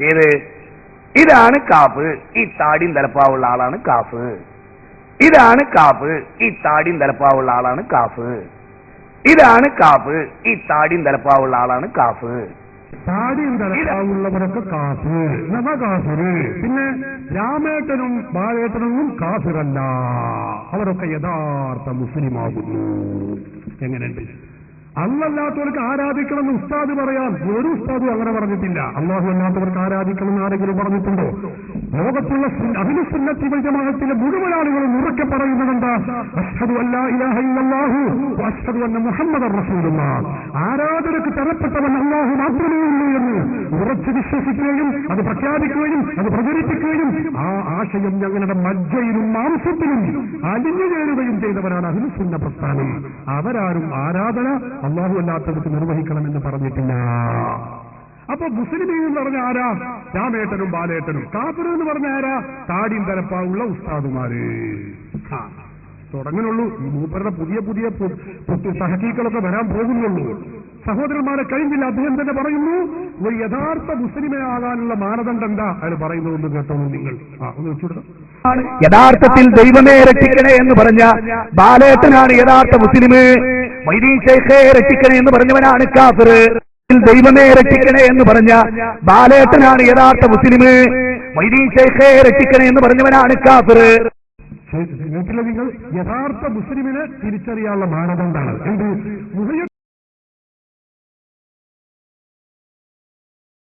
ഏത്? ഇതാണ് കാഫ്. ഈ താടിയും തലപ്പാവുള്ള ആളാണ് കാഫ്. ഇതാണ് കാഫ്. ഈ താടിയും തലപ്പാവുള്ള ആളാണ് കാഫ്. ഇതാണ് കാഫ്. ഈ താടിയും തലപ്പാവുള്ള ആളാണ് കാഫ്. താടിയും തലപ്പാവുള്ളവരൊക്കെ കാഫ്, കാഫിറ്. പിന്നെ രാമേട്ടനും ബാലേട്ടനും കാഫിറല്ല, അവരൊക്കെ യഥാർത്ഥ മുസ്ലിമാകുന്നു. എങ്ങനെയുണ്ട്? അല്ലാത്തവർക്ക് ആരാധിക്കണമെന്ന് ഉസ്താദ് പറയാം. ഒരു ഉസ്താദും അങ്ങനെ പറഞ്ഞിട്ടില്ല. അള്ളാഹു അല്ലാത്തവർക്ക് ആരാധിക്കണമെന്ന് ആരെങ്കിലും പറഞ്ഞിട്ടുണ്ടോ? ലോകത്തുള്ള അഹ്ലു സുന്നത്തി വൽ ജമാഅത്തിലെ മുഴുവൻ ആളുകളും ഉറക്കെ പറയുന്നതെന്താ? അശ്ഹദു അല്ലാ ഇലാഹ ഇല്ലല്ലാഹു വഅശ്ഹദു അന്ന മുഹമ്മദർ റസൂലുള്ളാഹ്. ആരാധനക്ക് തരപ്പെട്ടവൻ അല്ലാഹു മാത്രമേ ഉള്ളൂ എന്ന് ഉറച്ചു വിശ്വസിക്കുകയും അത് പ്രഖ്യാപിക്കുകയും അത് പ്രചരിപ്പിക്കുകയും ആ ആശയം ഞങ്ങളുടെ മജ്ജയിലും മാംസത്തിലും അലിഞ്ഞു ചേരുകയും ചെയ്തവരാണ് അഹ്ലു സുന്ന പ്രസ്ഥാനം. അവരാരും ആരാധന അള്ളാഹു അല്ലാത്തവർക്ക് നിർവഹിക്കണമെന്ന് പറഞ്ഞിട്ടില്ല. അപ്പൊ മുസ്ലിം എന്ന് പറഞ്ഞ ആരാ? രാമേട്ടനും ബാലേട്ടനും. കാഫിർ എന്ന് പറഞ്ഞ ആരാ? താടിയും തലപ്പാവുള്ള ഉസ്താദുമാര്. തുടങ്ങുന്നുള്ളൂ. ഈ മൂപ്പരുടെ പുതിയ പുതിയ സഹകീകളൊക്കെ വരാൻ പോകുന്നുള്ളൂ. സഹോദരന്മാരെ കഴിഞ്ഞില്ല. അദ്ദേഹം തന്നെ പറയുന്നു, ഒരു യഥാർത്ഥ മുസ്ലിമെ ആകാനുള്ള മാനദണ്ഡം എന്താ? അയാൾ പറയുന്നതൊന്ന് കേട്ടോളൂ നിങ്ങൾ. ഒന്ന് വെച്ചുകൊടുക്കാം. യഥാർത്ഥത്തിൽ ദൈവമേ രക്ഷിക്കണേ എന്ന് പറഞ്ഞ ബാലേട്ടനാണ് യഥാർത്ഥ മുസ്ലിം. മൊയ്തീൻ ശൈഖേ രക്ഷിക്കണേ എന്ന് പറഞ്ഞവനാണ് കാഫിർ. ദൈവമേ രക്ഷിക്കണേ എന്ന് പറഞ്ഞ ബാലേട്ടനാണ് യഥാർത്ഥ മുസ്ലിം. മൊയ്തീൻ ശൈഖേ രക്ഷിക്കണേ എന്ന് പറഞ്ഞവനാണ് കാഫിർ. കേട്ടില്ല നിങ്ങൾ? യഥാർത്ഥ മുസ്ലിമിനെ തിരിച്ചറിയാനുള്ള മാനദണ്ഡമാണ് എന്ത്? മുഹയ്യദ്ദീൻ